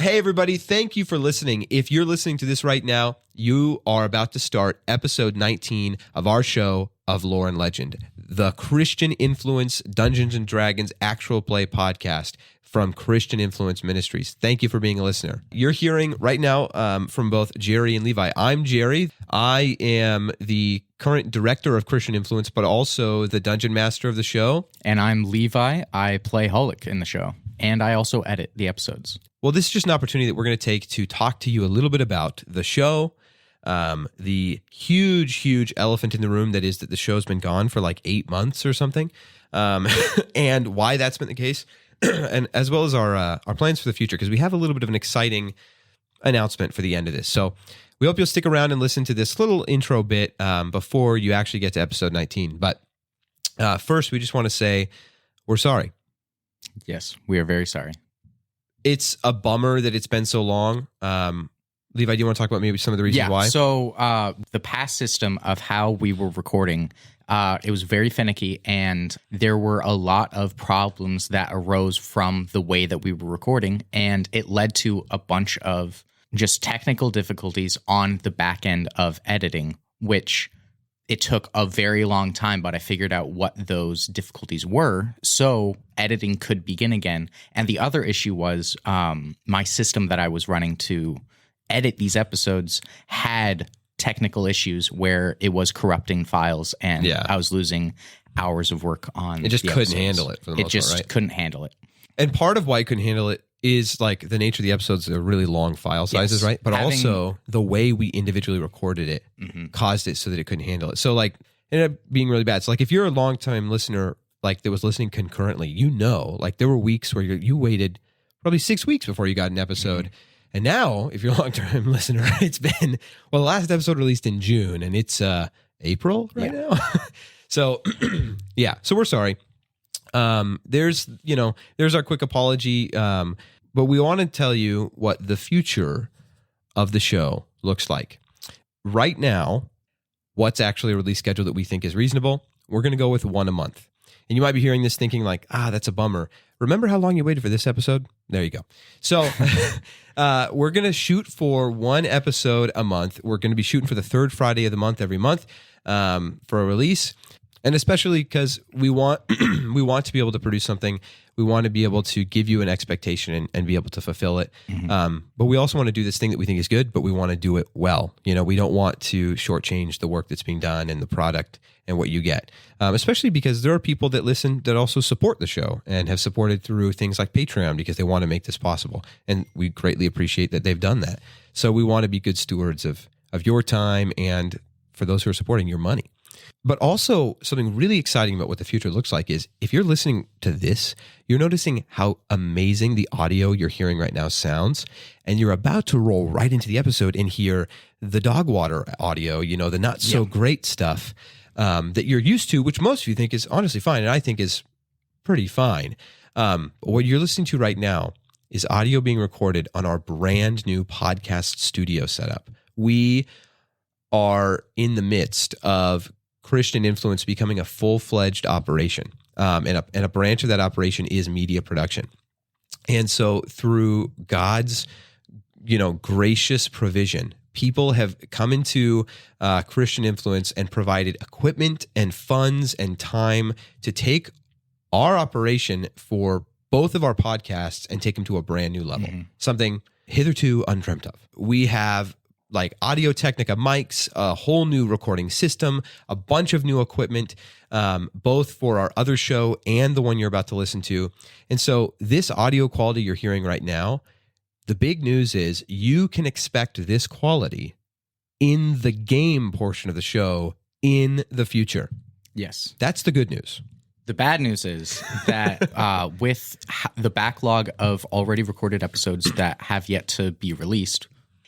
Hey, everybody. Thank you for listening. If you're listening to this right now, you are about to start episode 19 of our show of Lore and Legend, the Christian Influence Dungeons & Dragons actual play podcast from Christian Influence Ministries. Thank you for being a listener. You're hearing right now from both Jerry and Levi. I'm Jerry. I am the current director of Christian Influence, but also the dungeon master of the show. And I'm Levi. I play Hulac in the show, and I also edit the episodes. Well, this is just an opportunity that we're going to take to talk to you a little bit about the show, the huge elephant in the room that is that the show's been gone for like 8 months or something, and why that's been the case, and as well as our plans for the future, because we have a little bit of an exciting announcement for the end of this. So we hope you'll stick around and listen to this little intro bit before you actually get to episode 19. But first, we just want to say we're sorry. Yes, we are very sorry. It's a bummer that it's been so long. Levi, do you want to talk about maybe some of the reasons why? So the past system of how we were recording, it was very finicky, and there were a lot of problems that arose from the way that we were recording, and it led to a bunch of just technical difficulties on the back end of editing, which it took a very long time, but I figured out what those difficulties were, so editing could begin again. And the other issue was my system that I was running to edit these episodes had technical issues where it was corrupting files, and I was losing hours of work on it. Just the couldn't episodes. handle it for the most part, right? It just couldn't handle it. And part of why it couldn't handle it is like the nature of the episodes are really long file sizes, right? But also the way we individually recorded it caused it so that it couldn't handle it. So like it ended up being really bad. So like if you're a long-time listener like that was listening concurrently, you know, like there were weeks where you waited probably 6 weeks before you got an episode. And now, if you're a long-term listener, it's been, well, the last episode released in June, and it's April right now. So, so we're sorry. There's our quick apology, but we want to tell you what the future of the show looks like. Right now, what's actually a release schedule that we think is reasonable, we're going to go with one a month. And you might be hearing this thinking like, that's a bummer. Remember how long you waited for this episode? There you go. So we're going to shoot for one episode a month. We're going to be shooting for the third Friday of the month every month for a release. And especially because we want we want to be able to produce something. We want to be able to give you an expectation and be able to fulfill it. But we also want to do this thing that we think is good, but we want to do it well. You know, we don't want to shortchange the work that's being done and the product and what you get. Especially because there are people that listen that also support the show and have supported through things like Patreon because they want to make this possible. And we greatly appreciate that they've done that. So we want to be good stewards of your time and, for those who are supporting, your money. But also something really exciting about what the future looks like is if you're listening to this, you're noticing how amazing the audio you're hearing right now sounds, and you're about to roll right into the episode and hear the dog water audio, you know, the not so great stuff that you're used to, which most of you think is honestly fine, and I think is pretty fine. What you're listening to right now is audio being recorded on our brand new podcast studio setup. We are in the midst of Christian Influence becoming a full-fledged operation, and a branch of that operation is media production. And so through God's, gracious provision, people have come into Christian Influence and provided equipment and funds and time to take our operation for both of our podcasts and take them to a brand new level, something hitherto undreamt of. We have like Audio-Technica mics, a whole new recording system, a bunch of new equipment, both for our other show and the one you're about to listen to. And so this audio quality you're hearing right now, the big news is you can expect this quality in the game portion of the show in the future. Yes. That's the good news. The bad news is that with the backlog of already recorded episodes that have yet to be released,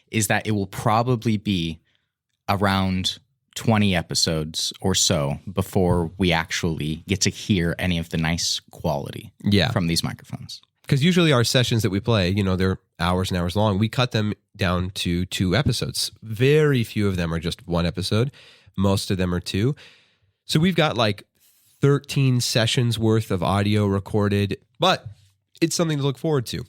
is that it will probably be around 20 episodes or so before we actually get to hear any of the nice quality from these microphones. Because usually our sessions that we play, they're hours and hours long. We cut them down to 2 episodes. Very few of them are just 1 episode. Most of them are 2. So we've got like 13 sessions worth of audio recorded, but it's something to look forward to.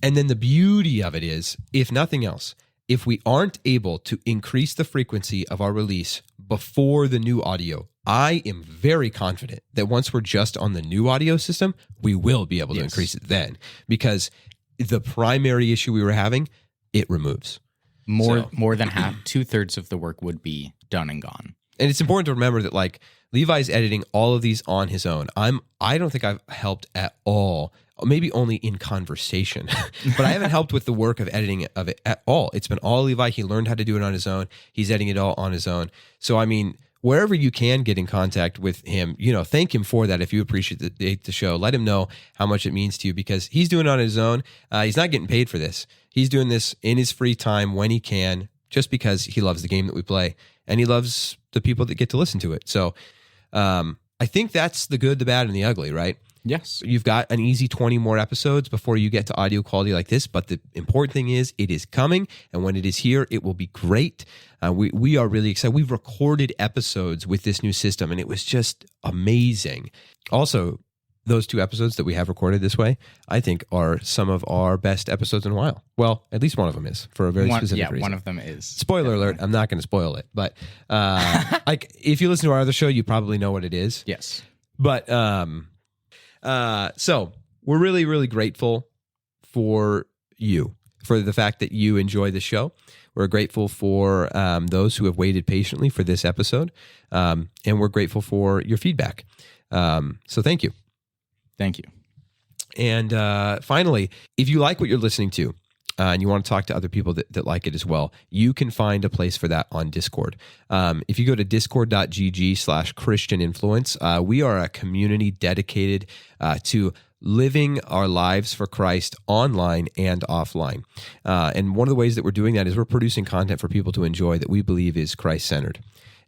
And then the beauty of it is, if nothing else, if we aren't able to increase the frequency of our release before the new audio, I am very confident that once we're just on the new audio system, we will be able to increase it then, because the primary issue we were having, it removes. More than half, 2/3 of the work would be done and gone. And it's important to remember that like Levi's editing all of these on his own. I don't think I've helped at all. Maybe only in conversation, but I haven't helped with the work of editing of it at all. It's been all Levi. He learned how to do it on his own. He's editing it all on his own. So, I mean, wherever you can get in contact with him, thank him for that. If you appreciate the show, let him know how much it means to you, because he's doing it on his own. He's not getting paid for this. He's doing this in his free time when he can, just because he loves the game that we play and he loves the people that get to listen to it. So, I think that's the good, the bad, and the ugly, right? Yes. You've got an easy 20 more episodes before you get to audio quality like this, but the important thing is it is coming, and when it is here, it will be great. We are really excited. We've recorded episodes with this new system, and it was just amazing. Also, those 2 episodes that we have recorded this way, I think are some of our best episodes in a while. Well, at least one of them is, for a very specific reason. Yeah, one of them is. Spoiler alert, I'm not going to spoil it, but like if you listen to our other show, you probably know what it is. Yes. But so we're really, really grateful for you, for the fact that you enjoy the show. We're grateful for those who have waited patiently for this episode, and we're grateful for your feedback. So thank you. Thank you. And finally, if you like what you're listening to, and you want to talk to other people that like it as well, you can find a place for that on Discord. If you go to discord.gg/Christian Influence, we are a community dedicated to living our lives for Christ online and offline. And one of the ways that we're doing that is we're producing content for people to enjoy that we believe is Christ-centered.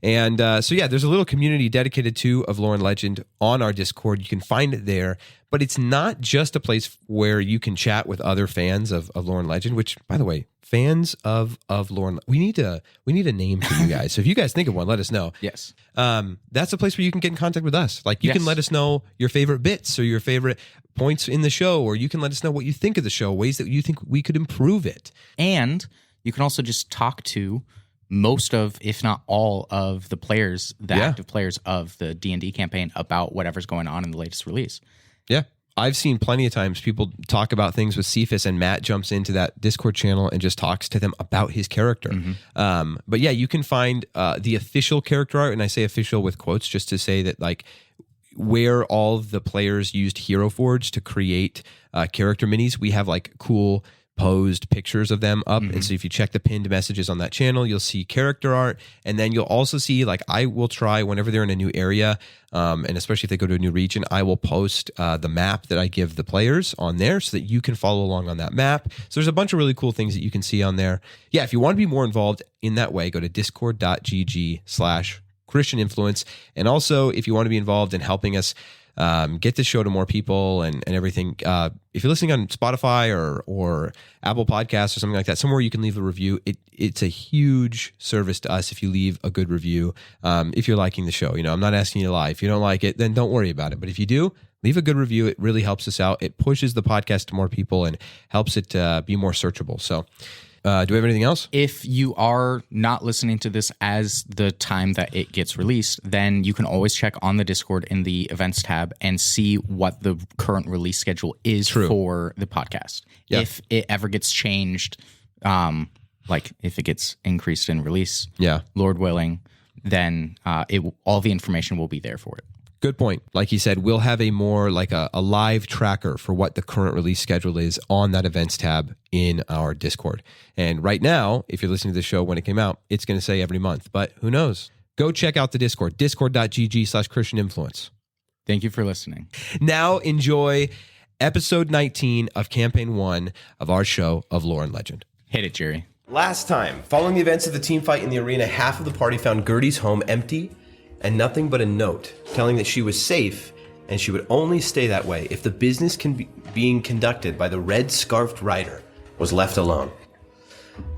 And so, yeah, there's a little community dedicated to of Lore and Legend on our Discord. You can find it there, but it's not just a place where you can chat with other fans of Lore and Legend, which, by the way, fans of Lore and we need a name for you guys. So if you guys think of one, let us know. Yes. That's a place where you can get in contact with us. Like you can let us know your favorite bits or your favorite points in the show, or you can let us know what you think of the show, ways that you think we could improve it. And you can also just talk to most of, if not all of the players, the active players of the D&D campaign about whatever's going on in the latest release. Yeah. I've seen plenty of times people talk about things with Cephas, and Matt jumps into that Discord channel and just talks to them about his character. Mm-hmm. But yeah, you can find the official character art, and I say official with quotes just to say that like where all the players used Hero Forge to create character minis, we have like cool posed pictures of them up. And so if you check the pinned messages on that channel, you'll see character art. And then you'll also see, like, I will try whenever they're in a new area, and especially if they go to a new region, I will post the map that I give the players on there so that you can follow along on that map. So there's a bunch of really cool things that you can see on there. Yeah, if you want to be more involved in that way, go to discord.gg/Christian Influence. And also, if you want to be involved in helping us get this show to more people and everything. If you're listening on Spotify or Apple Podcasts or something like that, somewhere you can leave a review. It's a huge service to us if you leave a good review. If you're liking the show, I'm not asking you to lie. If you don't like it, then don't worry about it. But if you do, leave a good review. It really helps us out. It pushes the podcast to more people and helps it be more searchable. So, do we have anything else? If you are not listening to this as the time that it gets released, then you can always check on the Discord in the events tab and see what the current release schedule is for the podcast. Yeah. If it ever gets changed, like if it gets increased in release, Lord willing, then all the information will be there for it. Good point. Like he said, we'll have a more like a live tracker for what the current release schedule is on that events tab in our Discord. And right now, if you're listening to the show when it came out, it's going to say every month, but who knows? Go check out the Discord, discord.gg/Christian Influence. Thank you for listening. Now enjoy episode 19 of campaign 1 of our show of Lore and Legend. Hit it, Jerry. Last time, following the events of the team fight in the arena, half of the party found Gherty's home empty and nothing but a note telling that she was safe and she would only stay that way if the business being conducted by the red-scarfed rider was left alone.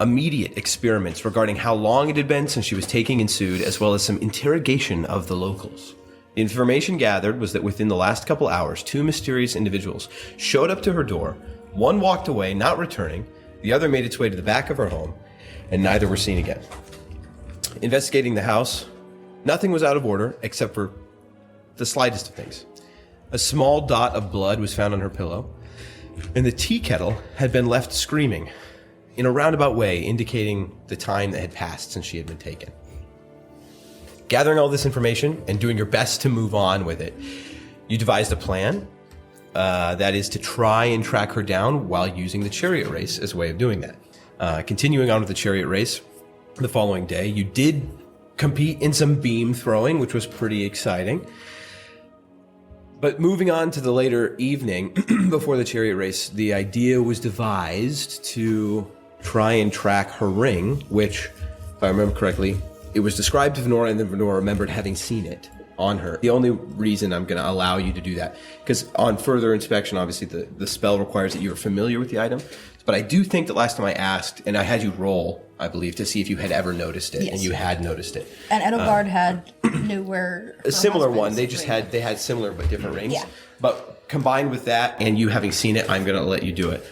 Immediate experiments regarding how long it had been since she was taken ensued, as well as some interrogation of the locals. The information gathered was that within the last couple hours, 2 mysterious individuals showed up to her door, One walked away, not returning. The other made its way to the back of her home, and neither were seen again. Investigating the house, nothing was out of order except for the slightest of things. A small dot of blood was found on her pillow, and the tea kettle had been left screaming in a roundabout way, indicating the time that had passed since she had been taken. Gathering all this information and doing your best to move on with it, you devised a plan. That is to try and track her down while using the chariot race as a way of doing that. Continuing on with the chariot race, the following day, you did compete in some beam throwing, which was pretty exciting. But moving on to the later evening before the chariot race, the idea was devised to try and track her ring, which, if I remember correctly, it was described to Venora, and then Venora remembered having seen it on her. The only reason I'm going to allow you to do that, because on further inspection, obviously the spell requires that you're familiar with the item. But I do think that last time I asked, and I had you roll, I believe, to see if you had ever noticed it, yes. And you had noticed it. And Edovard knew where a similar one. They just had similar but different rings. Yeah. But combined with that and you having seen it, I'm going to let you do it.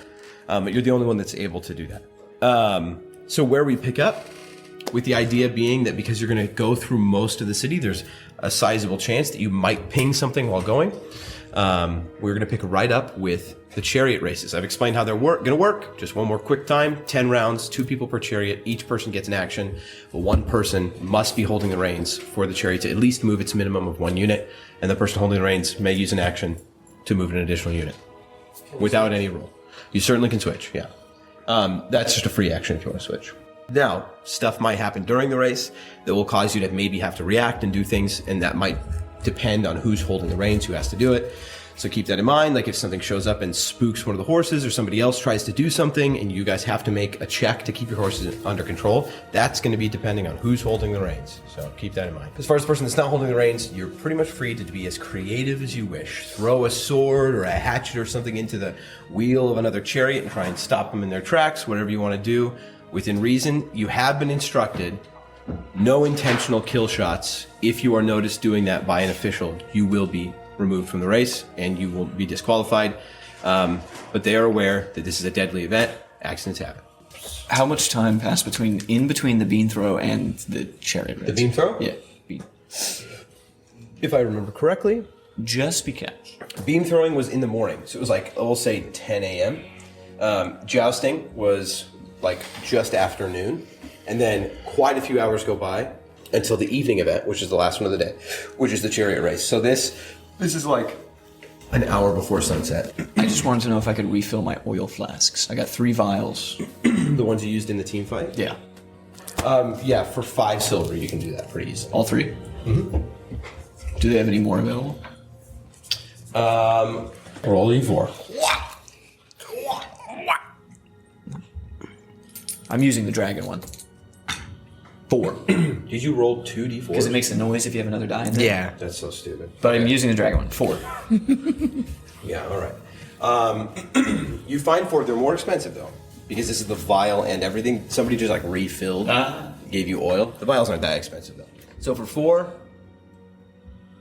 But you're the only one that's able to do that. So where we pick up, with the idea being that because you're going to go through most of the city, there's a sizable chance that you might ping something while going. We're going to pick right up with the chariot races. I've explained how they're going to work. Just one more quick time. 10 rounds, 2 people per chariot. Each person gets an action. But one person must be holding the reins for the chariot to at least move its minimum of 1 unit. And the person holding the reins may use an action to move an additional unit without any roll. You certainly can switch, yeah. That's just a free action if you want to switch. Now, stuff might happen during the race that will cause you to maybe have to react and do things, and that might depend on who's holding the reins, who has to do it. So keep that in mind. Like if something shows up and spooks one of the horses, or somebody else tries to do something and you guys have to make a check to keep your horses under control, that's going to be depending on who's holding the reins. So keep that in mind. As far as the person that's not holding the reins, you're pretty much free to be as creative as you wish. Throw a sword or a hatchet or something into the wheel of another chariot and try and stop them in their tracks, whatever you want to do. Within reason, you have been instructed, no intentional kill shots. If you are noticed doing that by an official, you will be removed from the race and you will be disqualified. But they are aware that this is a deadly event. Accidents happen. How much time passed in between the beam throw and the chariot race? The beam throw? Yeah. If I remember correctly. Just because. Beam throwing was in the morning. So it was like, we'll say 10 a.m. Jousting was like just after noon. And then quite a few hours go by until the evening event, which is the last one of the day, which is the chariot race. So this is like an hour before sunset. I just wanted to know if I could refill my oil flasks. I got 3 vials. The ones you used in the team fight? Yeah. Yeah, for 5 silver you can do that pretty easily. All 3? Mm-hmm. Do they have any more available? Roll E4. I'm using the dragon one. 4. Did you roll 2d4? Because it makes a noise if you have another die in there. Yeah. That's so stupid. But I'm using the dragon one. 4. Yeah, all right. You find 4, they're more expensive though, because this is the vial and everything. Somebody just like refilled, gave you oil. The vials aren't that expensive though. So for 4,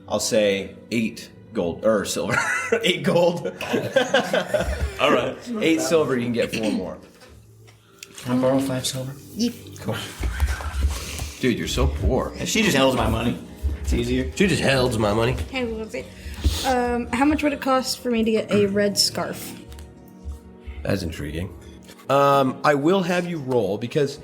I'll say 8 gold, or silver. 8 gold. All right. 8 silver, you can get 4 more. Can I borrow 5 silver? Yeah. Cool. Dude, you're so poor. She just holds my money. It's easier. She just holds my money. How much would it cost for me to get a red scarf? That's intriguing. I will have you roll because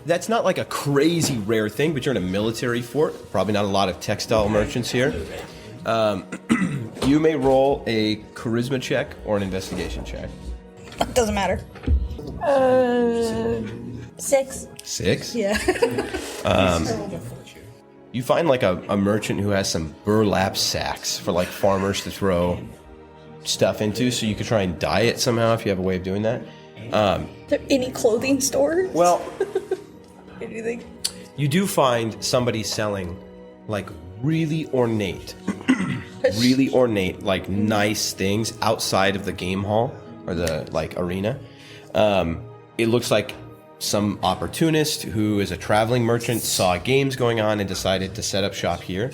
that's not like a crazy rare thing, but you're in a military fort. Probably not a lot of textile merchants here. You may roll a charisma check or an investigation check. Doesn't matter. 6. 6? Yeah. You find like a merchant who has some burlap sacks for like farmers to throw stuff into, so you could try and dye it somehow if you have a way of doing that. There any clothing stores? Well, anything? You do find somebody selling like really ornate, like nice things outside of the game hall or the like arena. It looks like some opportunist who is a traveling merchant saw games going on and decided to set up shop here.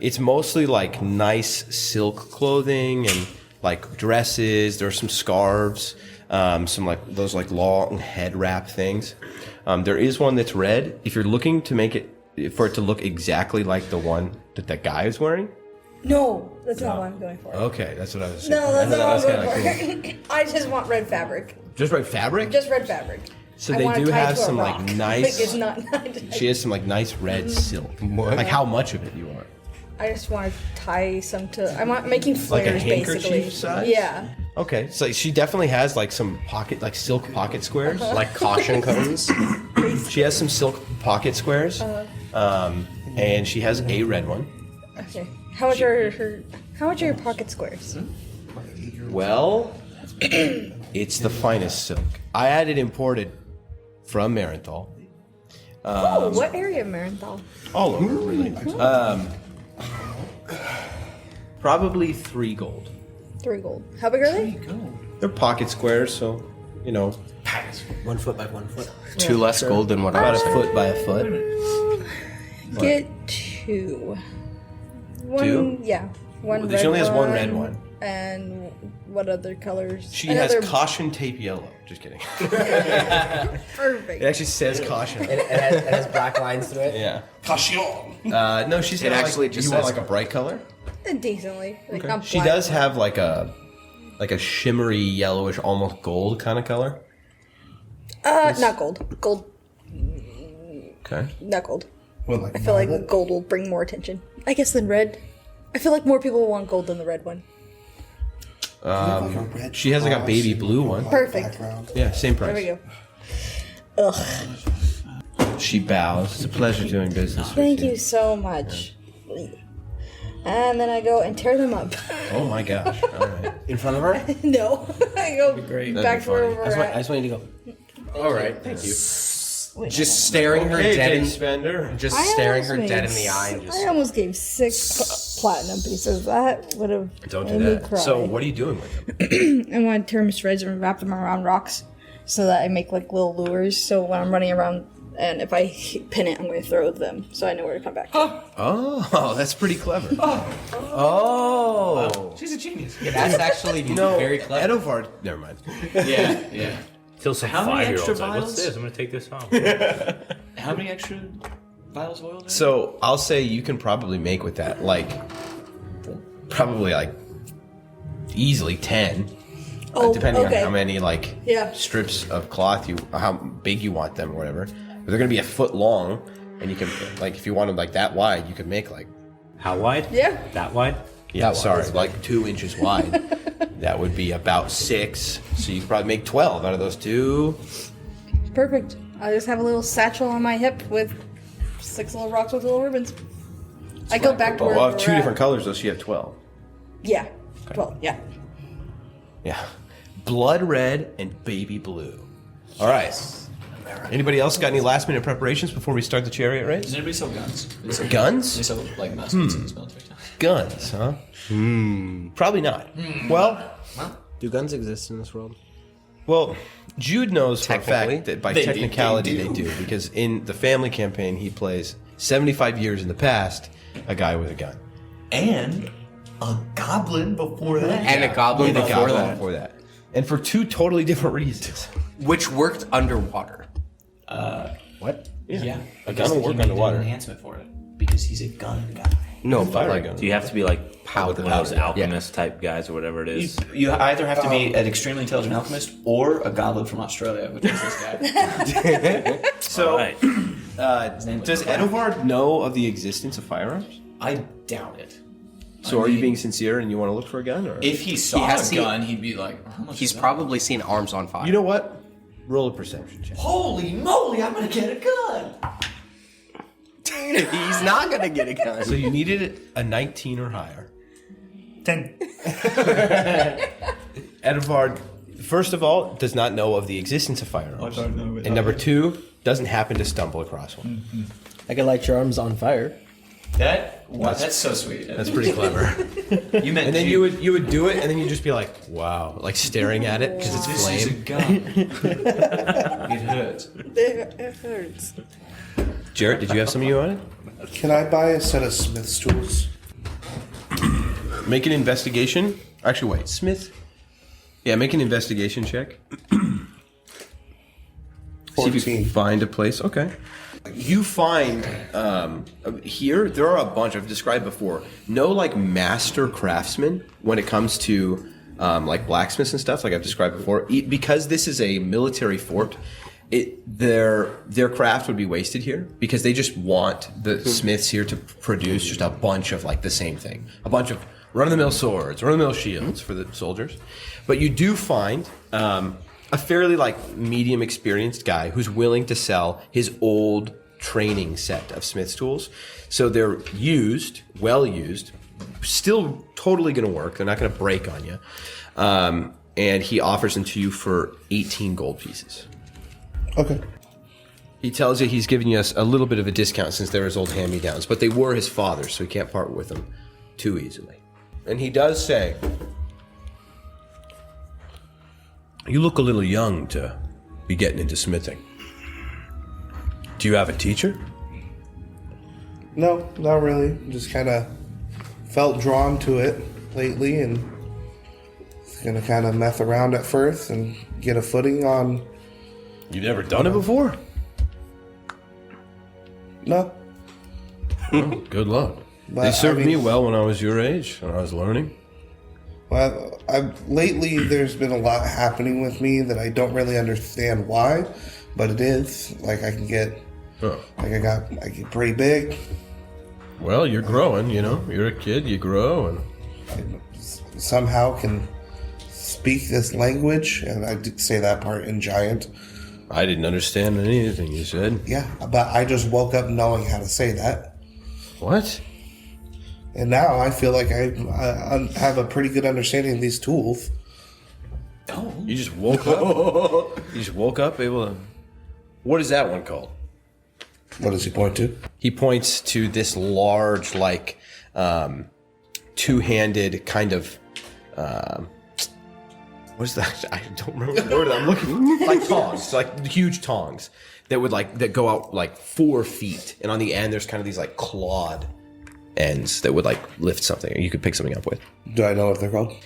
It's mostly like nice silk clothing and like dresses. There's some scarves, some like those like long head wrap things. There is one that's red. If you're looking to make it for it to look exactly like the one that guy is wearing. No, that's not what I'm going for. Okay, that's what I was saying. No, that's not what I'm going for. I just want red fabric. Just red fabric? Just red fabric. So I they want it do tied have to a some rock. like nice. It's not. She has some like nice red silk. What? Like how much of it you want? I just want to tie some to. I'm making Like a flares handkerchief basically. size? Yeah. Okay, so she definitely has like some pocket, like silk pocket squares. Like caution cones. She has some silk pocket squares, and she has a red one. Okay. How much are your pocket squares? Well, it's the finest silk. I had it imported from Marenthal. What area of Marenthal? All over, really. Probably 3 gold. 3 gold. How big are they? They're pocket squares, so, you know, 1 foot by 1 foot. 2 less gold than what I about was a foot by a foot. Get 2. One, 2? Yeah. One red She only has one one, red one. And what other colors? She has caution tape yellow. Just kidding. Perfect. It actually says caution. It has black lines through it. Yeah. Caution. No, she's got actually like, just you want says- like a bright color? Decently. Like, not She black, does but- have like a shimmery yellowish, almost gold kind of color. Not gold. Gold. Okay. Not gold. Well, like I feel like gold will bring more attention. I guess than red. I feel like more people will want gold than the red one. She has like a baby blue one. Perfect. Yeah, same price. There we go. Ugh. She bows. It's a pleasure doing business with Thank you so much. And then I go and tear them up. Oh my gosh. All right. In front of her? No. I go Great. back That'd to be where funny. we're I at. just want you to go. All right, thank you. Just staring her Okay, dead Jake in, Spender. just I staring almost her made dead in the eye and I just. almost gave 6 platinum pieces. That would have Don't made do me that. cry. So what are you doing with them? I want to turn my shreds and wrap them around rocks so that I make like little lures. So when I'm running around and if I pin it, I'm going to throw them so I know where to come back. Oh, that's pretty clever. Oh! She's a genius. That's actually very clever. Edovard. Never mind. Yeah, yeah. Till some How many 5-year-olds extra like, what's vials? this? I'm gonna take this home. How many extra vials of oil? do you So I'll say you can probably make with that probably easily 10. Oh, Depending okay. on how many Yeah. strips of cloth how big you want them or whatever. But they're gonna be a foot long, and you can if you want them like that wide, you could make How wide? Yeah. That wide? sorry, like 2 inches wide. That would be about 6. So you could probably make 12 out of those 2. Perfect. I just have a little satchel on my hip with 6 little rocks with little ribbons. I go back to Well, where I'll have we're 2 at. different colors though, so you have 12. Yeah. Well, yeah. Yeah. Blood red and baby blue. All right. Anybody else got any last minute preparations before we start the chariot race? Does anybody sell guns? Guns? They sell like muskets in this military town. Guns, huh? Probably not. Well, Do guns exist in this world? well, Jude knows for a Technically. fact that by They technicality do. they do, because in the family campaign he plays 75 years in the past, a guy with a gun. And a goblin before that. And a goblin And a before goblin that, before that. And for 2 totally different reasons. which worked underwater. What? Yeah. A gun will work He made underwater. an enhancement for it because he's a gun guy. No, Fire but like, gun. Do you have to be like Powder. one of those alchemist type guys or whatever it is? You either have to be an extremely intelligent alchemist or a goblin from Australia, which is this guy. So, All right. name was does Crack. Edovard know of the existence of firearms? I doubt it. So are you being sincere and you want to look for a gun? Or? If he saw has a seen- gun, he'd be like, how much He's is that? probably seen arms on fire. You know what? Roll a perception check. Holy moly, I'm gonna get a gun! he's not gonna get a gun. So you needed a 19 or higher. 10. Edovard, first of all, does not know of the existence of firearms. I don't know it. And number 2, doesn't happen to stumble across one. I could light your arms on fire. That's so sweet. That's pretty clever. You meant And then you would do it, and then you'd just be like, wow, like staring at it because it's This is a flame. gun. It hurts. It hurts. Jarrett, did you have something you wanted? Can I buy a set of Smith's tools? Make an investigation. Actually, wait, Smith. Yeah, make an investigation check. 14. See if you find a place. Okay. You find here there are a bunch I've described before. No like master craftsmen when it comes to like blacksmiths and stuff like I've described before. Because this is a military fort, their craft would be wasted here because they just want the smiths here to produce just a bunch of like the same thing, a bunch of run-of-the-mill swords, run-of-the-mill shields for the soldiers. But you do find a fairly like medium experienced guy who's willing to sell his old training set of smith's tools. So they're used, well used, still totally going to work. They're not going to break on you. And he offers them to you for 18 gold pieces. Okay. He tells you he's giving you a little bit of a discount since they're his old hand-me-downs, but they were his father's, so he can't part with them too easily. And he does say, "You look a little young to be getting into smithing. Do you have a teacher?" No, not really. Just kind of felt drawn to it lately and gonna kind of mess around at first and get a footing on. You've never done it before? No. Well, good luck. But, They served I mean- me well when I was your age, when I was learning. Well, lately there's been a lot happening with me that I don't really understand why, but it is. Like I can get, I get pretty big. Well, you're growing, you know. You're a kid, you grow, and I somehow can speak this language, and I did say that part in Giant. I didn't understand anything you said. Yeah, but I just woke up knowing how to say that. What? And now I feel like I have a pretty good understanding of these tools. Oh, you just woke up. You just woke up able to. What is that one called? What does he point to? He points to this large, like, two-handed kind of. What is that? I don't remember the word I'm looking. Like tongs, like huge tongs that would that go out like 4 feet, and on the end there's kind of these like clawed ends that would like lift something, or you could pick something up with. Do I know what they're called?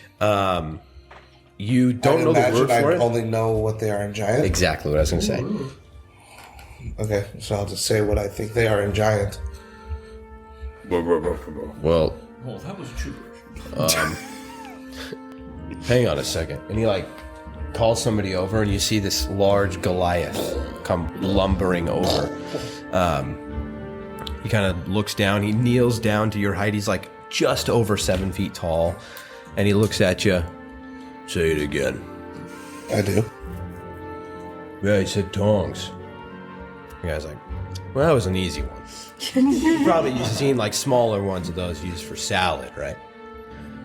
You don't know the word for I it. only know what they are in Giant. Exactly what I was going to say. Okay, so I'll just say what I think they are in Giant. Well, that was true. hang on a second. And he like calls somebody over, and you see this large Goliath come lumbering over. He kind of looks down. He kneels down to your height. He's like just over 7 feet tall, and he looks at you. Say it again. I do. Yeah, he said tongs. The guy's like, well, that was an easy one. You've probably seen like smaller ones of those used for salad, right?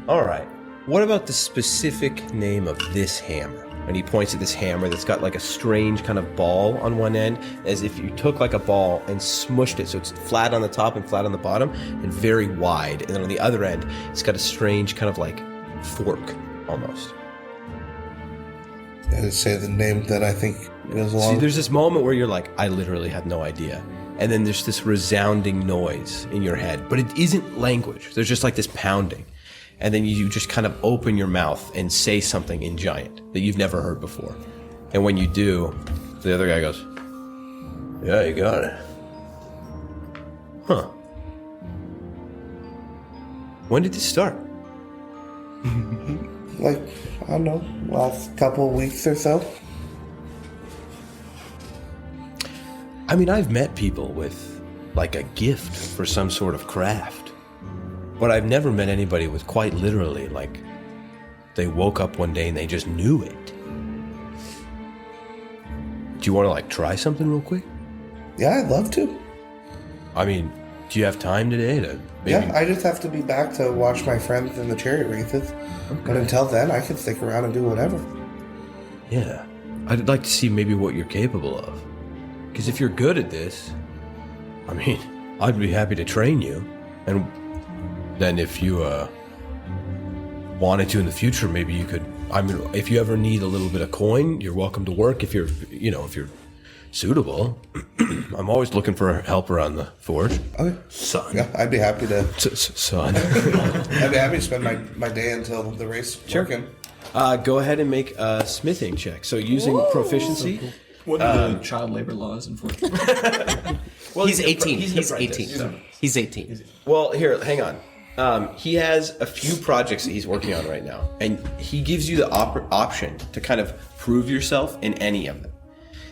All right. What about the specific name of this hammer? And he points at this hammer that's got like a strange kind of ball on one end, as if you took like a ball and smushed it so it's flat on the top and flat on the bottom and very wide. And then on the other end, it's got a strange kind of like fork almost. I just say the name that I think goes along. See, there's this moment where you're like, I literally have no idea. And then there's this resounding noise in your head, but it isn't language. There's just like this pounding. And then you just kind of open your mouth and say something in Giant that you've never heard before. And when you do, the other guy goes, yeah, you got it. Huh. When did this start? Like, I don't know, last couple of weeks or so. I mean, I've met people with like a gift for some sort of craft. But I've never met anybody with quite literally, like, they woke up one day and they just knew it. Do you want to, like, try something real quick? Yeah, I'd love to. I mean, do you have time today to maybe... Yeah, I just have to be back to watch my friends in the chariot races. Okay. But until then, I can stick around and do whatever. Yeah. I'd like to see maybe what you're capable of. Because if you're good at this, I mean, I'd be happy to train you. And then if you wanted to in the future, maybe you could... I mean, if you ever need a little bit of coin, you're welcome to work. If you're suitable. I'm always looking for a helper on the forge. Okay. Son. Yeah, I'd be happy to. Son. I'd be happy to spend my day until the race. Sure. Working. Go ahead and make a smithing check. So using proficiency. So cool. What are the child labor laws enforced? Well, He's 18. He's 18. He's 18. Well, here, hang on. He has a few projects that he's working on right now, and he gives you the option to kind of prove yourself in any of them.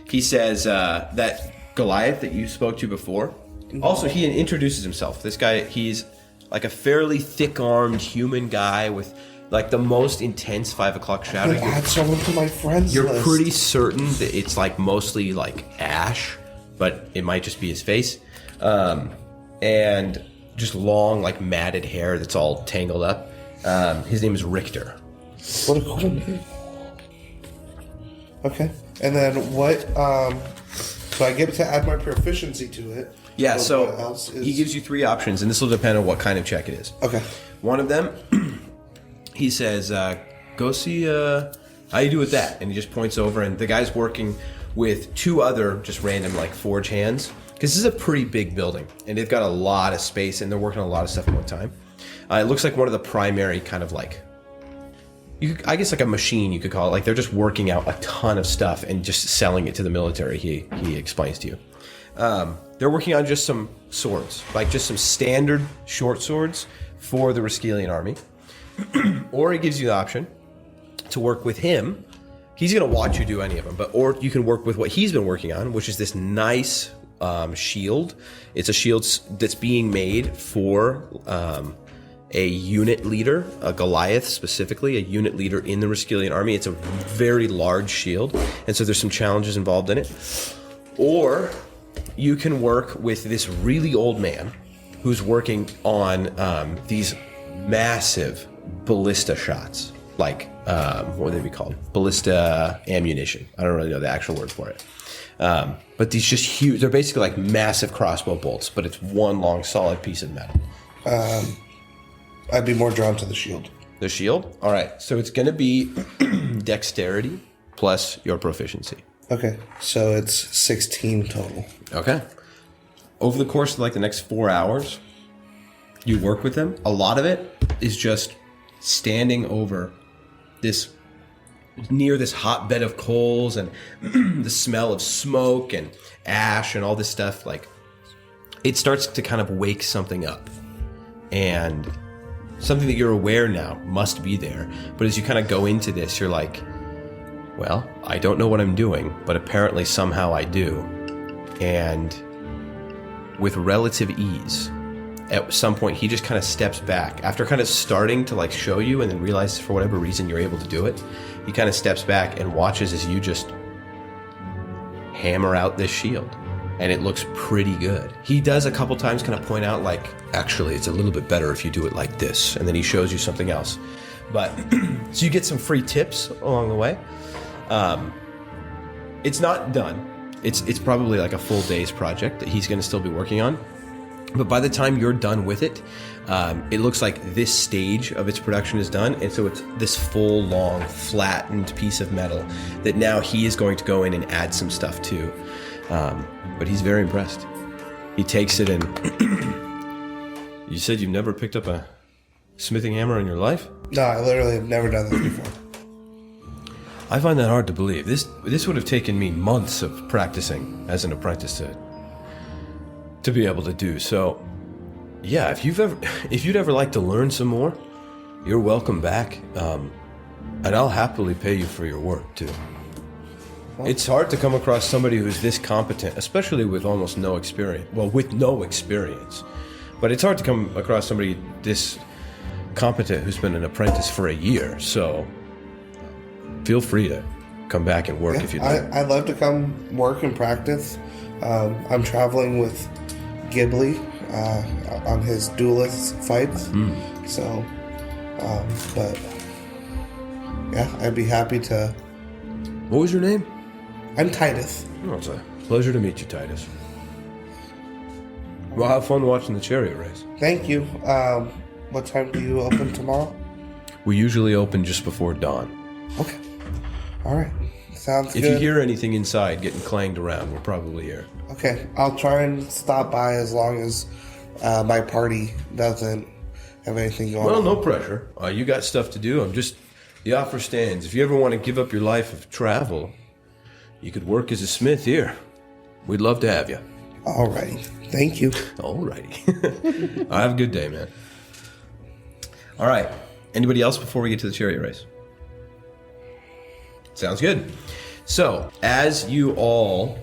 He says that Goliath that you spoke to before, also he introduces himself. This guy, he's like a fairly thick-armed human guy with like the most intense 5 o'clock shadow. I'm gonna add someone to my friends You're list. pretty certain that it's like mostly like ash, but it might just be his face. And just long, like matted hair that's all tangled up. His name is Richter. What a cool name. Okay. And then what? So I get to add my proficiency to it. Yeah, But so what else is... he gives you 3 options, and this will depend on what kind of check it is. Okay. One of them, he says, go see how you do with that. And he just points over, and the guy's working with 2 other just random like forge hands. Because this is a pretty big building, and they've got a lot of space, and they're working on a lot of stuff at one time. It looks like one of the primary kind of like, I guess like a machine you could call it. Like they're just working out a ton of stuff and just selling it to the military, he explains to you. They're working on just some swords, like just some standard short swords for the Riskelian army. Or he gives you the option to work with him. He's going to watch you do any of them, or you can work with what he's been working on, which is this nice shield. It's a shield that's being made for a unit leader, a Goliath specifically, a unit leader in the Riskelian army. It's a very large shield, and so there's some challenges involved in it. Or you can work with this really old man who's working on these massive ballista shots, like what would they be called? Ballista ammunition. I don't really know the actual word for it. But these just huge, they're basically like massive crossbow bolts, but it's one long solid piece of metal. I'd be more drawn to the shield. The shield? All right. So it's going to be dexterity plus your proficiency. Okay. So it's 16 total. Okay. Over the course of like the next 4 hours, you work with them. A lot of it is just standing over this, near this hotbed of coals and the smell of smoke and ash and all this stuff. Like, it starts to kind of wake something up. And something that you're aware now must be there. But as you kind of go into this, you're like, well, I don't know what I'm doing, but apparently somehow I do. And with relative ease, at some point he just kind of steps back. After kind of starting to like show you and then realize for whatever reason you're able to do it, he kind of steps back and watches as you just hammer out this shield. And it looks pretty good. He does a couple times kind of point out like, actually, it's a little bit better if you do it like this. And then he shows you something else. But, so you get some free tips along the way. It's not done. It's probably like a full day's project that he's going to still be working on. But by the time you're done with it, it looks like this stage of its production is done. And so it's this full, long, flattened piece of metal that now he is going to go in and add some stuff to. But he's very impressed. He takes it and... You said you've never picked up a smithing hammer in your life? No, I literally have never done this before. I find that hard to believe. This would have taken me months of practicing as an apprentice to be able to do. So, yeah, if you'd ever like to learn some more, you're welcome back. And I'll happily pay you for your work, too. It's hard to come across somebody who's this competent, especially with almost no experience. Well, with no experience. But it's hard to come across somebody this competent who's been an apprentice for a year. So feel free to come back and work if you'd like. I'd love to come work and practice. I'm traveling with Ghibli on his duelist fights. So, but yeah, I'd be happy to. What was your name? I'm Titus. Oh, it's a pleasure to meet you, Titus. Well, have fun watching the chariot race. Thank you. What time do you open tomorrow? We usually open just before dawn. Okay. All right. Sounds If good. you hear anything inside getting clanged around, we're probably here. Okay, I'll try and stop by as long as my party doesn't have anything going Well, on. no pressure. You got stuff to do. The offer stands. If you ever want to give up your life of travel, you could work as a smith here. We'd love to have you. Alrighty. Thank you. Alrighty. Have a good day, man. All right. Anybody else before we get to the chariot race? Sounds good. So, as you all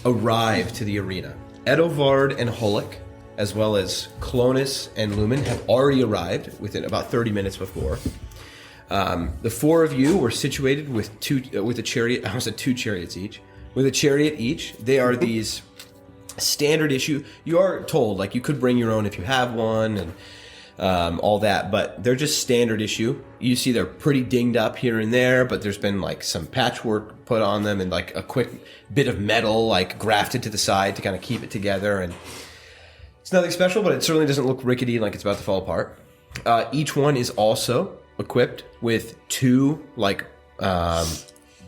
arrive to the arena, Edovard and Hulac, as well as Clonus and Lumen, have already arrived within about 30 minutes before. The four of you were situated with a chariot. I said 2 chariots each. With a chariot each. They are these standard issue. You are told like you could bring your own if you have one, and all that, but they're just standard issue. You see they're pretty dinged up here and there, but there's been like some patchwork put on them and like a quick bit of metal like grafted to the side to kind of keep it together. And it's nothing special, but it certainly doesn't look rickety like it's about to fall apart. Each one is also equipped with 2 like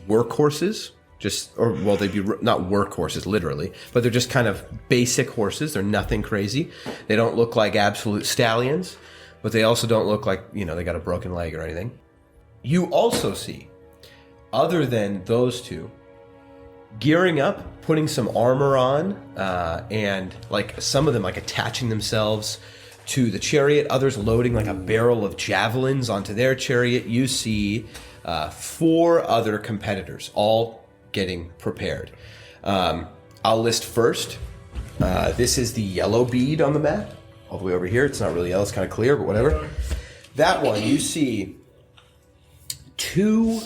workhorses. They'd be not workhorses literally, but they're just kind of basic horses. They're nothing crazy. They don't look like absolute stallions, but they also don't look like, they got a broken leg or anything. You also see, other than those 2, gearing up, putting some armor on, and like some of them like attaching themselves to the chariot, others loading like a barrel of javelins onto their chariot. You see 4 other competitors, all getting prepared. I'll list first. This is the yellow bead on the map, all the way over here. It's not really yellow, it's kind of clear, but whatever. That one, you see 2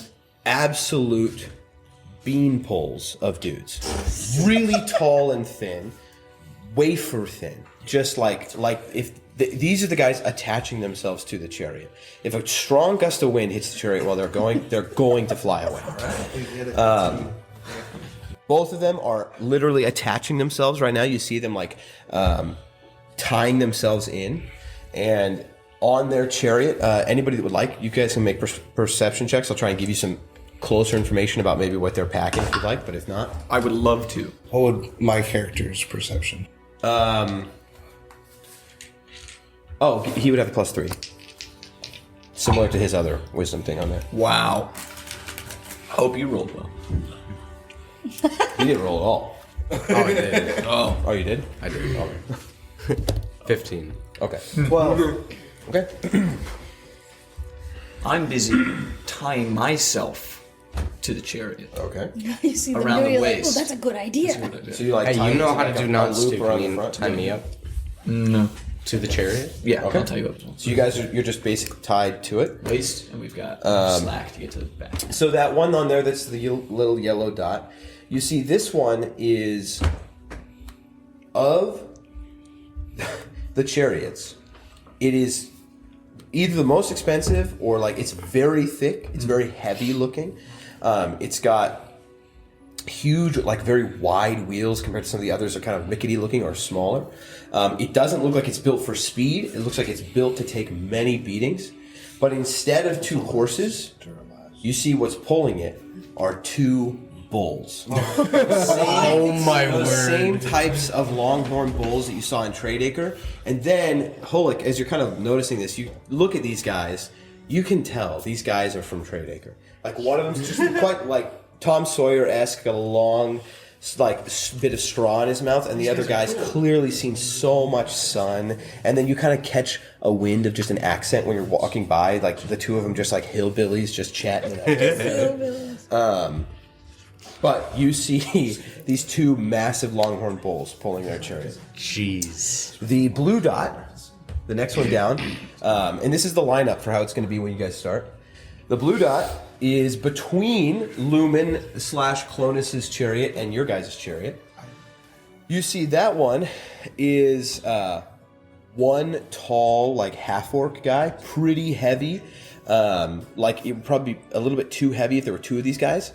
absolute bean poles of dudes. Really tall and thin, wafer thin. Just like if these are the guys attaching themselves to the chariot. If a strong gust of wind hits the chariot while they're going to fly away. Both of them are literally attaching themselves right now. You see them like tying themselves in, and on their chariot. Anybody that would like, you guys can make perception checks. I'll try and give you some closer information about maybe what they're packing if you'd like, but if not, I would love to. What would my character's perception? He would have a +3. Similar to his other wisdom thing on there. Wow. Hope you rolled well. He didn't roll at all. Oh, I did. Oh, you did? I did. Okay. 15. Okay. 12. Okay. I'm busy tying myself to the chariot. Okay. You see them Around do, the you're like, waist. oh, that's a good idea. So you like Hey, tie you know how like to a do knots loop too. around Can the you front? tie me up No. to the chariot? Yeah, I'll tell you what. So you guys you're just basically tied to it. Waist, and we've got slack to get to the back. So that one on there, that's the little yellow dot. You see, this one is of the chariots. It is either the most expensive or like it's very thick. It's very heavy looking. It's got huge, like very wide wheels compared to some of the others are kind of rickety looking or smaller. It doesn't look like it's built for speed. It looks like it's built to take many beatings. But instead of 2 horses, you see what's pulling it are 2 bulls. The same types of longhorn bulls that you saw in Tradeacre. And then, Hulac, as you're kind of noticing this, you look at these guys, you can tell these guys are from Tradeacre. Like one of them's just quite like Tom Sawyer-esque, a long like bit of straw in his mouth, and the other guy's clearly seen so much sun. And then you kind of catch a wind of just an accent when you're walking by, like the 2 of them just like hillbillies just chatting. But you see these 2 massive longhorn bulls pulling their chariot. Jeez. The blue dot, the next one down, and this is the lineup for how it's going to be when you guys start. The blue dot is between Lumen / Clonus's chariot and your guys' chariot. You see that one is one tall, like half-orc guy, pretty heavy. Like it would probably be a little bit too heavy if there were 2 of these guys.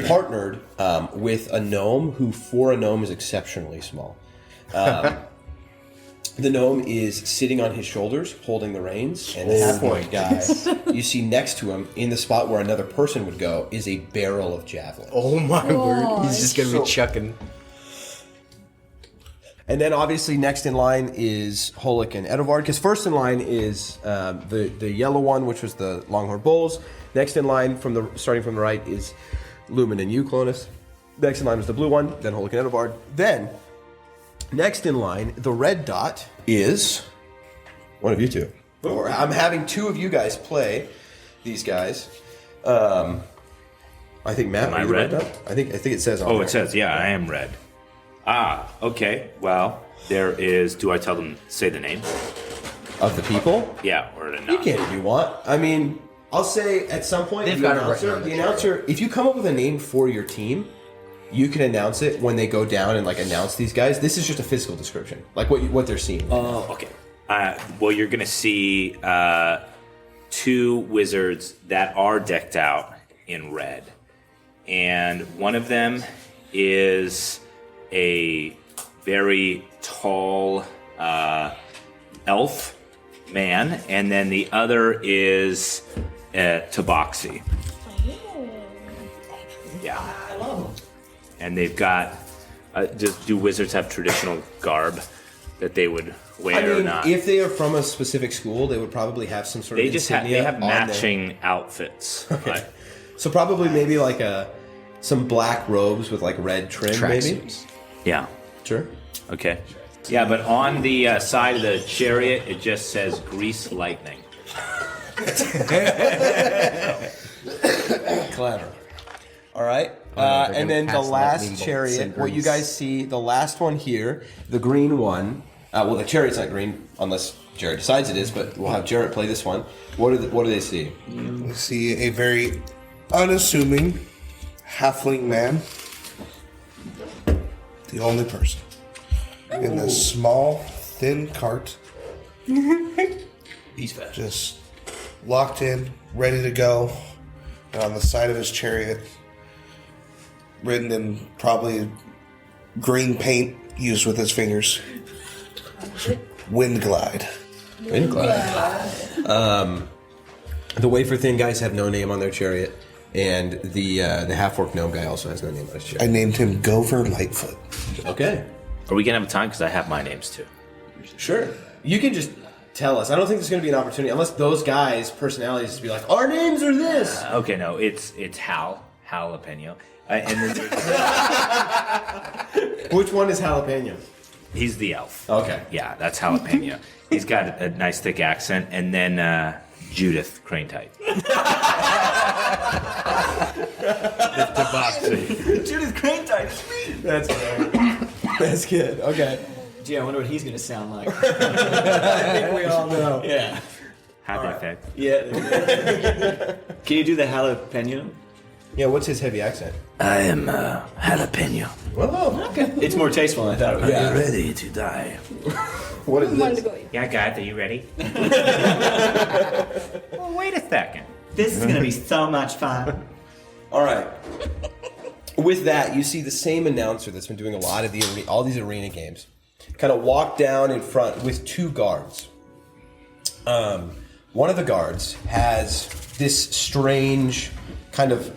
Partnered with a gnome who, for a gnome, is exceptionally small. The gnome is sitting on his shoulders, holding the reins, and the half-orc guy you see next to him, in the spot where another person would go, is a barrel of javelins. Oh my word! He's just gonna be chucking. And then obviously next in line is Hulac and Edovard, because first in line is the yellow one, which was the Longhorn Bulls. Next in line, starting from the right, is Lumen and you, Clonus. Next in line was the blue one, then Hulac and Edovard. Then, next in line, the red dot is one of you two. I'm having two of you guys play these guys. I think Matt. Am I are you red? the red dot? I think it says on Oh, there. it says, yeah, I am red. Ah, okay. Well, there is. Do I tell them say the name? Of the people? Yeah, or to You not? can if you want. I mean, I'll say at some point They've the got it announcer, written on the the announcer, if you come up with a name for your team, you can announce it when they go down and like announce these guys. This is just a physical description, like what they're seeing. Oh, okay. Well, you're gonna see two wizards that are decked out in red, and one of them is a very tall elf man, and then the other is Tabaxi. Yeah. And they've got. Do wizards have traditional garb that they would wear I mean, or not? if they are from a specific school, they would probably have some sort They of just have insignia they have on their- matching outfits. But So probably maybe like some black robes with like red trim, maybe. yeah. Sure. Okay. Yeah, but on the side of the chariot, it just says "Grease Lightning." Clever. All right. they're And gonna then the pass last lightning bolts chariot, and what you grease. guys see, the last one here, the green one. Well, the chariot's not green unless Jared decides it is, but we'll have Jared play this one. What do they see? We see a very unassuming halfling man. The only person. In this small, thin cart. He's fast. Just locked in, ready to go. And on the side of his chariot, written in probably green paint used with his fingers. Wind Glide. Wind Glide. The Wafer Thin guys have no name on their chariot, and the half-orc gnome guy also has no name on his I chariot. named him Gopher Lightfoot. Okay. Are we gonna have time? Because I have my names too. Sure. You can just tell us. I don't think there's going to be an opportunity, unless those guys' personalities to be like, our names are this. Okay, no, it's Jalapeno, and then Which one is jalapeno? he's the elf. Okay. Yeah, that's Jalapeno. He's got a nice thick accent, and then Judith Crane Tight. Judith Crane Tight, it's me. That's good. That's good. Okay. Gee, I wonder what he's gonna sound like. I think we all know. Yeah. Happy effect. Yeah. Can you do the jalapeno? Yeah, what's his heavy accent? I am Jalapeno. Whoa. Okay. It's more tasteful than I thought it would be. Yeah. Ready to die. What is Wanted this? to go. Yeah, guys, are you ready? Well, wait a second. This is gonna be so much fun. All right. With that, you see the same announcer that's been doing a lot of all these arena games kind of walk down in front with two guards. One of the guards has this strange kind of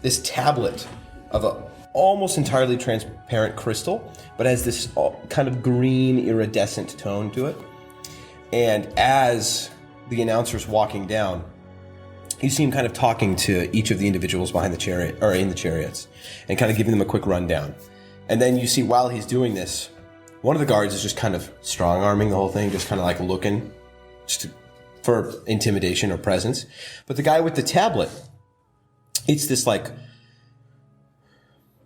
this tablet of a almost entirely transparent crystal, but has this kind of green iridescent tone to it. And as the announcer's walking down, you see him kind of talking to each of the individuals behind the chariot, or in the chariots, and kind of giving them a quick rundown. And then you see while he's doing this, one of the guards is just kind of strong-arming the whole thing, just kind of like looking for intimidation or presence. But the guy with the tablet, it's this like,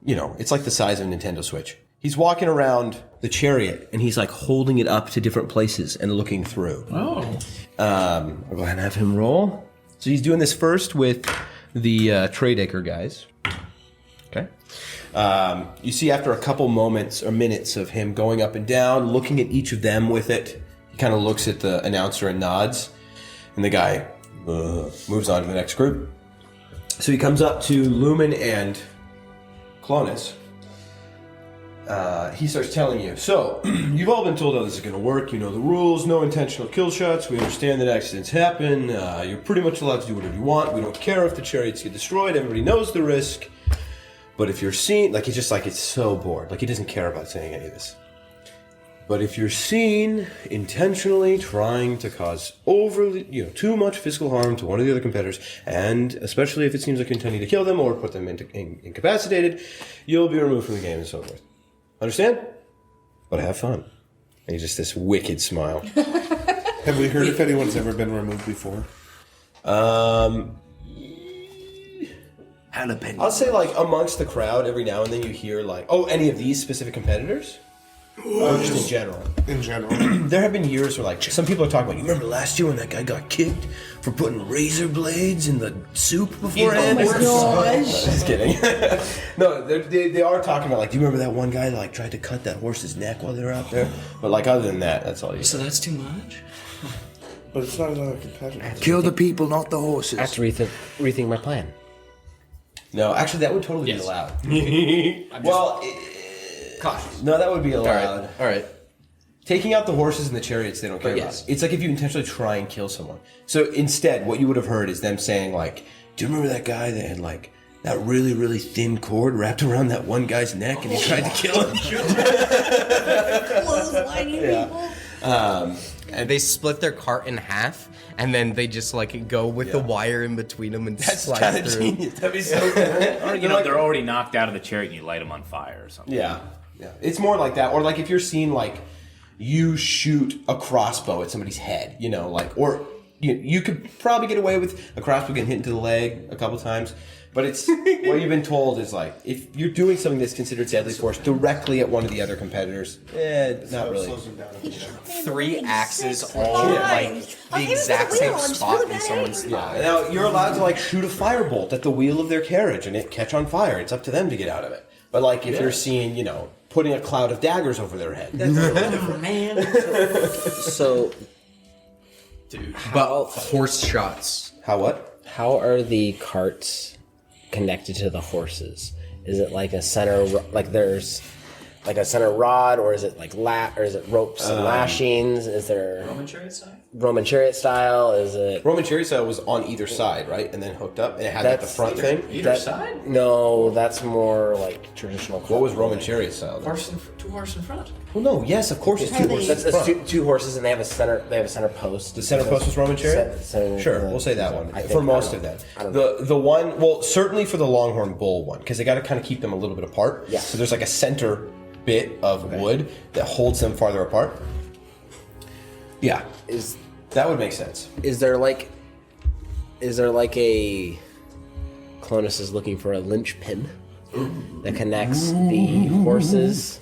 it's like the size of a Nintendo Switch. He's walking around the chariot, and he's like holding it up to different places and looking through. Oh. I'll go ahead and have him roll. So he's doing this first with the Trade Acre guys. Okay. You see after a couple moments or minutes of him going up and down, looking at each of them with it, he kind of looks at the announcer and nods, and the guy moves on to the next group. So he comes up to Lumen and Clonus. he starts telling you. So, you've all been told how this is going to work. You know the rules. No intentional kill shots. We understand that accidents happen. You're pretty much allowed to do whatever you want. We don't care if the chariots get destroyed. Everybody knows the risk. But if you're seen... Like, he's just like, it's so bored. Like, he doesn't care about saying any of this. But if you're seen intentionally trying to cause too much physical harm to one of the other competitors, and especially if it seems like you're intending to kill them or put them incapacitated, you'll be removed from the game and so forth. Understand? But have fun. And he's just this wicked smile. Have we heard if anyone's ever been removed before? I'll say, like, amongst the crowd, every now and then you hear, like, any of these specific competitors? Just in general. In general. There have been years where, like, some people are talking about, you remember last year when that guy got kicked for putting razor blades in the soup beforehand? Oh my gosh. Just kidding. No, they are talking about, like, do you remember that one guy that, like, tried to cut that horse's neck while they were out there? But, like, other than that, that's all you So that's too much? But it's not another competitor. Kill the people, not the horses. I have to rethink my plan. No, actually, that would totally be allowed. Cautious. No, that would be allowed. All right. Taking out the horses and the chariots, they don't care about. It's like if you intentionally try and kill someone. So instead, what you would have heard is them saying, like, do you remember that guy that had, like, that really, really thin cord wrapped around that one guy's neck and he tried to kill him? People. And they split their cart in half, and then they just like go with the wire in between them and That's slide kind of through. genius. That'd be so cool. Or, they're already knocked out of the chariot and you light them on fire or something. Yeah. It's more like that. Or like if you're seeing, like, you shoot a crossbow at somebody's head, or you could probably get away with a crossbow getting hit into the leg a couple times. But it's what you've been told is, like, if you're doing something that's considered deadly force directly at one of the other competitors, not really. 3 axes all like the exact same spot in someone's thigh. Now, you're allowed to, like, shoot a firebolt at the wheel of their carriage and it catch on fire. It's up to them to get out of it. But, like, if you're seeing, putting a cloud of daggers over their head, that's a little different. Man. So, dude, but horse shots. How what? How are the carts connected to the horses? Is it like a center, like there's like a center rod, or is it like or is it ropes and lashings? Is there Roman chariot style? Roman chariot style? Is it Roman chariot style was on either side, right, and then hooked up, and it had like the front thing. Either side? No, that's more like traditional. What was Roman chariot style? Two horses in front. Well, no, yes, of course, it's 2 horses. That's two horses, and they have a center. They have a center post. The center post was Roman chariot. Sure, we'll say that one for most of that. The one, well, certainly for the Longhorn Bull one, because they got to kind of keep them a little bit apart. Yeah. So there's like a center bit of wood that holds them farther apart. Yeah, that would make sense. Is there like a Clonus is looking for a linchpin that connects the horses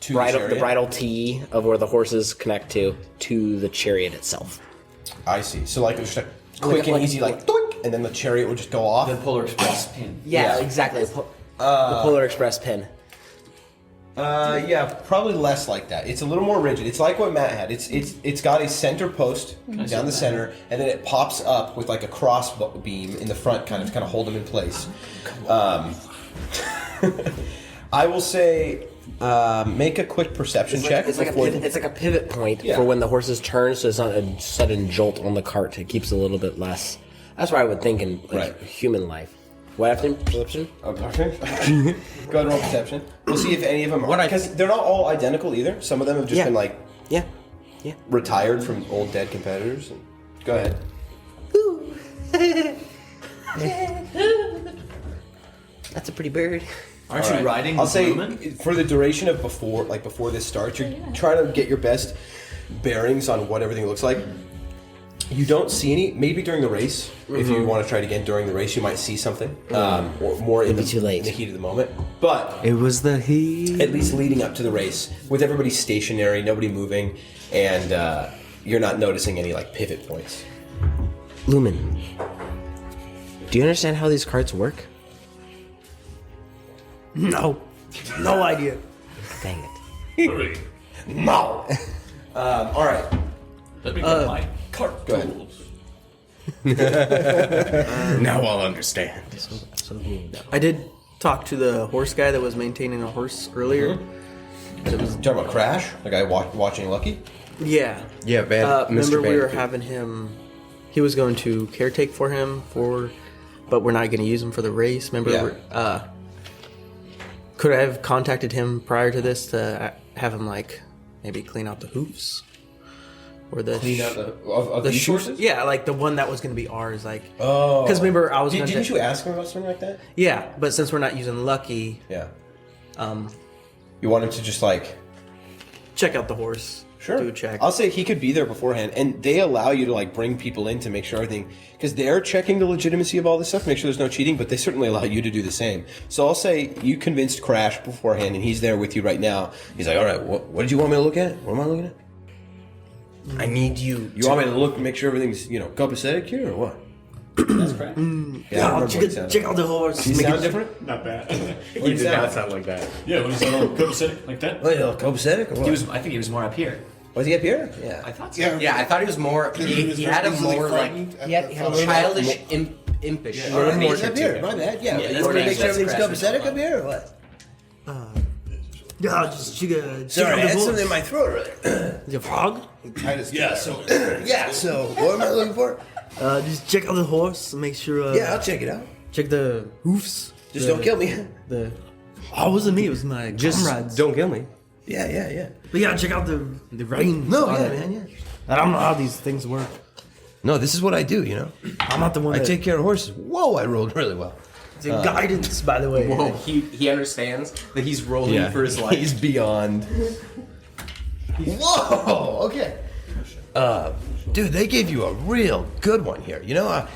To the bridle T of where the horses connect to the chariot itself. I see. So like it's just a quick and easy, like doink, and then the chariot would just go off. The Polar Express pin. Yeah, exactly. The Polar Express pin. Yeah, probably less like that. It's a little more rigid. It's like what Matt had. It's got a center post down the center, and then it pops up with like a cross beam in the front, kind of hold them in place. I will say, make a quick perception check. It's like a pivot point for when the horses turn, so it's not a sudden jolt on the cart. It keeps a little bit less. That's what I would think in human life. What after perception? Okay. Go ahead and roll perception. We'll see if any of them are. Because they're not all identical either. Some of them have just been like retired from old dead competitors. Go ahead. That's a pretty bird. Aren't you riding? I'll say for the duration of before this starts, you're trying to get your best bearings on what everything looks like. You don't see any. Maybe during the race, if you want to try it again during the race, you might see something. Or more in the heat of the moment. But it was the heat. At least leading up to the race, with everybody stationary, nobody moving, and you're not noticing any like pivot points. Lumen, do you understand how these carts work? No idea. Dang it. No. All right. Let me get my cart tools. Now I'll understand. I did talk to the horse guy that was maintaining a horse earlier. It was talking about Crash, the guy watching Lucky. Yeah. Yeah, Mr. Remember we were Bandicoot. having him. He was going to caretake for him but we're not going to use him for the race. Remember? Yeah. Could I have contacted him prior to this to have him like maybe clean out the hoofs or the Clean out of the these shoes? horses? Yeah, like the one that was going to be ours. Like because remember I was. Didn't you ask him about something like that? Yeah, but since we're not using Lucky, Yeah. You want him to just like check out the horse. Sure. Do a check. I'll say he could be there beforehand, and they allow you to like bring people in to make sure everything, because they're checking the legitimacy of all this stuff, make sure there's no cheating, but they certainly allow you to do the same. So I'll say you convinced Crash beforehand, and he's there with you right now. He's like, all right, what did you want me to look at? What am I looking at? I need you. You want me to look, make sure everything's copacetic here, or what? That's correct. Yeah, I remember what he check sounded out the horse. Does he sound different? Not bad. He did not sound like that. Yeah, what is that? Copacetic like that? Wait, copacetic or what? I think he was more up here. Was he up here? Yeah. I thought so. Yeah, I thought he was more. He had a more like. He had a childish, impish. All right, he's up here. My bad. Yeah. Yeah, You want me to make sure that's everything's Crash's copacetic fault. up here, or what? Yeah, just check out Sorry, I the had horse. something in my throat earlier. The frog? Yeah. So what am I looking for? Just check out the horse. Make sure. Yeah, I'll check it out. Check the hoofs. Just don't kill me. Oh, it wasn't me. It was my comrades. Don't kill me. Yeah. But yeah, check out the reins. No, on yeah, it. man, yeah. I don't know how these things work. No, this is what I do, you know. I'm not the one I that... take care of horses. Whoa, I rolled really well. It's a guidance, by the way. Whoa, he understands that he's rolling for his life. He's beyond. Whoa, okay. Dude, they gave you a real good one here. You know,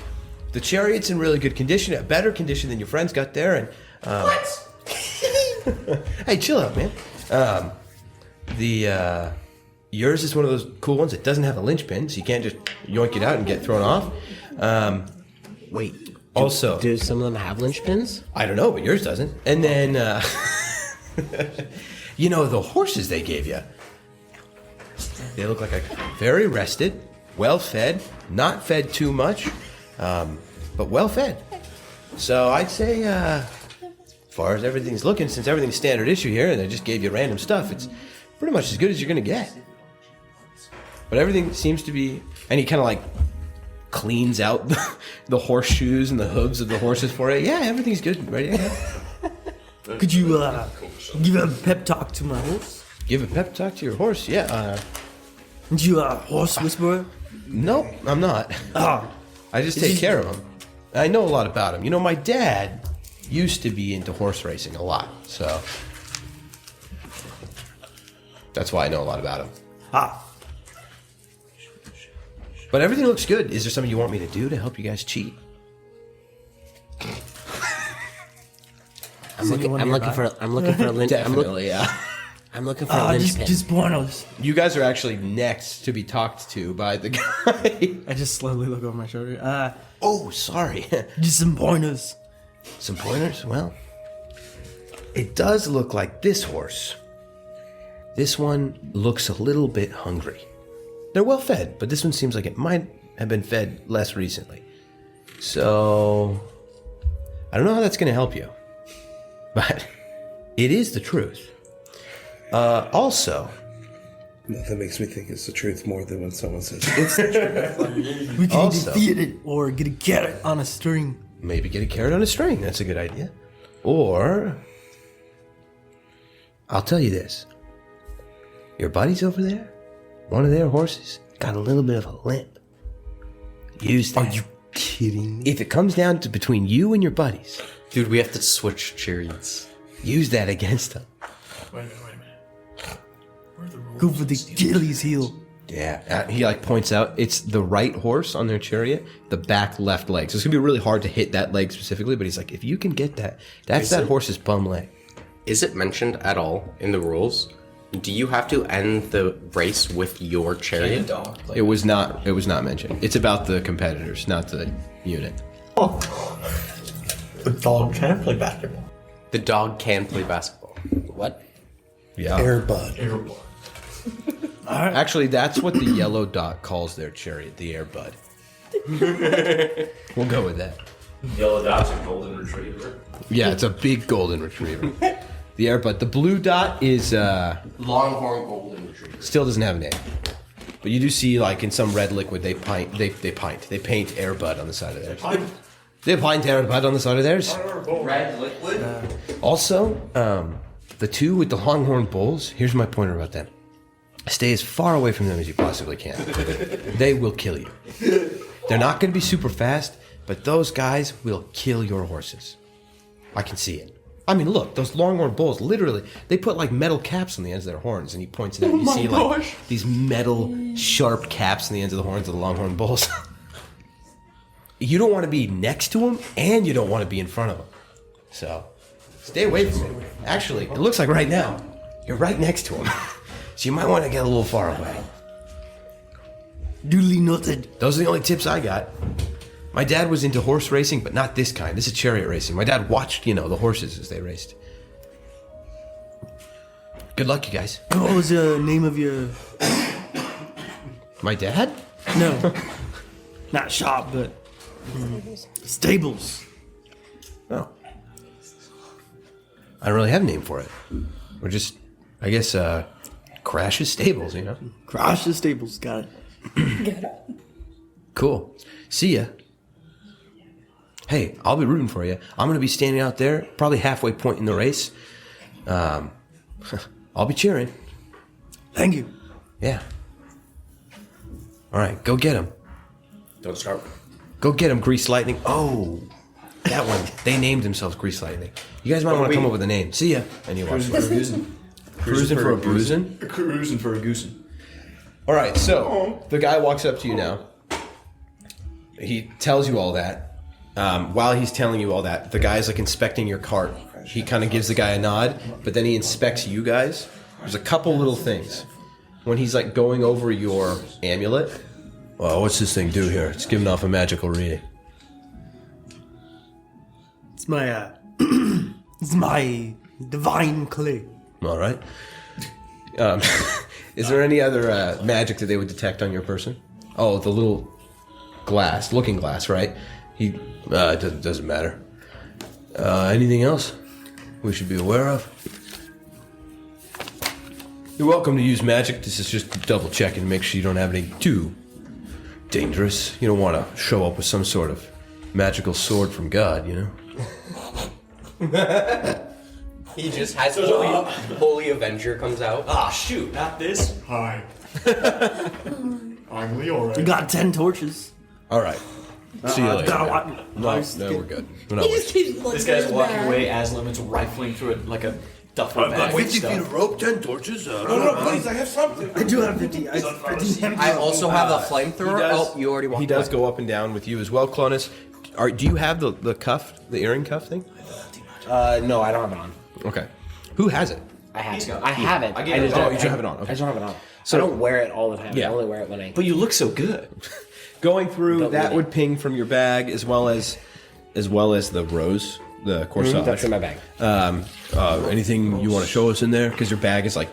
the Chariot's in really good condition, a better condition than your friends got there. And what? Hey, chill out, man. Yours is one of those cool ones that doesn't have a linchpin, so you can't just yoink it out and get thrown off. Wait. Also, Do some of them have linchpins? I don't know, but yours doesn't. And then, the horses they gave you, they look like very rested, well fed, not fed too much, but well fed. So I'd say, as far as everything's looking, since everything's standard issue here, and they just gave you random stuff, it's pretty much as good as you're going to get. But everything seems to be, and he kind of like cleans out the horseshoes and the hooves of the horses for it. Yeah, everything's good. Ready? Could you give a pep talk to my horse? Give a pep talk to your horse? Yeah. Aren't you a horse whisperer? No, I'm not. I just take care of him. I know a lot about him. You know, my dad used to be into horse racing a lot, so that's why I know a lot about him. But everything looks good. Is there something you want me to do to help you guys cheat? I'm looking for a linchpin. Definitely, yeah. I'm looking for a linchpin. Just pointers. You guys are actually next to be talked to by the guy. I just slowly look over my shoulder. Oh, sorry. Just some pointers. Some pointers? Well, it does look like this horse. This one looks a little bit hungry. They're well fed, but this one seems like it might have been fed less recently. So, I don't know how that's going to help you, but it is the truth. Also, Nothing makes me think it's the truth more than when someone says it's the truth. We can Also- either feed it or get a carrot on a string. maybe get a carrot on a string. That's a good idea. Or, I'll tell you this. Your buddies over there, one of their horses, got a little bit of a limp. Use that. Are you kidding? If it comes down to between you and your buddies, Dude, we have to switch chariots. use that against them. Wait a minute. Where are the rules? Go for the Achilles heel. Yeah, he like points out it's the right horse on their chariot, the back left leg. So it's gonna be really hard to hit that leg specifically. But he's like, if you can get that, that's that horse's bum leg. Is it mentioned at all in the rules? Do you have to end the race with your chariot? It was not mentioned. It's about the competitors, not the unit. The dog can play basketball. The dog can play basketball. What? Yeah. Airbud. Actually, that's what the yellow dot calls their chariot, the Airbud. We'll go with that. Yellow dot's a golden retriever. Yeah, it's a big golden retriever. The Airbud. The blue dot is Longhorn golden retriever. still doesn't have a name. But you do see, like, in some red liquid, they paint Airbud on the side of theirs. They paint Airbud on the side of theirs. Red liquid? Also, the two with the longhorn bulls, here's my pointer about them. Stay as far away from them as you possibly can. They will kill you. They're not going to be super fast, but those guys will kill your horses. I can see it. I mean, look, those longhorn bulls, literally, they put like metal caps on the ends of their horns, and he points it out. You see like these metal, sharp caps on the ends of the horns of the longhorn bulls. You don't want to be next to them, and you don't want to be in front of them. So, stay away from it. Actually, it looks like right now, you're right next to them. So you might want to get a little far away. Duly noted. Those are the only tips I got. My dad was into horse racing, but not this kind. This is chariot racing. My dad watched, the horses as they raced. Good luck, you guys. What was the name of your... My dad? No. Not shop, but... stables. Oh. I don't really have a name for it. We're just, I guess, Crash's Stables, Crash's Stables, got it. Cool. See ya. Hey, I'll be rooting for you. I'm going to be standing out there, probably halfway point in the race. I'll be cheering. Thank you. Yeah. All right, go get him. Don't start. Go get him, Grease Lightning. Oh, that one. They named themselves Grease Lightning. You guys might want to come up with a name. See ya. And you watch Cruising for a bruising? Cruising for a goosing. All right, so the guy walks up to you now. He tells you all that. While he's telling you all that, the guy's like inspecting your cart. He kind of gives the guy a nod, but then he inspects you guys. There's a couple little things. When he's like going over your amulet, well, what's this thing do here? It's giving off a magical reading. It's my, it's my divine clay. All right. Is there any other magic that they would detect on your person? Oh, the little glass, looking glass, right? He doesn't matter. Anything else we should be aware of? You're welcome to use magic. This is just double checking to make sure you don't have any too dangerous. You don't want to show up with some sort of magical sword from God, He just has Holy Avenger comes out. Ah, shoot. Not this. Hi. I'm Leo, right? You got 10 torches. All right. See you later. No, we're good. We're not worried. This guy's walking away as Lemon's rifling through it like a duffel bag. 50 feet of rope, 10 torches. No, please, I have something. I do have 50. I also have a flamethrower. You already walked He does away. go up and down with you as well, Clonus. Do you have the cuff, the earring cuff thing? No, I don't have it on. Okay. Who has it? I have it. I have it. You just have it on. I Okay. just don't have it on. So- I don't wear it all the time. Yeah. I only wear it when I... But you look so good. Going through, Don't that need it. would ping from your bag as well as the rose, the corsage. That's in my bag. Anything you want to show us in there? Because your bag is like,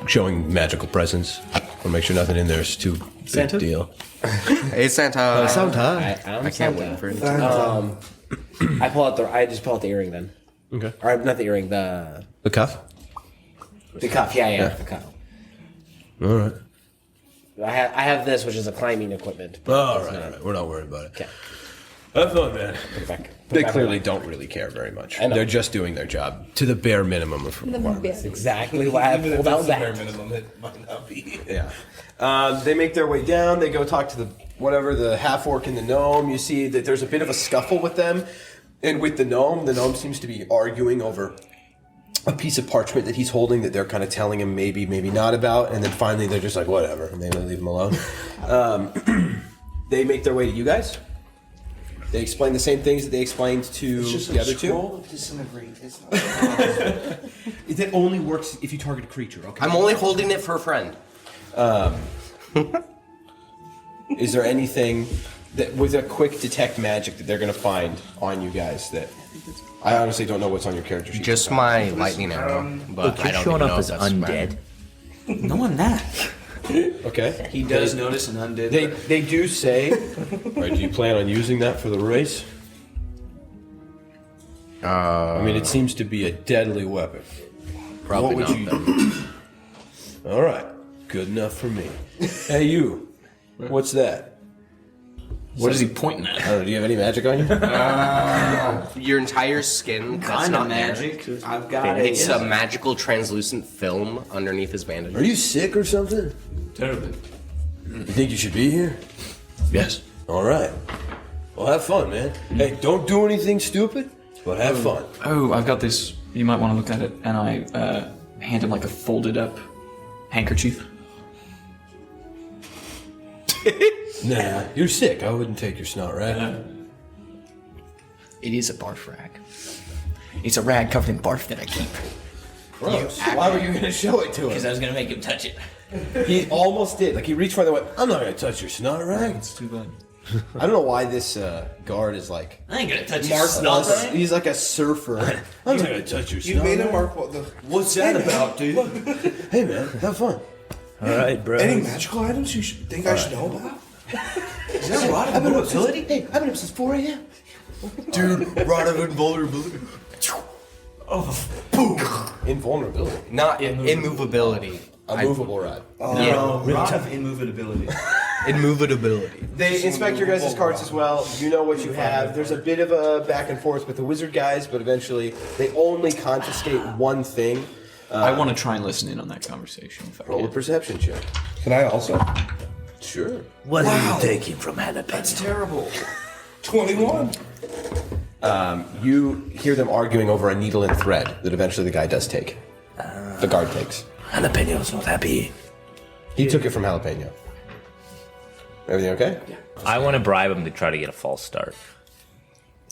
showing magical presence. Want to make sure nothing in there is too big a deal. Hey, Santa. Santa. I can't wait for it. I just pull out the earring then. Okay. Or not the earring, the cuff? The cuff, yeah, the cuff. All right. I have this, which is a climbing equipment. All right. We're not worried about it. Okay. Have fun, man. Put it back. They clearly don't really care very much. I know. They're just doing their job to the bare minimum of requirements. Exactly why I pulled out that. minimum, it might not be. Yeah. They make their way down. They go talk to the half orc and the gnome. You see that there's a bit of a scuffle with them, and with the gnome seems to be arguing over a piece of parchment that he's holding that they're kind of telling him maybe not about, and then finally they're just like whatever, and they leave him alone. They make their way to you guys. They explain the same things that they explained to the other two. It only works if you target a creature. Okay. I'm only holding it for a friend. Is there anything that with a quick detect magic that they're going to find on you guys that I honestly don't know what's on your character sheet? Just my lightning arrow, but I don't showing even up know as if that's undead. No one that. Okay. He does notice an undead. They do say. All right, do you plan on using that for the race? I mean, it seems to be a deadly weapon. Probably what would not, you do? All right, good enough for me. Hey, you. What's that? What is he pointing at? I don't know, do you have any magic on you? Your entire skin. That's Kind of not magic. There. I've got It's a magical translucent film underneath his bandage. Are you sick or something? Terribly. You think you should be here? Yes. All right. Well, have fun, man. Hey, don't do anything stupid, but have fun. Oh, I've got this. You might want to look at it. And I hand him like a folded up handkerchief. Nah, you're sick. I wouldn't take your snot rag. It is a barf rag. It's a rag covered in barf that I keep. Gross. Why were you going to show it to him? Because I was going to make him touch it. He almost did. Like, he reached for it and went, I'm not going to touch your snot rag. It's too bad. I don't know why this guard is like... I ain't going to touch Mark your snot rag. He's like a surfer. I'm not going to touch your snot You made him rag. mark what the. What's that about, dude? Hey, man, have fun. All right, bro. Any magical items you think I should know about? Is that rod of invulnerability? Hey, I've been up since 4 a.m. Dude, rod of invulnerability. Oh, boom. Invulnerability. Not immovability. A movable rod. No, rod of immovability. Immovability. They inspect your guys' carts as well. You know what you have. There's a bit of a back and forth with the wizard guys, but eventually they only confiscate one thing. I want to try and listen in on that conversation. If I Roll a can. perception check. Can I also? Sure. What are you taking from Jalapeno? That's terrible. 21. You hear them arguing over a needle and thread that eventually the guy does take. The guard takes. Jalapenos not happy. He took it from Jalapeno. Everything okay? Yeah. I want to bribe him to try to get a false start.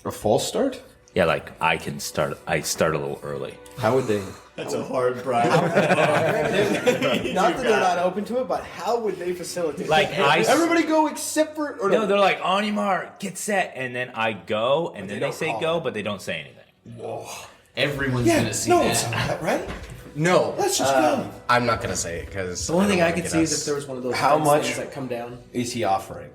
A false start? Yeah, like I start a little early. How would they? That's a hard bribe. Not that they're not open to it, but how would they facilitate? Like everybody go except for no, they're like on your mark, get set, and then I go, and then they say go, but they don't say anything. Whoa. Everyone's Yeah, gonna see no, that. it's not, right? No. Let's just go. I'm not gonna say it because The only thing I could see is if there was one of those How fence much- things that come down. is he offering?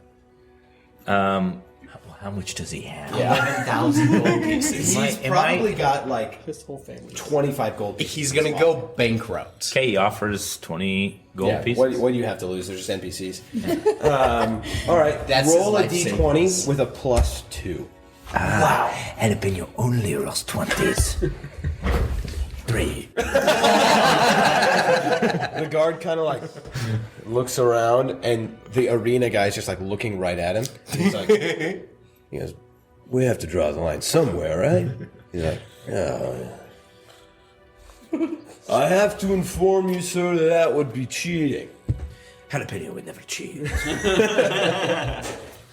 How much does he have? 11,000 gold pieces. He's probably got like His whole family. 25 gold pieces. He's gonna go bankrupt. Okay, he offers 20 gold Yeah, pieces. what do you have to lose? They're just NPCs. All right, That's roll a his life d20 savings. with a +2. Wow. Jalapeno only rolls 20s. 3. The guard kind of like looks around, and the arena guy's just like looking right at him. He's like, he goes, "We have to draw the line somewhere, right?" He's like, "Oh, yeah." I have to inform you, sir, that would be cheating. Jalapeno would never cheat.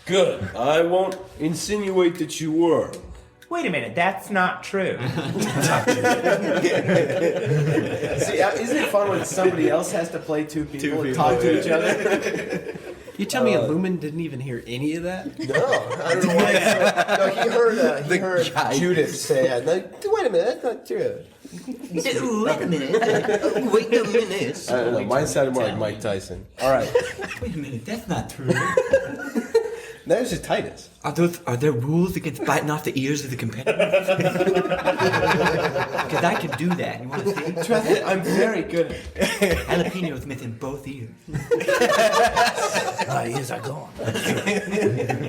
Good. I won't insinuate that you were. Wait a minute, that's not true. See, isn't it fun when somebody else has to play two people and talk to each other? You tell me Lumen didn't even hear any of that? No, I don't know why. No, he heard Judith say, "Wait a minute, that's not true." Wait a minute. Wait a minute. I don't know. Mine sounded more like Mike Tyson. All right, Wait a minute. That's not true. that was just Titus. Are there rules against biting off the ears of the competitors? Because I can do that. You want to see? Trust me, I'm very good. Jalapeno's missing both ears. My ears are gone.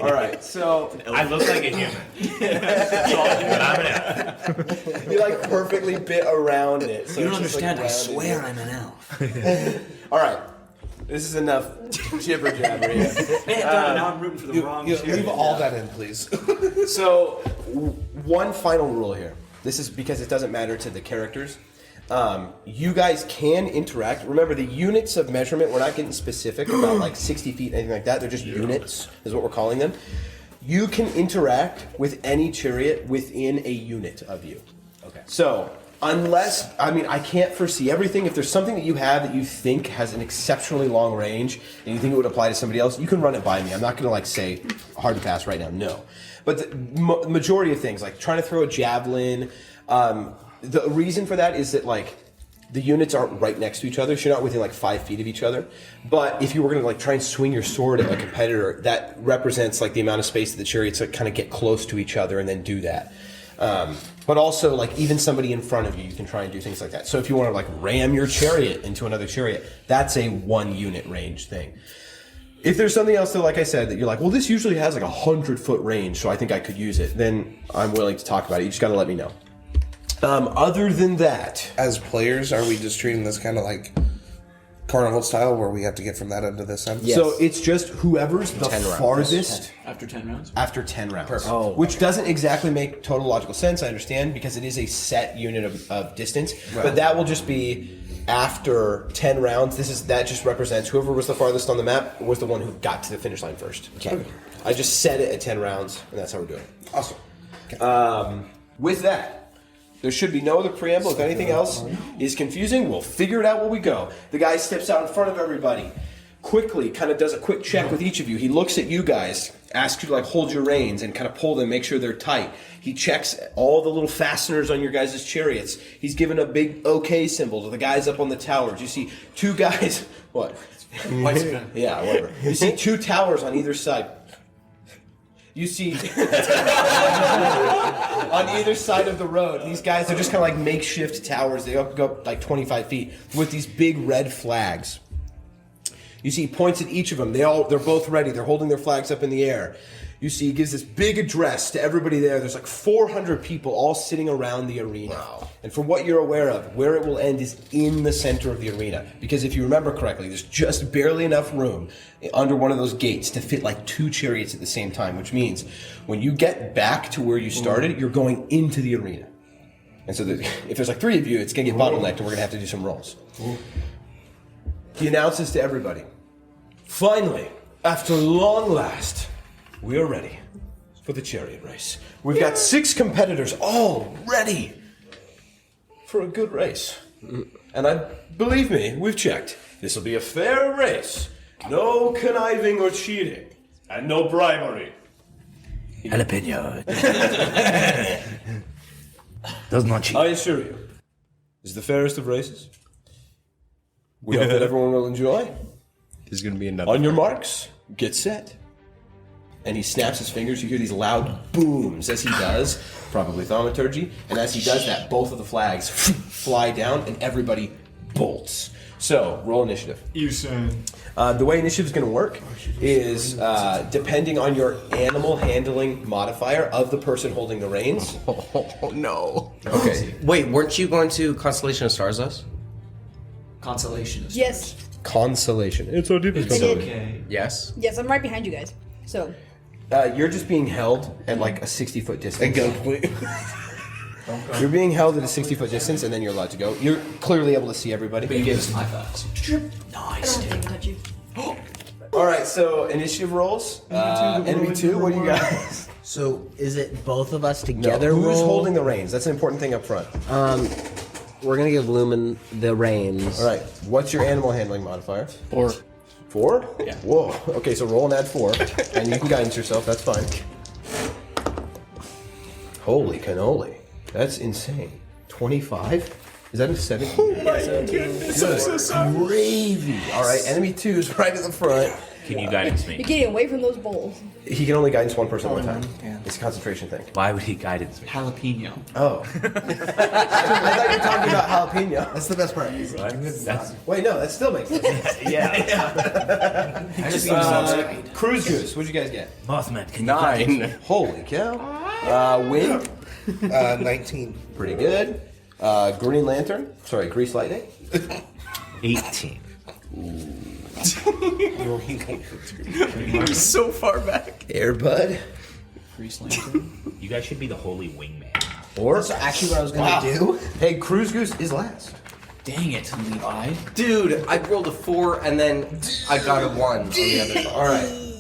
All right, so I look like a human. But I'm an elf. you like perfectly bit around it. So You don't it's just, like, understand. I rounded. swear I'm an elf. All right, this is enough jibber jabber here. Now I'm rooting for the wrong You shit. leave all that in, please. So, one final rule here. This is because it doesn't matter to the characters. You guys can interact. Remember, the units of measurement, we're not getting specific about like 60 feet, anything like that. They're just units, is what we're calling them. You can interact with any chariot within a unit of you. Okay. So, unless, I can't foresee everything. If there's something that you have that you think has an exceptionally long range and you think it would apply to somebody else, you can run it by me. I'm not going to say hard to pass right now, no. But the majority of things, like trying to throw a javelin, the reason for that is that the units aren't right next to each other, so you're not within 5 feet of each other. But if you were going to try and swing your sword at a competitor, that represents the amount of space that the chariots kind of get close to each other and then do that. But also, like, even somebody in front of you, you can try and do things like that. So if you want to, like, ram your chariot into another chariot, that's a 1 unit range thing. If there's something else that, like I said, that you're like, well, this usually has like 100-foot range, so I think I could use it, then I'm willing to talk about it. You just got to let me know. Other than that, as players, are we just treating this kind of like carnival style, where we have to get from that end to this end? Yes. So it's just whoever's the farthest after 10 rounds. After 10 rounds, Perfect. Oh, which doesn't exactly make total logical sense. I understand, because it is a set unit of distance, but that will just be after 10 rounds. That just represents whoever was the farthest on the map was the one who got to the finish line first. Okay. I just set it at 10 rounds, and that's how we're doing it. Awesome. Okay. With that, there should be no other preamble. If anything else is confusing, we'll figure it out when we go. The guy steps out in front of everybody, quickly kind of does a quick check with each of you. He looks at you guys, asks you to like hold your reins and kind of pull them, make sure they're tight. He checks all the little fasteners on your guys' chariots. He's given a big OK symbol to the guys up on the towers. You see 2 guys. What? Yeah, whatever. You see 2 towers on either side. You see on either side of the road, these guys are just kind of like makeshift towers. They go up like 25 feet with these big red flags. You see he points at each of them. They're both ready. They're holding their flags up in the air. You see he gives this big address to everybody there. There's like 400 people all sitting around the arena. Wow. And from what you're aware of, where it will end is in the center of the arena. Because if you remember correctly, there's just barely enough room under one of those gates to fit like 2 chariots at the same time, which means when you get back to where you started, you're going into the arena. And so if there's like 3 of you, it's going to get bottlenecked and we're going to have to do some rolls. He announces to everybody, finally, after long last, we are ready for the chariot race. We've got 6 competitors all ready for a good race. And believe me, we've checked. This will be a fair race. No conniving or cheating. And no bribery. Jalapeno. Does not cheat. I assure you, this is the fairest of races. We hope that everyone will enjoy. There's going to be another. On your marks, get set. And he snaps his fingers. You hear these loud booms as he does, probably thaumaturgy. And as he does that, both of the flags fly down and everybody bolts. So, roll initiative. You said. The way initiative is going to work is depending on your animal handling modifier of the person holding the reins. Oh, no. Okay. Wait, weren't you going to Constellation of Stars us? Consolation. Yes. Consolation. It's so deep. It's okay. Yes. Yes, I'm right behind you guys. So. You're just being held at like a 60-foot distance. You're being held at a 60-foot distance, and then you're allowed to go. You're clearly able to see everybody. But you give us high fives. Nice. I don't think I can touch you. All right, so initiative rolls. Enemy 2, what do you guys? So is it both of us together? No, who's roll? holding the reins? That's an important thing up front. We're gonna give Lumen the reins. All right, what's your animal handling modifier? 4. 4? Yeah. Whoa. Okay, so roll and add 4, and you can guidance yourself. That's fine. Holy cannoli, that's insane. 25? Is that a 17? Oh my goodness, I'm so gravy. All right, enemy 2 is right at the front. Can you guidance me? You're getting away from those bowls. He can only guidance one person at one time. Yeah. It's a concentration thing. Why would he guidance me? Jalapeno. Oh. I thought you were talking about jalapeno. That's the best part. Wait, no, that still makes sense. Yeah. I just Cruise Goose, what'd you guys get? Mothman, can 9. Holy cow. Wind? 19. Pretty good. Green Lantern? Sorry, Grease Lightning? 18. You're so far back. Airbud? Grease Lantern. You guys should be the holy wingman. Or That's actually what I was going to do. Hey, Cruise Goose is last. Dang it, Levi. Dude, I rolled a 4 and then I got a 1 on the other side. All right.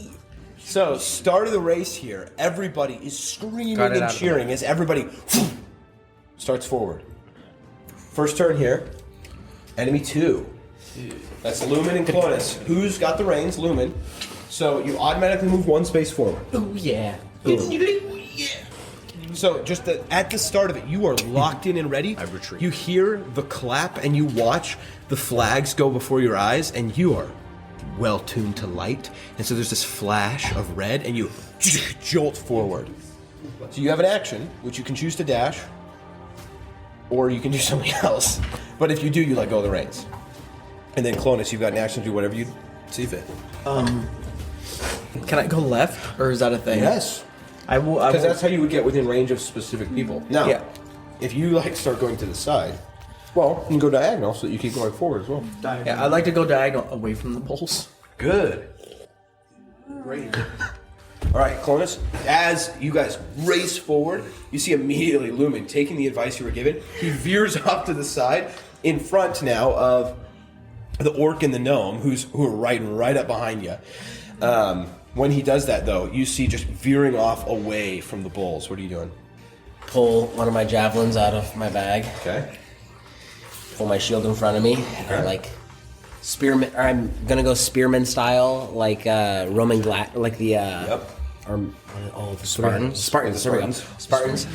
So, start of the race here. Everybody is screaming and cheering as everybody starts forward. First turn here. Enemy 2. That's Lumen and Clonus. Who's got the reins? Lumen. So you automatically move 1 space forward. Oh yeah. So just at the start of it, you are locked in and ready. I retreat. You hear the clap and you watch the flags go before your eyes, and you are well tuned to light. And so there's this flash of red, and you jolt forward. So you have an action, which you can choose to dash, or you can do something else. But if you do, you let go of the reins. And then Clonus, you've got an action to do whatever you see fit. Can I go left, or is that a thing? Yes. I will. Because that's how you would get within range of specific people. Now, Yeah. if you like start going to the side, well, you can go diagonal so that you keep going forward as well. Yeah, I'd like to go diagonal away from the poles. Good. Great. All right, Clonus, as you guys race forward, you see immediately Lumen taking the advice you were given. He veers off to the side in front now of the orc and the gnome who are riding right up behind you. When he does that, though, you see just veering off away from the bulls. What are you doing? Pull one of my javelins out of my bag. Okay. Pull my shield in front of me. Okay. And like spearman. Or I'm gonna go spearman style, like Roman like the the Spartans. Spartans.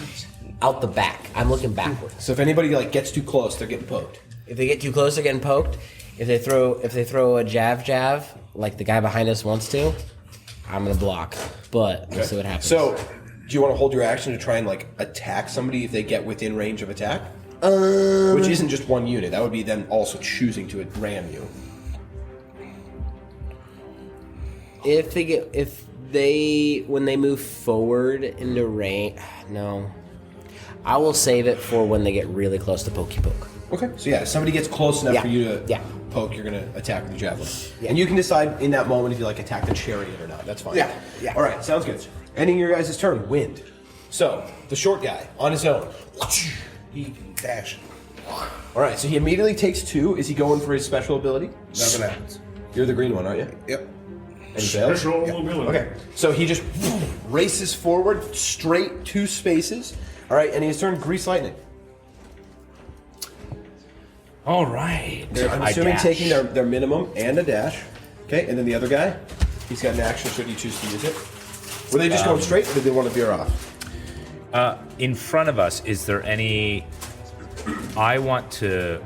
Out the back. I'm looking backwards. So if anybody like gets too close, they're getting poked. If they get too close, they're getting poked. If they throw a jab, like the guy behind us wants to, I'm gonna block. But we'll see what happens. So, do you want to hold your action to try and like attack somebody if they get within range of attack? Which isn't just one unit. That would be them also choosing to ram you. When they move forward into range, no. I will save it for when they get really close to pokey poke. Okay. So yeah, if somebody gets close enough for you to poke, you're gonna attack with the javelin. Yeah. And you can decide in that moment if you like attack the chariot or not. That's fine. Yeah. All right, sounds good. Ending your guys' turn, wind. So the short guy on his own, he can dash. All right, so he immediately takes 2. Is he going for his special ability? Nothing happens. You're the green one, aren't you? Yep. And he fails? Special ability. Okay, so he just races forward straight 2 spaces. All right, and he's turned grease lightning. All right. I'm assuming taking their minimum and a dash. Okay, and then the other guy, he's got an action should he choose to use it. Were they just going straight, or did they want to veer off? In front of us, is there any... I want to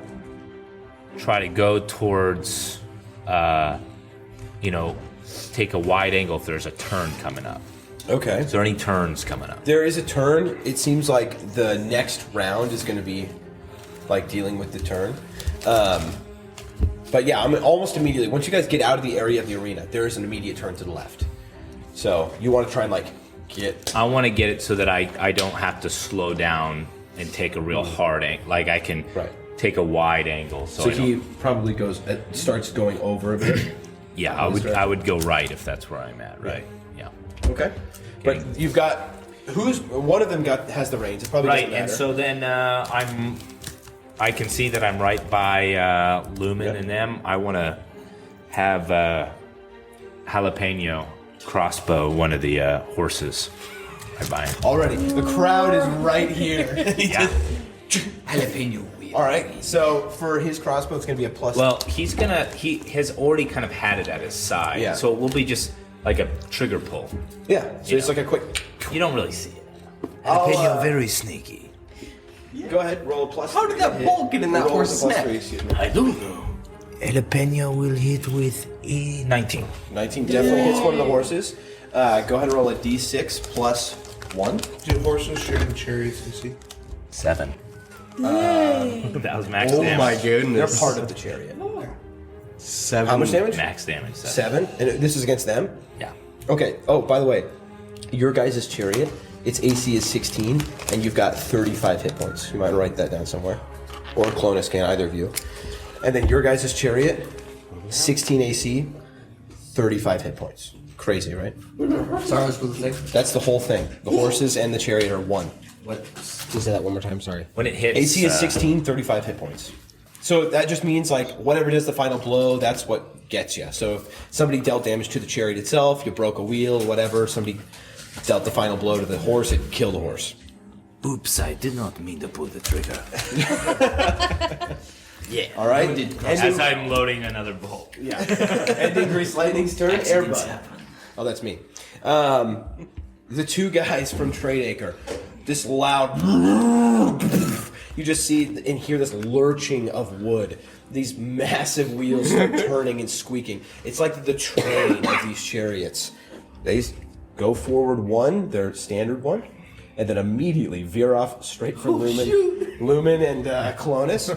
try to go towards, take a wide angle if there's a turn coming up. Okay. Is there any turns coming up? There is a turn. It seems like the next round is going to be like dealing with the turn. But yeah, I'm almost immediately, once you guys get out of the area of the arena, there is an immediate turn to the left. So you want to try and like get... I want to get it so that I don't have to slow down and take a real hard angle. Like I can take a wide angle. So he probably starts going over a bit. Yeah, I would go right if that's where I'm at, right? Yeah. Okay. But you've got... one of them has the reins. It probably doesn't matter. And so then I can see that I'm right by Lumen and them. I want to have Jalapeno crossbow one of the horses. I buy it. Already. The crowd is right here. Yeah. Jalapeno. All right. So for his crossbow, it's going to be a plus. Well, he has already kind of had it at his side. Yeah. So it will be just like a trigger pull. Yeah. So it's like a quick... You don't really see it. Jalapeno very sneaky. Go ahead, roll a plus. How did that ball get in that horse's neck? I don't know. Jalapeno will hit with 19. 19 definitely hits one of the horses. Go ahead and roll a d6 plus 1. Do horses share the chariots, you see? 7. That was max damage. Oh my goodness. They're part of the chariot. 7. How much damage? Max damage. 7. And this is against them? Yeah. Okay. Oh, by the way, your guys' chariot, its AC is 16, and you've got 35 hit points. You might write that down somewhere. Or Clonus can, either of you. And then your guys' chariot, 16 AC, 35 hit points. Crazy, right? Sorry, what's the thing? That's the whole thing. The horses and the chariot are 1. What? Can you say that one more time? Sorry. When it hits... AC is 16, 35 hit points. So that just means, like, whatever it is, the final blow, that's what gets you. So if somebody dealt damage to the chariot itself, you broke a wheel, whatever, somebody dealt the final blow to the horse, it killed the horse. Oops, I did not mean to pull the trigger. Yeah. All right. As I'm loading another bolt. Yeah. Ending Grease Lightning's turn. Airbud. Oh, that's me. The 2 guys from Tradeacre. This loud... You just see and hear this lurching of wood. These massive wheels start turning and squeaking. It's like the train of these chariots. They go forward 1, their standard 1. and then immediately veer off straight for Lumen and Clonus.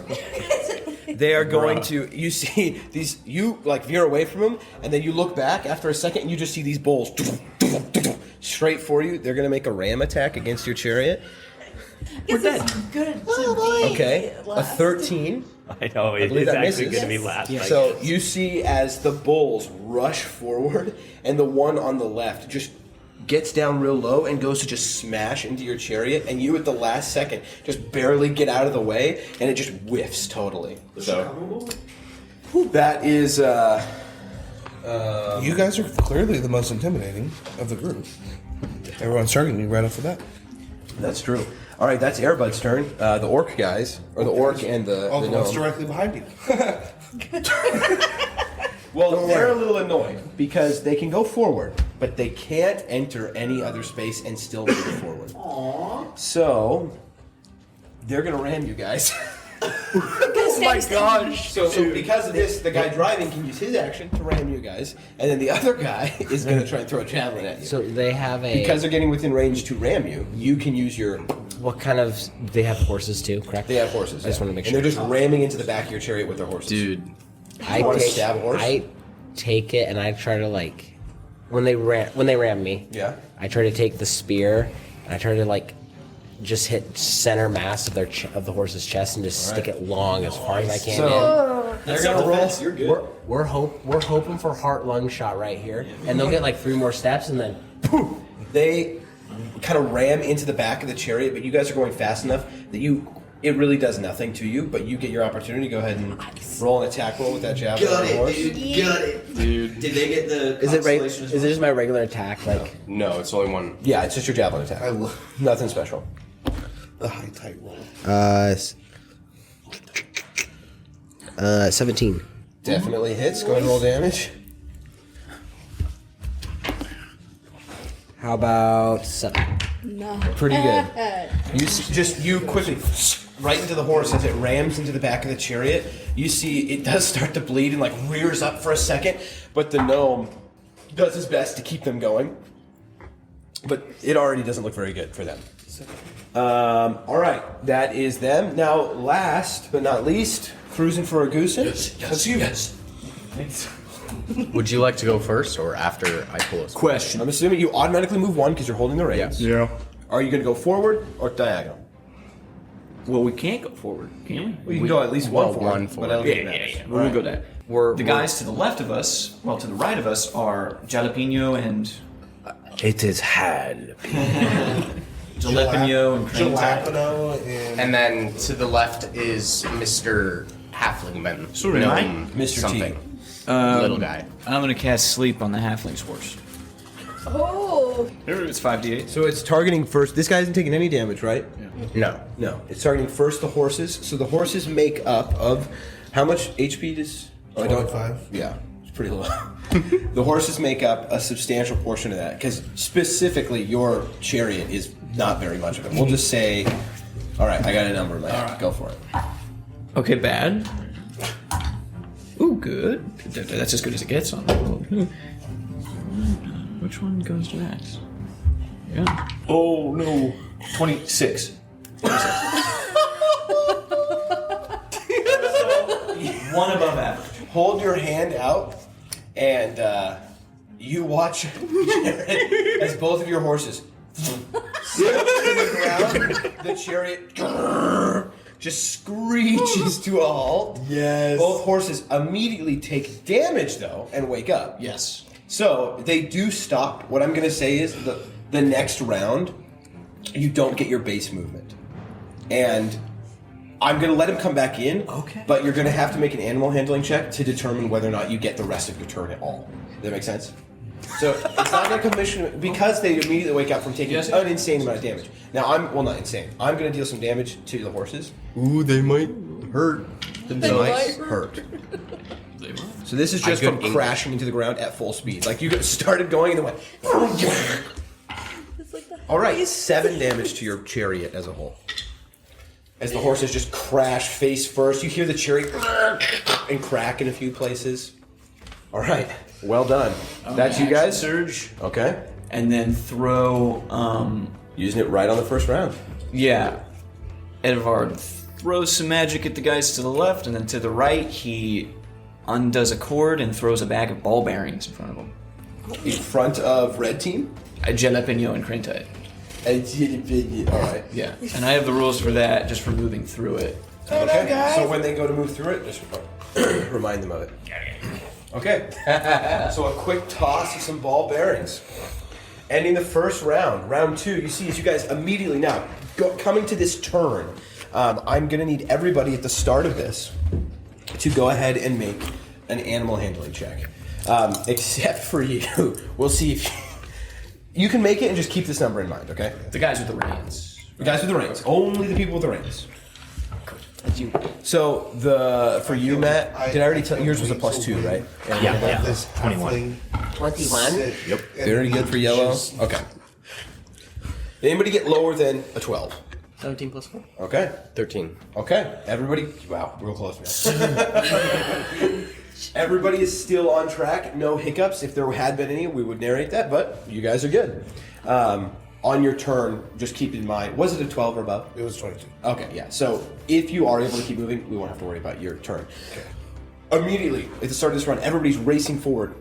They are going to, you see these, you like veer away from them, and then you look back after a second, and you just see these bolts straight for you. They're going to make a ram attack against your chariot. We're dead. Good. Okay, a 13. I know, it's actually going to be last. Yeah. So you see as the bulls rush forward, and the one on the left just gets down real low and goes to just smash into your chariot, and you at the last second just barely get out of the way, and it just whiffs totally. So that is you guys are clearly the most intimidating of the group. Everyone's targeting you right off the bat. That's true. All right, that's Airbud's turn. The orc guys, or the orc and the the gnome. ones directly behind you. Well, they're a little annoyed because they can go forward, but they can't enter any other space and still move forward. Aww. So they're gonna ram you guys. Oh my gosh! So because of this, the guy driving can use his action to ram you guys, and then the other guy is gonna try and throw a javelin at you. So they have a... Because they're getting within range to ram you, you can use your... What kind of... They have horses too, correct? They have horses. I just want to make sure. And they're just ramming into the back of your chariot with their horses. Dude. I take it and I try to like... When they ram me, yeah, I try to take the spear and I try to like just hit center mass of the horse's chest and just stick it long as far as I can. So they're gonna roll. You're good. We're hoping for heart lung shot right here, and they'll get like 3 more steps, and then poof, they kind of ram into the back of the chariot. But you guys are going fast enough that it really does nothing to you. But you get your opportunity. Go ahead and roll an attack roll with that javelin. Got it, dude. Got it, dude. Did they get the? Is it just my regular attack? Like no, it's only one. Yeah, it's just your javelin attack. Nothing special. The high tight roll. 17. Definitely hits. Go ahead and roll damage. How about 7? No. Pretty good. You quickly right into the horse as it rams into the back of the chariot. You see it does start to bleed and like rears up for a second, but the gnome does his best to keep them going. But it already doesn't look very good for them. All right, that is them. Now, last but not least, cruising for a goose. Yes. Would you like to go first or after I pull a Question. I'm assuming you automatically move one because you're holding the reins. Yeah. Are you going to go forward or diagonal? Well, we can't go forward, can we? Well, you can go at least one forward. But I don't think it matters. We'll go that. The guys to the left of us, well, to the right of us, are Jalapeno and... It is jalapeno. Jalapeno and cream tart. And then to the left is Mr. Halflingman. So am I? Mr. Something. T. Little guy. I'm going to cast Sleep on the Halfling's horse. Oh. It's 5d8. So it's targeting first. This guy isn't taking any damage, right? No. No. It's targeting first the horses. So the horses make up of how much HP does? Oh, I don't. 25. Yeah, it's pretty low. The horses make up a substantial portion of that because specifically your chariot is not very much of it. We'll just say, all right, I got a number in my head. Go for it. Okay, bad. Ooh, good. That's as good as it gets on that roll. Which one goes to that? Yeah. Oh, no. 26. One above average. Hold your hand out, and you watch as both of your horses sit up to the ground. The chariot just screeches to a halt. Yes. Both horses immediately take damage, though, and wake up. Yes. So they do stop. What I'm going to say is the next round, you don't get your base movement. And I'm going to let him come back in, okay. But you're going to have to make an animal handling check to determine whether or not you get the rest of your turn at all. Does that make sense? So it's not going to commission because they immediately wake up from taking an insane amount of damage. Now not insane. I'm going to deal some damage to the horses. Ooh, they might hurt. They might hurt. So this is just from crashing into the ground at full speed. Like you started going and then went. All right, 7 damage to your chariot as a whole. As the horses just crash face first, you hear the chariot and crack in a few places. All right, well done. That's you guys. Surge. Okay. And then throw Using it right on the first round. Yeah. Edovard throws some magic at the guys to the left, and then to the right, he undoes a cord and throws a bag of ball bearings in front of him. In front of red team? Jalapeno and Krentite. Alright. Yeah. And I have the rules for that, just for moving through it. Okay. So when they go to move through it, just remind them of it. Okay. So a quick toss of some ball bearings. Ending the first round. Round 2, you see as you guys immediately now, coming to this turn, I'm going to need everybody at the start of this to go ahead and make an animal handling check. Except for you. We'll see if you can make it and just keep this number in mind, okay? The guys with the reins. The guys with the reins. Only the people with the reins. So for you, Matt, did I already tell yours was a +2, right? Yeah. 21. 21? Yep. Very good for yellow. Okay. Did anybody get lower than a 12? 17 plus 4. Okay. 13. Okay. Everybody, wow, real close, man. Everybody is still on track. No hiccups. If there had been any, we would narrate that, but you guys are good. On your turn, just keep in mind, was it a 12 or above? It was 22. Okay, yeah. So if you are able to keep moving, we won't have to worry about your turn. Okay. Immediately, at the start of this run, everybody's racing forward.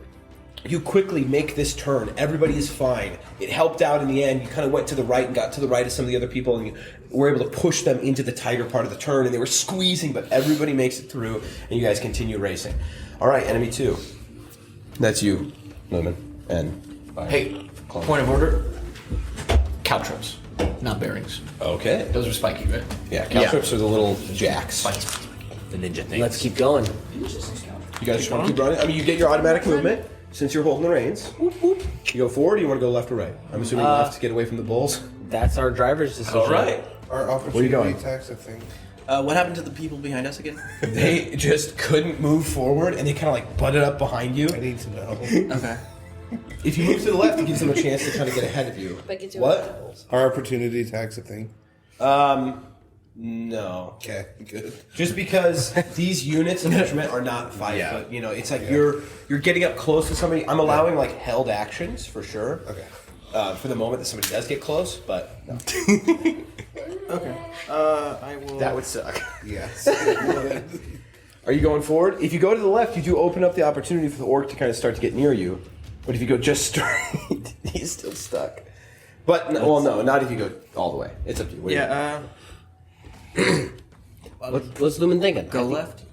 You quickly make this turn. Everybody is fine. It helped out in the end. You kind of went to the right and got to the right of some of the other people, and you were able to push them into the tighter part of the turn, and they were squeezing, but everybody makes it through, and you guys continue racing. All right, enemy 2. That's you, Lumen, and... Hey, point of order. Caltrops, not bearings. Okay. Those are spiky, right? Yeah, caltrops are the little jacks. The ninja thing. Let's keep going. You guys just want to keep running? I mean, you get your automatic movement since you're holding the reins. You go forward, or you want to go left or right? I'm assuming left to get away from the bulls. That's our driver's decision. All right. Our Where you going? attacks, I think. What happened to the people behind us again? They just couldn't move forward, and they kind of like butted up behind you. I need to know. Okay. If you move to the left, it gives them a chance to kind of get ahead of you. What? Our opportunity attacks, I think. No. Okay, good. Just because these units of measurement are not 5 foot, you know, it's like you're getting up close to somebody. I'm allowing like held actions for sure. Okay. For the moment that somebody does get close, but no. Okay. I will. That would suck. Yes. Are you going forward? If you go to the left, you do open up the opportunity for the orc to kind of start to get near you. But if you go just straight, he's still stuck. But, well, no, not if you go all the way. It's up to you. What do you What's Lumen thinking? Go left.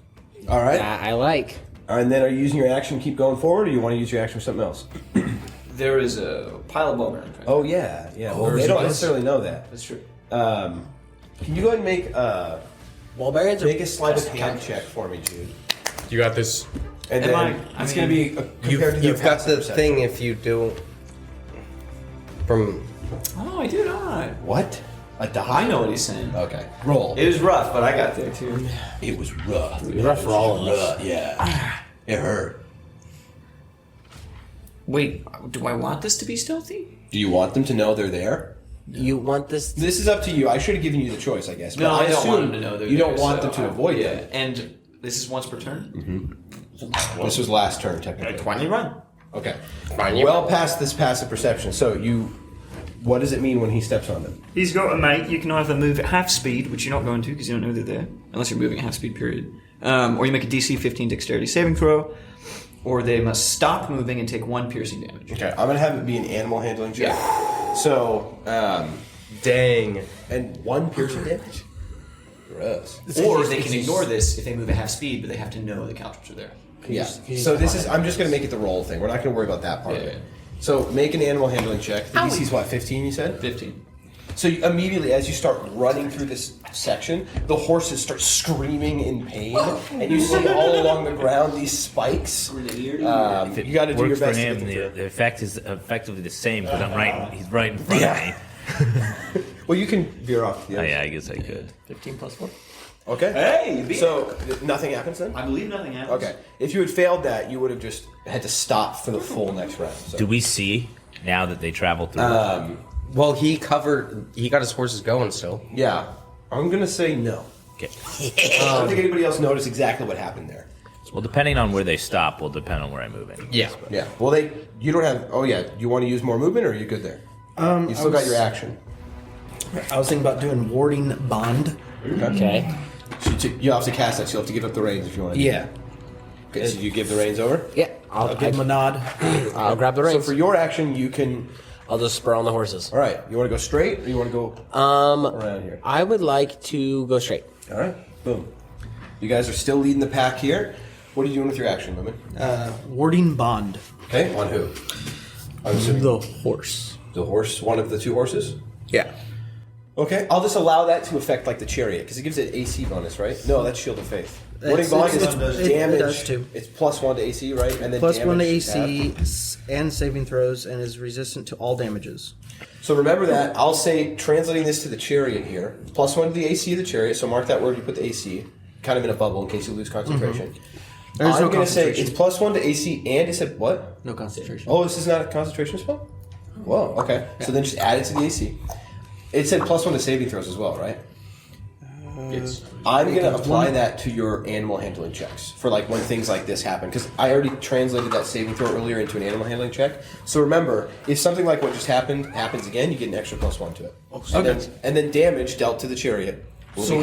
All right. I like. And then are you using your action to keep going forward, or you want to use your action for something else? There is a pile of ball bearings. Right? Oh, yeah. Well, they don't necessarily know that. That's true. Can you go ahead and make ball bearings? Make a sleight of hand check for me, Jude. You got this. And then it's going to be compared to You've got the perception. thing if you do from. Oh, I did not. What? A die? I know what he's saying. Okay. Roll. It was rough, but I got there too. It was rough. It was rough for all of us. Yeah. It hurt. Wait, do I want this to be stealthy? Do you want them to know they're there? You want this? This is up to you. I should have given you the choice, I guess. No, but I don't assume want them to know they're you there. don't want them to avoid yeah. it. And this is once per turn? Mm-hmm. This was last turn, technically. 20 run. Okay. Well past this passive perception. So what does it mean when he steps on them? He's got a mate. You can either move at half speed, which you're not going to because you don't know they're there, unless you're moving at half speed, period. Or you make a DC 15 dexterity saving throw, or they must stop moving and take 1 piercing damage. Okay, I'm going to have it be an animal handling check. Yeah. So, dang. And 1 piercing damage? Gross. Or they can ignore this if they move at half speed, but they have to know the caltrops are there. Yeah. So I'm just going to make it the roll thing. We're not going to worry about that part of it. So make an animal handling check. The DC's what, 15 you said? 15. So you, immediately as you start running through this section, the horses start screaming in pain, and you see all along the ground these spikes. You got to do your Works for best. him. The effect is effectively the same because he's right in front of me. Well, you can veer off. Oh, yeah, I guess I could. 15 plus 4. Okay. Hey, you beat So nothing happens then? I believe nothing happens. Okay. If you had failed that, you would have just had to stop for the full next round. So. Do we see now that they travel through? Well, he got his horses going still. Yeah. I'm going to say no. Okay. I don't think anybody else noticed exactly what happened there. Well, depending on where they stop will depend on where I move in. Yeah. Yeah. Well, you don't have. Oh yeah. Do you want to use more movement, or are you good there? You still got your action. I was thinking about doing warding bond. Okay. So you have to cast that. So you'll have to give up the reins if you want to. Yeah. Okay, so you give the reins over? Yeah. I'll give him a nod. I'll grab the reins. So for your action, you can. I'll just spur on the horses. All right. You want to go straight, or you want to go around here? I would like to go straight. All right. Boom. You guys are still leading the pack here. What are you doing with your action, Lumen? Warding bond. Okay. On who? I'm assuming The horse. the horse. One of the two horses. Yeah. Okay. I'll just allow that to affect like the chariot because it gives it AC bonus, right? No, that's Shield of Faith. Warding bond is damage. It does too. It's +1 to AC, right? And then Plus 1 to damage AC and saving throws, and is resistant to all damages. So remember that. I'll say, translating this to the chariot here, +1 to the AC of the chariot, so mark that word, you put the AC, kind of in a bubble in case you lose concentration. There's I'm no going to say concentration. it's +1 to AC, and it said what? No concentration. Oh, this is not a concentration spell? Whoa, okay. So then just add it to the AC. It said +1 to saving throws as well, right? I'm going to apply that to your animal handling checks for like when things like this happen because I already translated that saving throw earlier into an animal handling check. So remember, if something like what just happened happens again, you get an extra +1 to it. And then damage dealt to the chariot. So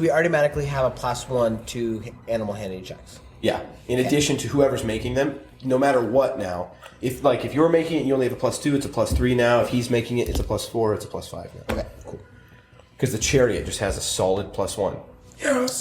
we automatically have a +1 to animal handling checks. Yeah. In addition to whoever's making them, no matter what now. If you're making it, you only have a +2. It's a +3 now. If he's making it, it's a +4. It's a +5 now. Okay. Cool. Because the chariot just has a solid +1. Yes.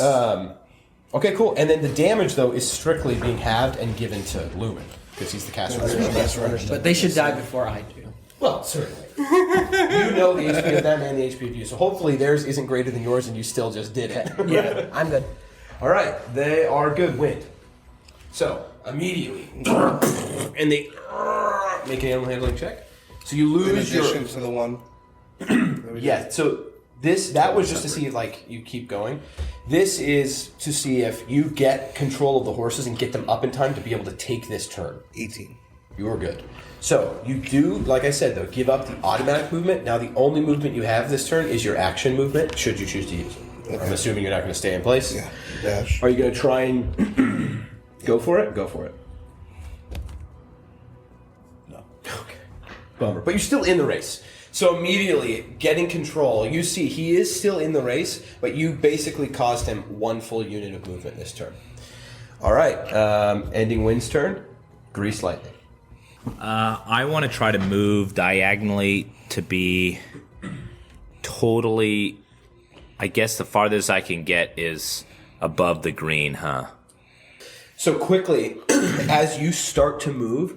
Okay, cool. And then the damage, though, is strictly being halved and given to Lumen. Because he's the caster. That's right. But they should die before I do. Well, certainly. You know the HP of them and the HP of you. So hopefully theirs isn't greater than yours and you still just did it. Yeah, I'm good. All right. They are good. Wind. So, immediately. And they make an animal handling check. So you lose in addition to the one. Yeah, so that was just to see if you keep going. This is to see if you get control of the horses and get them up in time to be able to take this turn. 18. You are good. So you do, like I said though, give up the automatic movement. Now the only movement you have this turn is your action movement, should you choose to use it. Okay. I'm assuming you're not going to stay in place. Yeah. Dash. Are you going to try and go for it? Go for it. No. Okay. Bummer. But you're still in the race. So immediately, getting control, you see he is still in the race, but you basically caused him one full unit of movement this turn. All right, ending Wind's turn, Grease Lightning. I want to try to move diagonally to be totally, I guess the farthest I can get is above the green, huh? So quickly, as you start to move,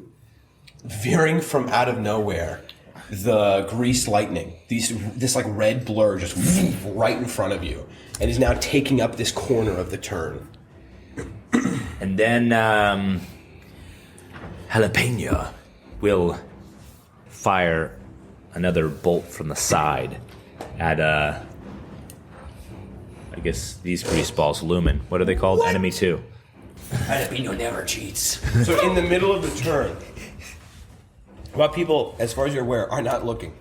veering from out of nowhere, the Grease Lightning, this like red blur just right in front of you, and is now taking up this corner of the turn. And then Jalapeno will fire another bolt from the side at I guess these grease balls, Lumen. What are they called? What? Enemy 2. Jalapeno never cheats. So in the middle of the turn, what people, as far as you're aware, are not looking.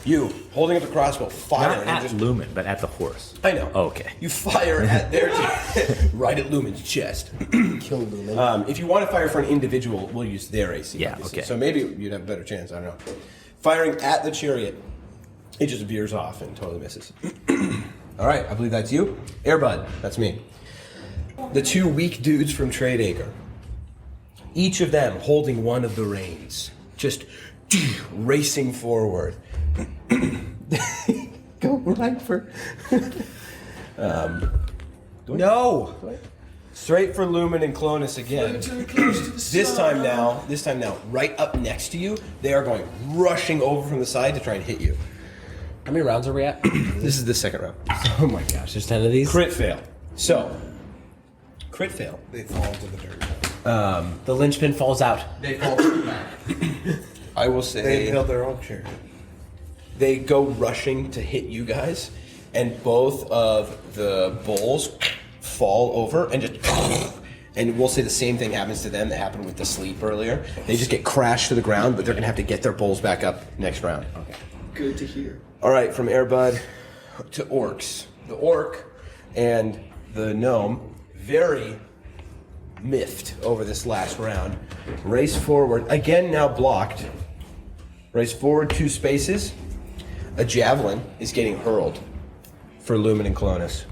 You, holding up the crossbow, fire. Not at Lumen, but at the horse. I know. Oh, okay. You fire at their right at Lumen's chest. Kill Lumen. If you want to fire for an individual, we'll use their AC. Yeah, obviously. okay. So maybe you'd have a better chance. I don't know. Firing at the chariot, it just veers off and totally misses. All right, I believe that's you. Airbud, that's me. The two weak dudes from Tradeacre. Each of them holding one of the reins. Just racing forward. Go right for... no! Straight for Lumen and Clonus again. This time now, right up next to you, they are going rushing over from the side to try and hit you. How many rounds are we at? This is the second round. Oh my gosh, there's 10 of these? Crit fail. So, crit fail. They fall into the dirt. The linchpin falls out. They fall to the back. I will say... They impaled their own chariot. They go rushing to hit you guys, and both of the bulls fall over and just... And we'll say the same thing happens to them that happened with the sleep earlier. They just get crashed to the ground, but they're going to have to get their bulls back up next round. Okay. Good to hear. All right, from Airbud to orcs. The orc and the gnome, very miffed over this last round, race forward, again now blocked. Race forward 2 spaces. a javelin is getting hurled for Lumen and Clonus.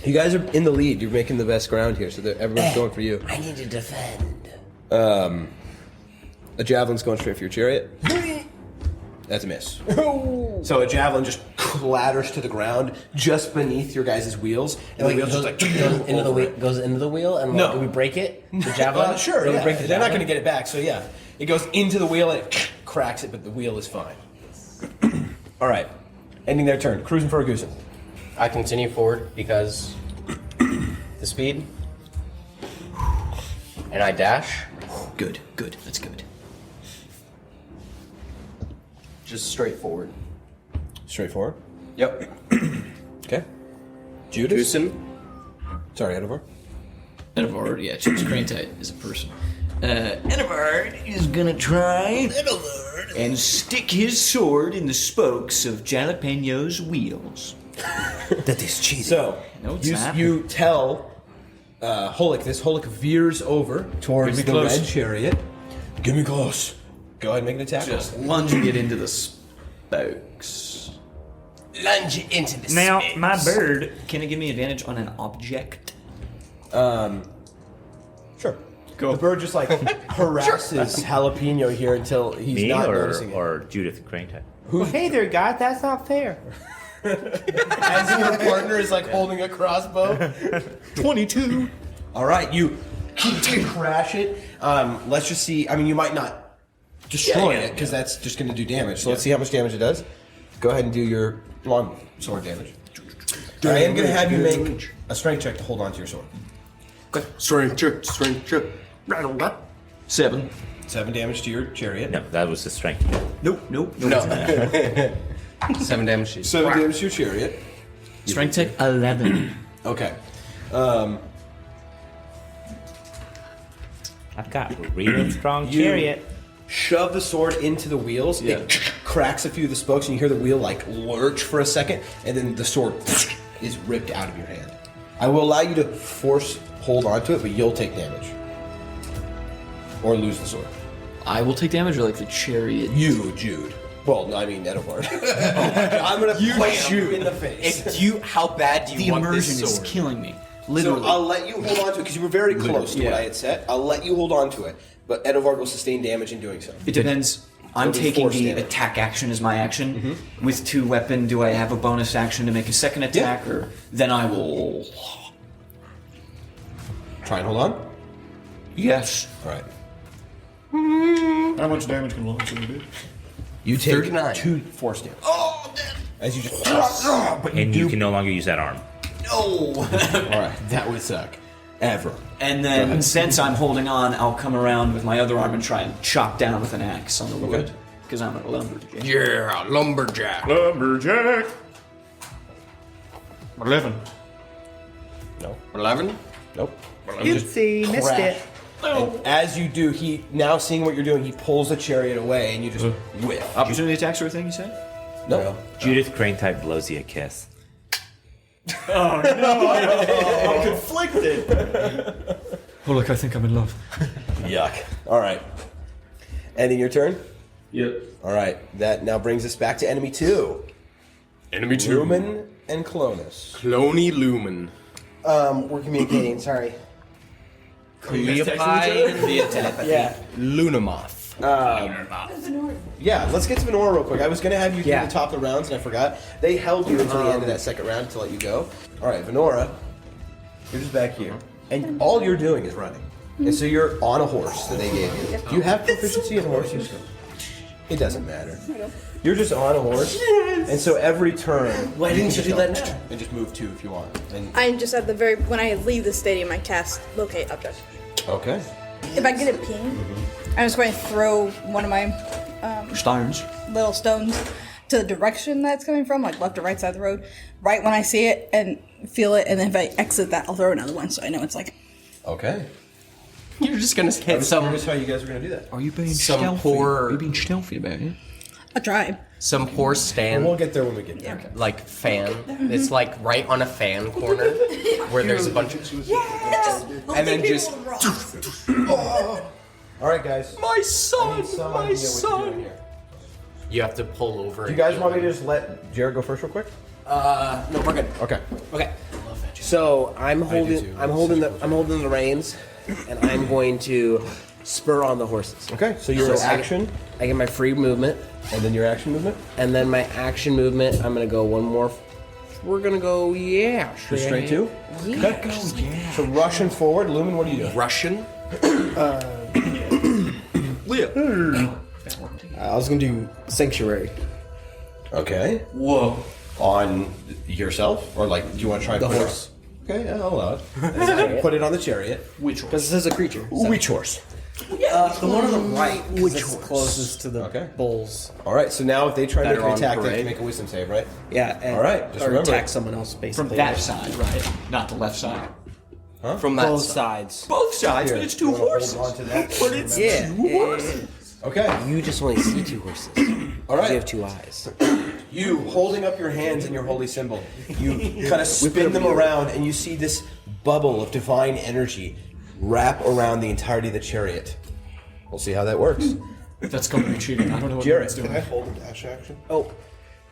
You guys are in the lead. You're making the best ground here, so that everyone's going for you. I need to defend. A javelin's going straight for your chariot. That's a miss. So a javelin just clatters to the ground just beneath your guys' wheels, and the wheels just like goes into the wheel, and like, do we break it? The javelin? Sure. Do we Yeah. break the They're not javelin? going to get it back, so yeah, it goes into the wheel and it cracks it, but the wheel is fine. All right, ending their turn, cruising for a goose. I continue forward because the speed, and I dash. Good. That's good. Just straight forward. Straightforward. Yep. Okay. Judas. Goosen. Sorry, Edovard. Edovard, yeah, Chips Grantite is a person. Edovard is gonna try and stick his sword in the spokes of Jalapeno's wheels. That is cheesy. So, No, it's not. you tell Hulac, this Hulac veers over towards Give me the close. red chariot. Give me close. Go ahead and make an attack. Just lunging it into the spokes. Lunge it into the Now, spokes. my bird, can it give me advantage on an object? Sure. Go. The bird just like harasses Jalapeno here until he's Me not noticing it. or Judith Cranetime? Well, hey there, guys. That's not fair. As your partner is like holding a crossbow. 22. All right, you crash it. Let's just see. I mean, you might not destroy it because that's just going to do damage. So let's see how much damage it does. Go ahead and do your long sword damage. I am going to have you make a strength check to hold on to your sword. Okay. Strength check. 7. 7 damage to your chariot. No, that was the strength. Nope. No. 7 damage. 7 damage to your chariot. Strength check 11. Okay. I've got a real strong chariot. Shove the sword into the wheels. Yeah. It cracks a few of the spokes, and you hear the wheel like lurch for a second, and then the sword is ripped out of your hand. I will allow you to force hold onto it, but you'll take damage or lose the sword. I will take damage, or like the chariot. You, Jude. Well, no, I mean Edovard. I'm gonna punch you in the face. How bad do you The want immersion this is sword? killing me. Literally. So I'll let you hold on to it because you were very close to what I had set. I'll let you hold on to it, but Edovard will sustain damage in doing so. It depends. I'm It'll be taking force the damage. attack action as my action. With 2 weapon, do I have a bonus action to make a second attack, or then I will Try and hold on. Yes. All right. How much damage can launch do? You take 39. 2 force damage. Oh, damn. As you just. But And you can no longer use that arm. No. All right, that would suck. Ever. And then, since I'm holding on, I'll come around with my other arm and try and chop down with an axe on the wood. Because I'm a lumberjack. Yeah, lumberjack. Lumberjack. 11. No. 11? Nope. Oopsie, missed it. And as you do, he now seeing what you're doing, he pulls the chariot away, and you just whiff. Opportunity attacks or a thing, you said? No. Judith Cranetime blows you a kiss. I'm conflicted. Oh, look, I think I'm in love. Yuck. All right. Ending your turn? Yep. All right. That now brings us back to enemy 2. Enemy 2. Lumen and Clonus. Clony Lumen. We're communicating, sorry. Cleopide via telepathy. Yeah. Lunamoth. Yeah, let's get to Venora real quick. I was going to have you do the top of the rounds, and I forgot. They held you until the end of that second round to let you go. All right, Venora, you're just back here. And all you're doing is running. And so you're on a horse that they gave you. Do you have proficiency in horses? It doesn't matter. You're just on a horse. And so every turn... Why didn't you do that now? And just move 2 if you want. And, I'm just at the very when I leave the stadium, I cast locate object. okay. If I get a ping, I'm just going to throw one of my Stones. little stones to the direction that's coming from, like left or right side of the road, right when I see it and feel it, and then if I exit that, I'll throw another one, so I know it's like. Okay. You're just gonna I hit was some. curious how you guys are going to do that. Are you being Some stealthy? poor- Are you being stealthy about it? A tribe. Some poor stand. We'll get there when we get there. Like fan. It's like right on a fan corner where there's a bunch of. And then just. All right, guys. My son! Some My idea what you're son! doing here. You have to pull over. Do you guys want me to just let Jared go first real quick? No, we're good. Okay. Okay. So I'm holding the reins, and I'm going to spur on the horses. Okay. So your action. I get my free movement, and then your action movement, and then my action movement. I'm gonna go one more. We're gonna go straight two. Yeah. Okay. So rushing forward, Lumen. What are you doing? Russian. I was gonna do Sanctuary. Okay. Whoa. On yourself, or like, do you want to try The put it horse. on- Okay, I'll allow it. Put it on the chariot. Which horse? Because this is a creature. Which horse? The one on the right. Which it's closest to the bulls. All right. So now, if they try to That make are an on attack, they have to parade. make a wisdom save, right? Yeah. And, All right. Just or remember attack it. someone else basically. From that side, right? Not the left side. Huh? From that Both side. sides. Both sides, Here, but it's you two wanna hold horses. on to that? But it's Yeah. two horses. Okay. You just only see two horses. All right. You have two eyes. You holding up your hands in your holy symbol, you kind of spin them around, and you see this bubble of divine energy wrap around the entirety of the chariot. We'll see how that works. That's going to be cheating. I don't know what Jared, it's doing. Can I hold a dash action? Oh,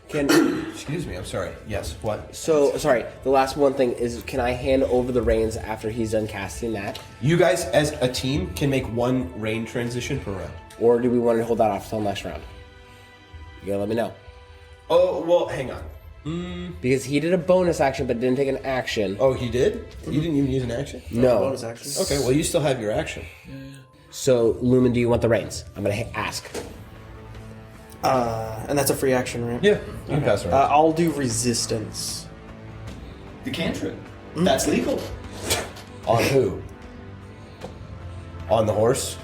can. Excuse me. I'm sorry. Yes. What? So sorry. The last one thing is, can I hand over the reins after he's done casting that, You guys, as a team, can make one reign transition per round. or do we want to hold that off till next round? You gotta let me know. Oh well, hang on. Because he did a bonus action but didn't take an action. Oh, he did? You didn't even use an action? No. Bonus action. Okay. Well, you still have your action. So Lumen, do you want the reins? I'm gonna ask. And that's a free action, right? Yeah. You can pass around. I'll do resistance. The cantrip. That's legal. On who? On the horse.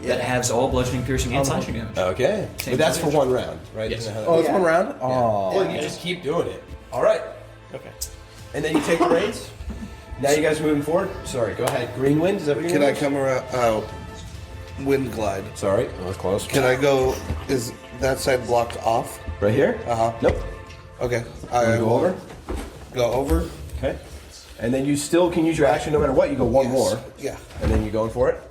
That has all bludgeoning, piercing, and slashing damage. Okay. Same But that's for damage. one round, right? Yes. Isn't that how Oh, that it's one round. Oh. Well, you just keep doing it. All right. Okay. And then you take the reins. Now you guys are moving forward. Sorry, go ahead. Green wind. Is that what you're Can I doing? come around? Wind glide. Sorry, that was close. Can I go? Is that side blocked off? Right here? Nope. Okay. I go will over? Go over. Okay. And then you still can use your action no matter what. You go one more. Yeah. And then you going for it.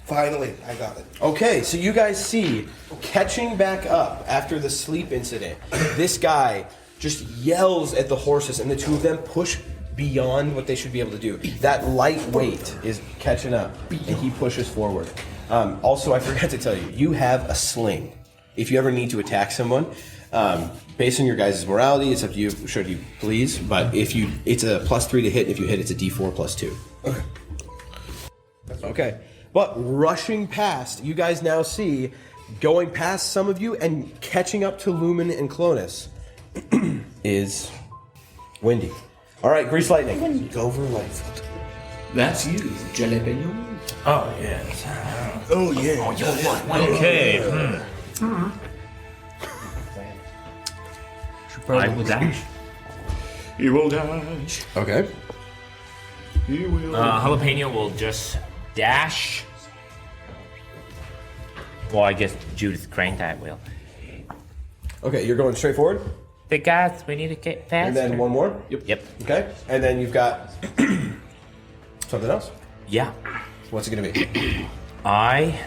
Finally, I got it. Okay, so you guys see, catching back up after the sleep incident, this guy just yells at the horses, and the two of them push beyond what they should be able to do. That light weight is catching up, and he pushes forward. Also, I forgot to tell you, you have a sling. If you ever need to attack someone, based on your guys' morality, it's up to you, should you please, but if you, it's a +3 to hit, if you hit, it's a D4 +2. Okay. Okay. But rushing past, you guys now see, going past some of you and catching up to Lumen and Clonus is Windy. All right, Grease Lightning. Go over Lightfoot. That's you, Jalapeno. Oh, yes. Oh, yeah. Okay. I will dash. He will dash. Okay. He will. Jalapeno will just dash. Well, I guess Judith Crane that will. Okay, you're going straight forward? Because we need to get faster. And then one more? Yep. Okay. And then you've got something else? Yeah. What's it going to be? I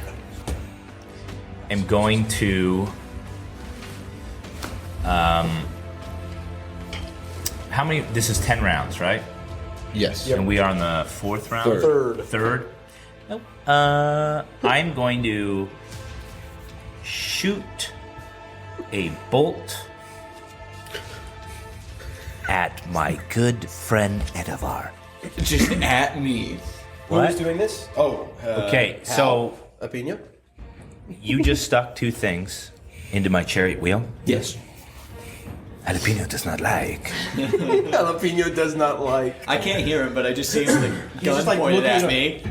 am going to. How many? This is 10 rounds, right? Yes. And we are on the 4th round? Third. Nope. I'm going to shoot a bolt at my good friend Edovard. Just at me. What? Who's doing this? Oh. Okay, so Opinion? you just stuck two things into my chariot wheel. Yes. Jalapeno does not like. Jalapeno does not like. I can't hear him, but I just see him the gun just, like, pointed at looking me.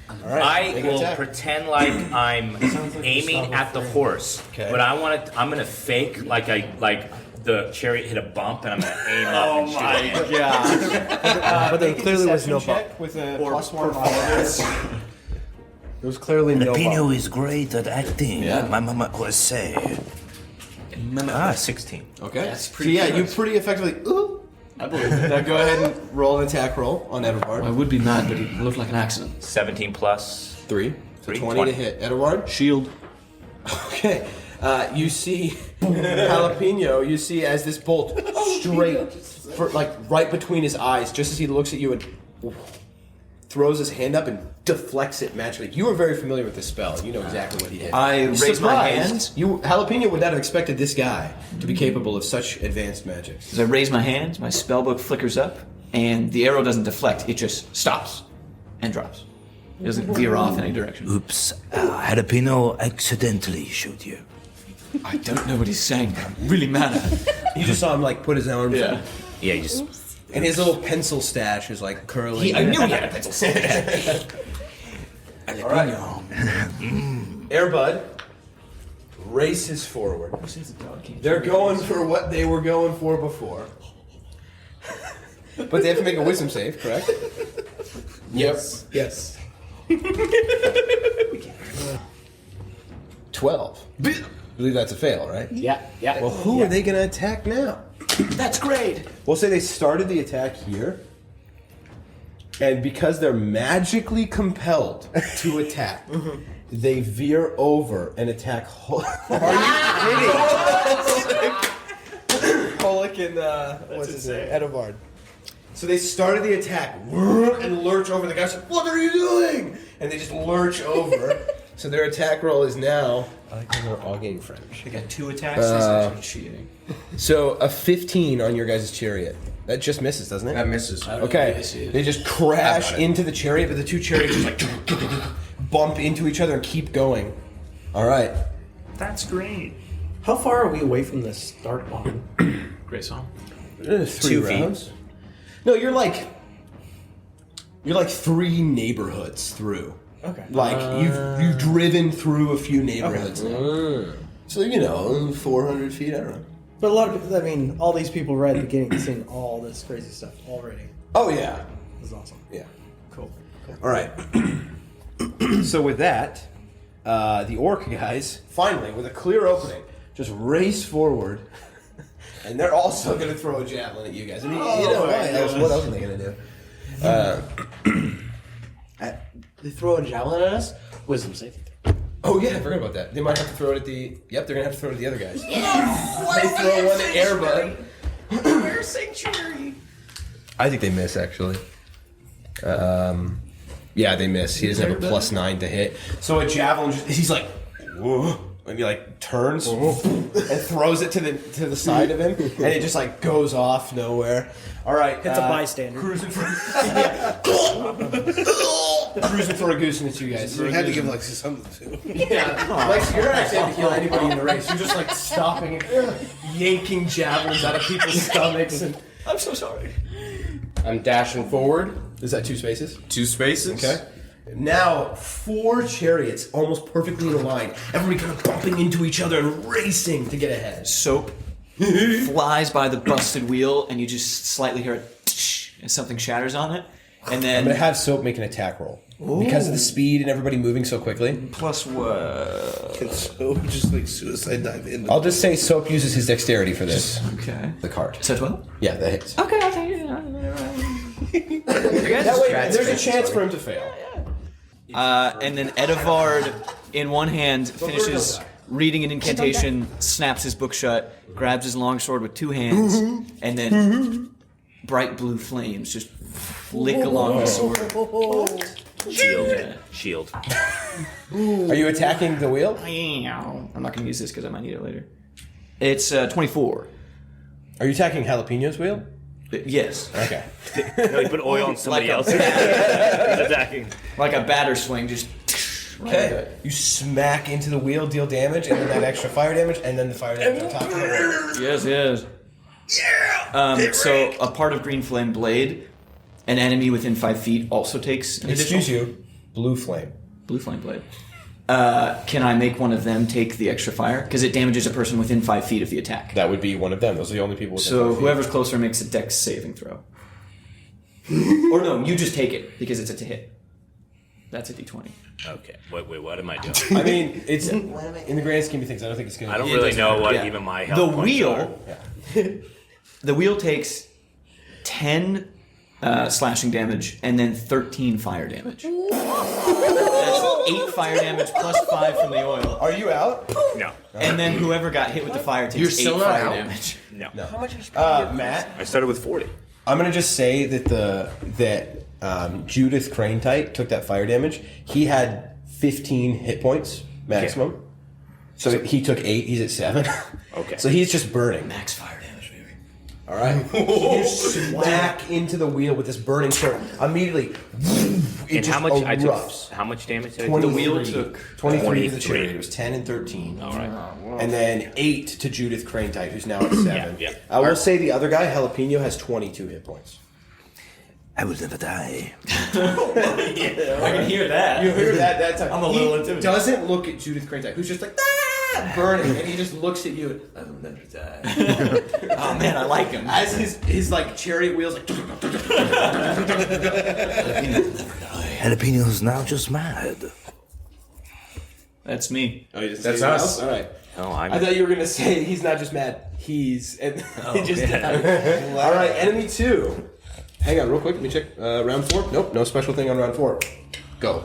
All right. I will pretend like I'm aiming at the horse, but I want to. I'm gonna fake like the chariot hit a bump, and I'm gonna aim up. Oh and shoot my it. god! But there clearly was no bump. With a Or +1 performance. There was clearly no Jalapeno bump. is great at acting. Yeah. My mama always say. 16. Okay. That's So pretty yeah, good. you pretty effectively. Ooh. I believe it. Now go ahead and roll an attack roll on Edovard. I would be mad, but it looked like an accident. 17 plus 3. So 3, 20 to 20. hit. Edovard. Shield. Okay. You see Jalapeno. You see as this bolt straight, right between his eyes, just as he looks at you and throws his hand up and deflects it magically. You are very familiar with this spell. You know exactly what he did. I raise my hand. Jalapeno would not have expected this guy to be capable of such advanced magic. As I raise my hand, my spellbook flickers up, and the arrow doesn't deflect. It just stops and drops. It doesn't veer off in any direction. Oops, Jalapeno accidentally shoot you. I don't know what he's saying, but I'm really mad at him. You just saw him like put his arms Yeah. Yeah, you just. and his little pencil stash is like curling. I knew he had a pencil stash. All right. Airbud races forward. They're going for what they were going for before. But they have to make a wisdom save, correct? Yes. Yes. 12. I believe that's a fail, right? Yeah. Well, who are they going to attack now? That's great. We'll say they started the attack here. And because they're magically compelled to attack, they veer over and attack Hulac and what's his name? Edovard. So they started the attack and lurch over. The guy's like, "What are you doing?" And they just lurch over. So their attack roll is now. I like how they're all getting French. They got 2 attacks. That's actually cheating. So a 15 on your guys' chariot. That just misses, doesn't it? That misses. Okay. They just crash into the chariot, but the two chariots just like bump into each other and keep going. All right. That's great. How far are we away from the start line? Great song. 3 2 rounds. feet. No, you're like 3 neighborhoods through. Okay. Like you've driven through a few neighborhoods now. So 400 feet. I don't know. But a lot of people, I mean, all these people right at the beginning seeing all this crazy stuff already. Oh yeah. This is awesome. Yeah. Cool. All right. So with that, the orc guys finally, with a clear opening, just race forward, and they're also going to throw a javelin at you guys. I mean, what else are they going to do? They throw a javelin at us? Wisdom saving. Oh yeah, I forgot about that. They might have to throw it at the. Yep, they're gonna have to throw it at the other guys. Yes! They throw one at Airbud. Where's Sanctuary? I think they miss actually. Yeah, they miss. He doesn't have a +9 to hit. So a javelin, he's like, whoa, and he like turns and throws it to the side of him, and it just like goes off nowhere. All right, It's a bystander. Cruising for a goose into you guys. So we had to give Lexi something too. Yeah, like you're not actually able to kill anybody in the race. You're just like stopping and yanking javelins out of people's stomachs. And I'm so sorry. I'm dashing forward. Is that 2 spaces? 2 spaces. Okay. Now 4 chariots, almost perfectly in a line. Everybody kind of bumping into each other and racing to get ahead. Soap flies by the busted wheel, and you just slightly hear it as something shatters on it. And then I'm gonna have Soap make an attack roll. Ooh. Because of the speed and everybody moving so quickly. Plus what? Can Soap just like suicide dive in? I'll just say Soap uses his dexterity for this. Okay. The card. So 12? Yeah, that hits. Okay, I'll take it. That way, there's a chance for him to fail. And then Edovard, in one hand, finishes reading an incantation, snaps his book shut, grabs his longsword with 2 hands, and then bright blue flames just flick along his sword. Shield. Are you attacking the wheel? I'm not going to use this because I might need it later. It's 24. Are you attacking Jalapeno's wheel? Yes. Okay. No, you put oil on somebody Like else. He's attacking. Like a batter swing, just. Okay. You smack into the wheel, deal damage, and then that extra fire damage, and then the fire damage on top of the wheel. Yes. Yeah. So a part of Green Flame Blade, an enemy within 5 feet also takes an Excuse you, Blue Flame. Blue Flame Blade. Can I make one of them take the extra fire? Because it damages a person within 5 feet of the attack. That would be one of them. Those are the only people within So 5 feet. whoever's closer makes a dex saving throw. Or no, you just take it because it's a to hit. That's a d20. Okay. Wait, what am I doing? I mean, it's in the grand scheme of things. I don't think it's going to. I don't really know what even my health The points wheel. are. The wheel takes 10 slashing damage, and then 13 fire damage. That's 8 fire damage plus 5 from the oil. Are you out? No. And then whoever got hit with the fire takes 8 fire damage. No. How much HP? Matt, I started with 40. I'm gonna just say that Judith Cranetite took that fire damage. He had 15 hit points maximum, so he took 8. He's at 7. Okay. So he's just burning. Max fire damage, baby. All right. You smack into the wheel with this burning sword. Immediately, it And just how much? I took. erupts. How much damage did I 23. take? The wheel took 23 to the Chariot. It was 10 and 13. All right. And then 8 to Judith Cranetite, who's now at 7. Yeah. I will say the other guy, Jalapeno, has 22 hit points. I will never die. I can hear that. You hear that time. I'm a little He intimidated. doesn't look at Judith Cranetite, who's just like, burning, and he just looks at you and, I will never die. Oh man, I like him. As his like chariot wheels like Jalapeno's now just mad. That's me. Oh, you just That's say us? All right. Oh, I thought you were gonna say he's not just mad. He's and Oh, just okay. all right. Enemy 2. Hang on, real quick. Let me check. Round 4. Nope, no special thing on round 4. Go.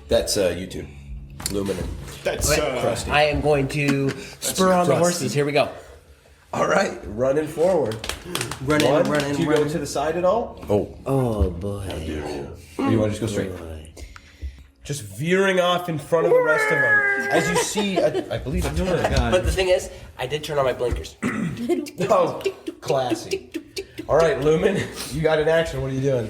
That's you two, Lumen. That's I am going to spur on the horses. Here we go. All right, running forward. Running. Do you go to the side at all? Oh boy. Or you want to just go straight? Just veering off in front of the rest of them. As you see, I believe a turn. But the thing is, I did turn on my blinkers. Oh, classy. All right, Lumen, you got an action. What are you doing?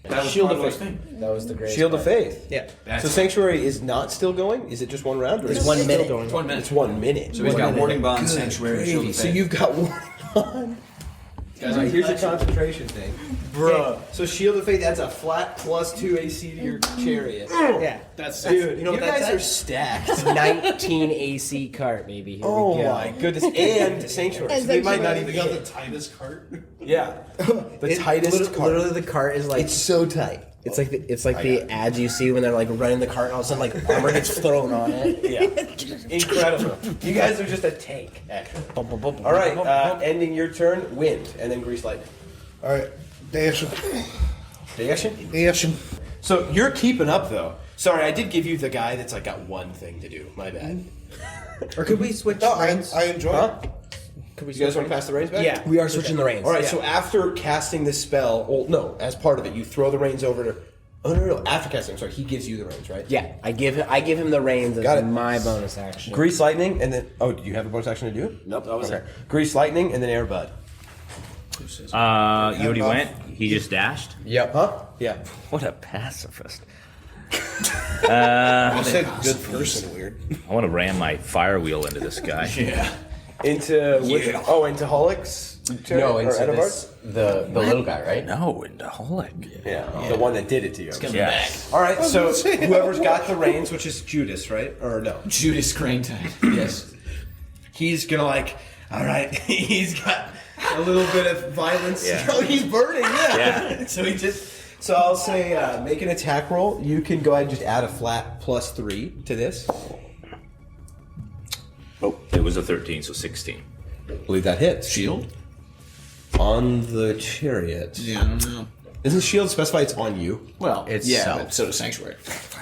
That was Shield part of of Faith. That was the greatest. Shield of part. Faith. Yeah. So Sanctuary is not still going? Is it just one round? Or It's is it 1 still minute. going? It's 1 minute. It's 1 minute. So he's got Warding Bond, Good Sanctuary, gravy. Shield of So Faith. you've got Warding Bond. All right, here's your concentration thing. Bruh. So Shield of Faith adds a flat +2 AC to your chariot. Yeah. That's Dude, you know what guys that's are stacked. 19 AC cart, baby. Here Oh we go. my goodness. And Sanctuary. So they might not even got get the tightest cart. Yeah. The tightest cart. Literally, the cart is like It's so tight. It's like the ads you see when they're like running the cart, and all of a sudden like armor gets thrown on it. Yeah. Incredible. You guys are just a tank, actually. All right, ending your turn, wind, and then grease lightning. All right, Dash. So you're keeping up, though. Sorry, I did give you the guy that's like got one thing to do. My bad. Or could we switch No, reins? I enjoy it. Could we you guys want to pass the reins back? Yeah, we are switching the reins. All right, Yeah. so after casting this spell, well, no, as part of it, you throw the reins over to. Oh no! After casting, sorry, he gives you the reins, right? Yeah, I give him the reins as Got it. my bonus action. Grease lightning, and then do you have a bonus action to do it? Nope, that was Okay. Grease lightning, and then air bud. You already went? He just dashed? Yep. Huh? Yeah. What a pacifist. You said good person, weird. I want to ram my fire wheel into this guy. Yeah. Into which? Oh, into Hulac's? No, into Edovard's? the little guy, right? No, into Hulac. Yeah, the one that did it to you. Yeah. All right, so whoever's got the reins, which is Judas, right? Or no? Judas Cranetite. Yes. He's gonna all right, he's got a little bit of violence. Yeah. Oh, he's burning, Yeah. So I'll say make an attack roll. You can go ahead and just add a flat +3 to this. Oh, it was a 13, so 16. I believe that hits. Shield? On the chariot. Yeah, I don't know. Isn't shield specify it's on you? Well, It's yeah, self. but so does Sanctuary.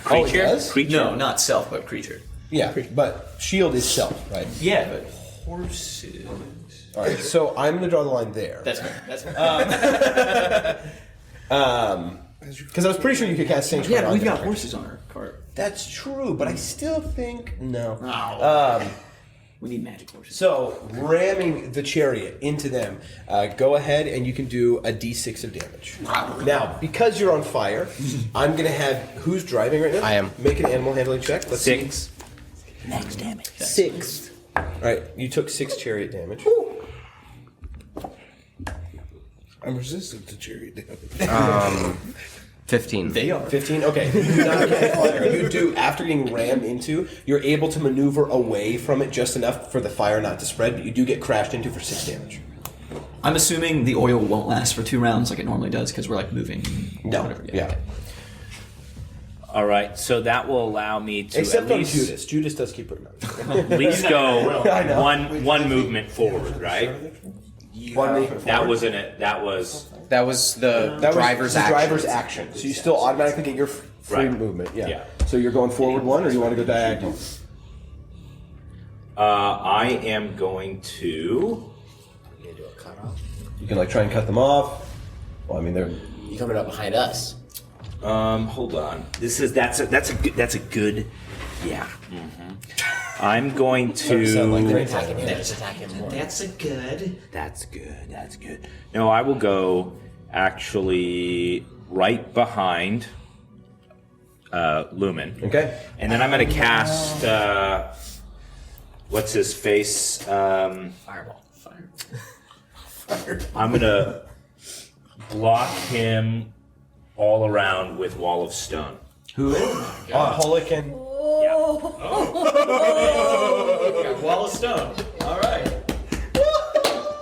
Oh, it does? Creature? No, not self, but creature. Yeah, but shield is self, right? Yeah, but horses. All right, so I'm going to draw the line there. That's fair. That's fair. Because I was pretty sure you could cast Sanctuary. Yeah, on we've there. got horses on our cart. That's true, but I still think no. We need magic horses. So ramming the chariot into them, go ahead and you can do a d6 of damage. Now, because you're on fire, I'm going to have who's driving right now? I am. Make an animal handling check. Let's 6. Max damage. 6. All right, you took 6 chariot damage. I'm resistant to chariot damage. 15. They are. 15? Okay. You do not get fire. You do, after getting rammed into, you're able to maneuver away from it just enough for the fire not to spread, but you do get crashed into for 6 damage. I'm assuming the oil won't last for 2 rounds like it normally does because we're like moving. No. Whatever. Yeah. All right, so that will allow me to Except at on least, Judas. Judas does keep putting at least go one movement forward, right? That was the driver's action. Driver's action. So you still automatically get your free movement. Yeah. So you're going forward one, or you want to go diagonal? I am going to. You can like try and cut them off. Well, I mean they're. You coming up behind us? Hold on. That's a good. Yeah. I'm going to. That's a good. That's good. No, I will go actually right behind Lumen. Okay. And then I'm going to cast. What's his face? Fireball. I'm going to block him all around with Wall of Stone. Who? Hulac and. Wall of Stone. All right.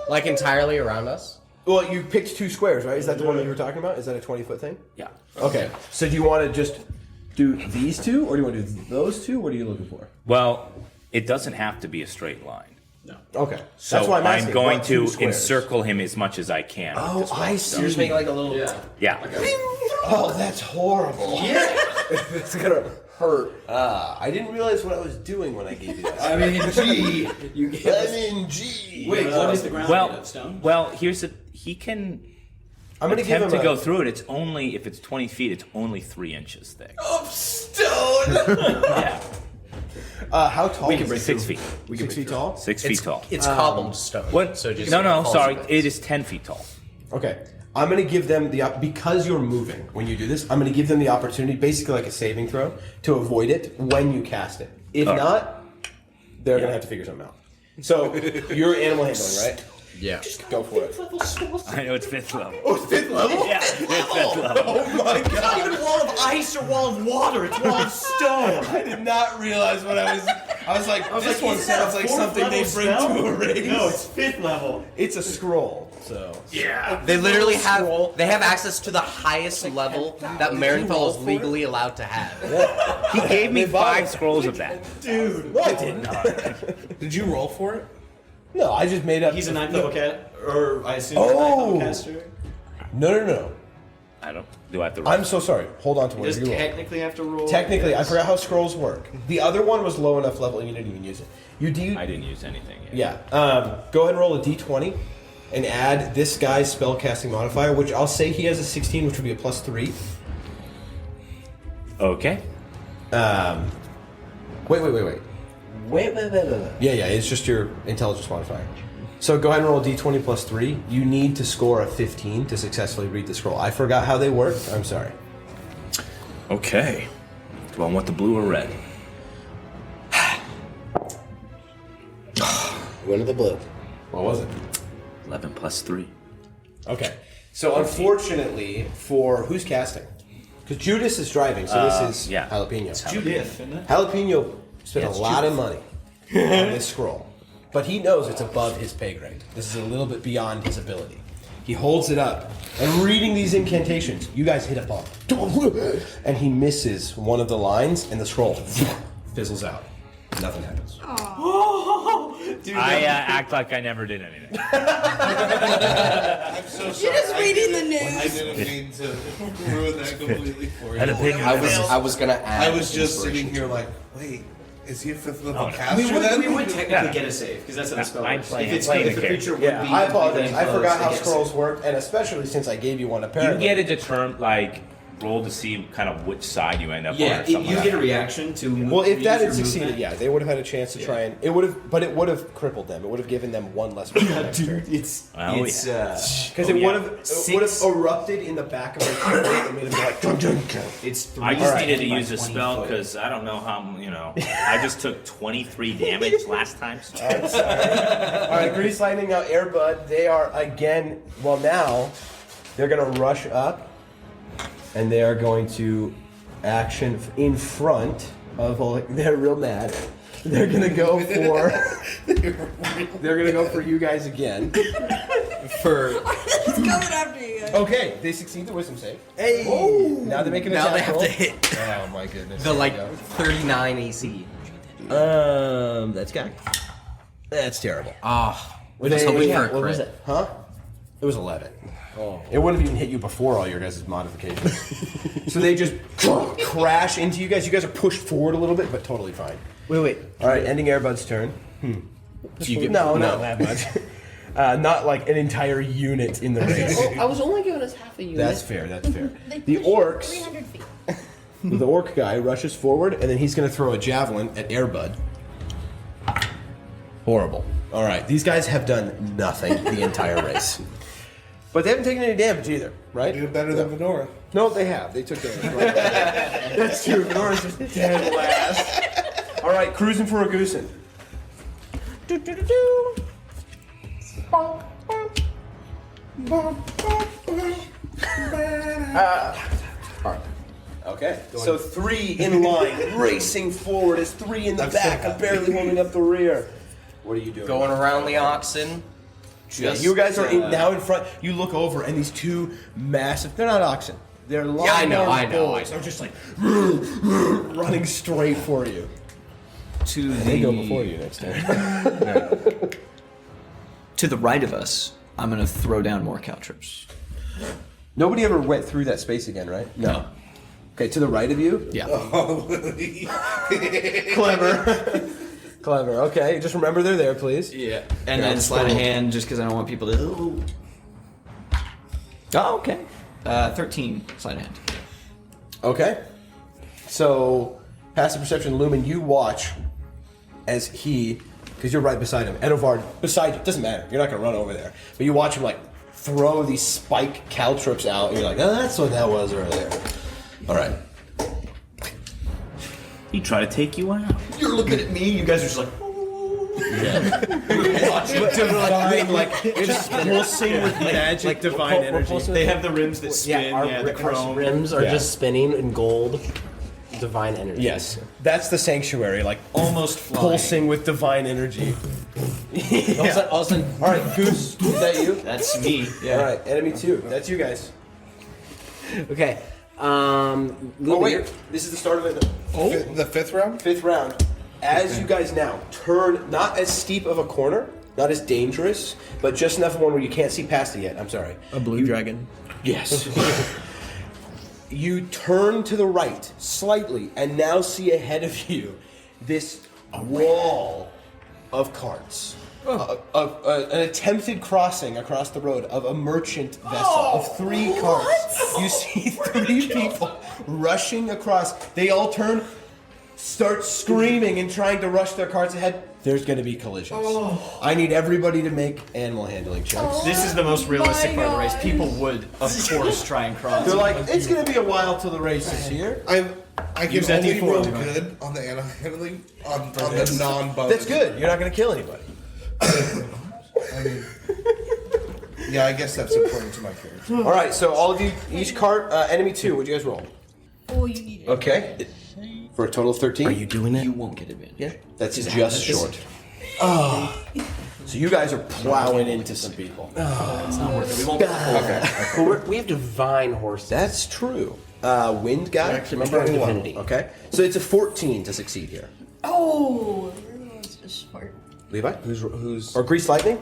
Like entirely around us? Well, you picked 2 squares, right? Is that the one that you were talking about? Is that a 20-foot thing? Yeah. Okay. So do you want to just do these 2, or do you want to do those 2? What are you looking for? Well, it doesn't have to be a straight line. No. Okay. So that's why I'm asking. going What, to 2 squares? encircle him as much as I can. Oh, I see. You're just making like a little. Yeah. Oh, that's horrible. Yeah. It's gonna hurt. I didn't realize what I was doing when I gave you that. I mean, gee. Wait, what is the ground made of? Stone? Well, here's the. He can. I'm gonna give attempt him to a- go through it. It's only if it's 20 feet. It's only 3 inches thick. Of stone. Yeah. How tall? We can break 6 feet. 6 feet tall. 6 feet tall. It's cobbled stone. What? So just No. falls Sorry. away. It is 10 feet tall. Okay. I'm going to give them because you're moving when you do this, I'm going to give them the opportunity, basically like a saving throw, to avoid it when you cast it. If not, they're going to have to figure something out. So you're animal handling, right? Yeah. Go for it. I know it's 5th level. Oh, it's 5th level? Yeah, it's 5th level. Oh my It's not even wall of ice or wall of water. It's wall of stone. I did not realize what I was like, this one isn't that sounds a like 4th something they level bring spell? to a race. No, it's 5th level. It's a scroll, so. Yeah. They literally they have access to the highest level that Marinfell is legally allowed to have. He gave me 5 scrolls of that. Dude. No, I didn't. Did you roll for it? No, I just made up. He's a 9th level cat, or I assume a 9th level caster. No. I don't. Do I have to roll? I'm so sorry. Hold on to He where does you roll. technically have to roll. Technically, I forgot how scrolls work. The other one was low enough level and you didn't even use it. I didn't use anything yet. Yeah. Go ahead and roll a d20 and add this guy's spellcasting modifier, which I'll say he has a 16, which would be a +3. Okay. Wait. Yeah, it's just your intelligence modifier. So go ahead and roll a d20 +3. You need to score a 15 to successfully read the scroll. I forgot how they work. I'm sorry. Okay. Do I want the blue or red? One of the blue. What was it? 11 + 3. Okay. So unfortunately, for who's casting? Because Judas is driving, so this is Jalapeno. It's Judith, isn't it? Jalapeno spent Yeah, a it's lot of Judith. money on this scroll, but he knows it's above his pay grade. This is a little bit beyond his ability. He holds it up, and reading these incantations, you guys hit a bump, and he misses one of the lines, and the scroll fizzles out. Nothing happens. Dude, I act like I never did anything. I'm so sorry. You're just reading the news. I didn't mean to ruin that completely for you. I was gonna add. I was just sitting here like, wait, is he a 5th level I caster mean, then? we would technically get a save because that's how the spell works. If playing the the creature would be, I apologize. within I forgot close, how they get a scrolls save. work, and especially since I gave you one You apparently. get a roll to see kind of which side you end up on. Yeah, Or something you like get a that. reaction to. Well, if that had use your succeeded, movement. yeah, they would have had a chance to try and it would have, but it would have crippled them. It would have given them one less. Dude, it's because it would have erupted in the back of their throat and made them go like dun, dun, dun. It's I just needed to use a spell because I don't know how I just took 23 damage last time. So. All right, Grease Lightning now, Airbud. They are again. Well, now they're gonna rush up, and they are going to action in front of. They're real mad. They're gonna go for. They're gonna go for you guys again. He's coming after you guys. Okay, they succeed the wisdom save. Hey! Now they're making a Now attack they have roll. to hit. Oh my goodness. The like There we 39 AC. go. That's gagged. That's terrible. Ah. What was it? Huh? It was 11. Oh. It wouldn't have even hit you before all your guys' modifications. So they just crash into you guys. You guys are pushed forward a little bit, but totally fine. Wait. All right, ending Airbud's turn. You get, no, not that much. Not like an entire unit in the race. I was only giving us half a unit. That's fair. The orcs. 300 feet. The orc guy rushes forward, and then he's going to throw a javelin at Airbud. Horrible. All right, these guys have done nothing the entire race. But they haven't taken any damage either, right? You're better than Venora. No, they have. They took damage. Right? That's true. Venora's just dead last. All right, cruising for a goosen. Okay, so 3 in line, racing forward as 3 in the back. I'm barely holding up the rear. What are you doing? Going around the oxen. Yeah, you guys are now in front. You look over, and these 2 massive. They're not oxen. They're long I know. bulls. They're just like running straight for you. They go before you next time. To the right of us, I'm going to throw down more caltrops. Nobody ever went through that space again, right? No. Okay, to the right of you? Yeah. Clever. Clever. Okay, just remember they're there, please. Yeah. And then sleight of hand, just because I don't want people to. Oh, okay. 13 sleight of hand. Okay. So, passive perception, Lumen, you watch as he, because you're right beside him, Edovard beside you. Doesn't matter. You're not going to run over there. But you watch him like throw these spike caltrops out, and you're like, oh, that's what that was earlier. All right. He tried to take you out. You're looking at me. You guys are just like. Just pulsing with magic divine energy. They have the rims that spin. Our the chrome rims are just spinning in gold. Divine energy. Yes, that's the sanctuary, like almost flying. Pulsing with divine energy. Yeah. All of a sudden, all right, Goose, is that you? That's me. Yeah. All right, enemy 2. That's you guys. Okay. Oh wait, this is the start of it. The 5th round? 5th round. As you guys now turn, not as steep of a corner, not as dangerous, but just enough of one where you can't see past it yet. I'm sorry. A blue dragon. Yes. You turn to the right slightly and now see ahead of you this wall of carts. An attempted crossing across the road of a merchant vessel of 3 carts. You see 3 people rushing across. They all turn, start screaming and trying to rush their carts ahead. There's going to be collisions. I need everybody to make animal handling checks. This is the most realistic part of the race. People would, of course, try and cross. They're like, it's going to be a while till the race is here. I can only roll good on the animal handling on the non-bonus. That's good. You're not going to kill anybody. I mean, yeah, I guess that's important to my character. All right, so all of you, each cart, enemy 2. What'd you guys roll? Oh, you need it. Okay. For a total of 13. Are you doing it? You won't get advantage. Yeah. That's just short. So you guys are plowing into some people. It's not worth it. We won't. Okay. Well, we have divine horses. That's true. Wind guy. Remember divinity. Okay. So it's a 14 to succeed here. Oh, that's just smart. Levi, who's or Grease Lightning?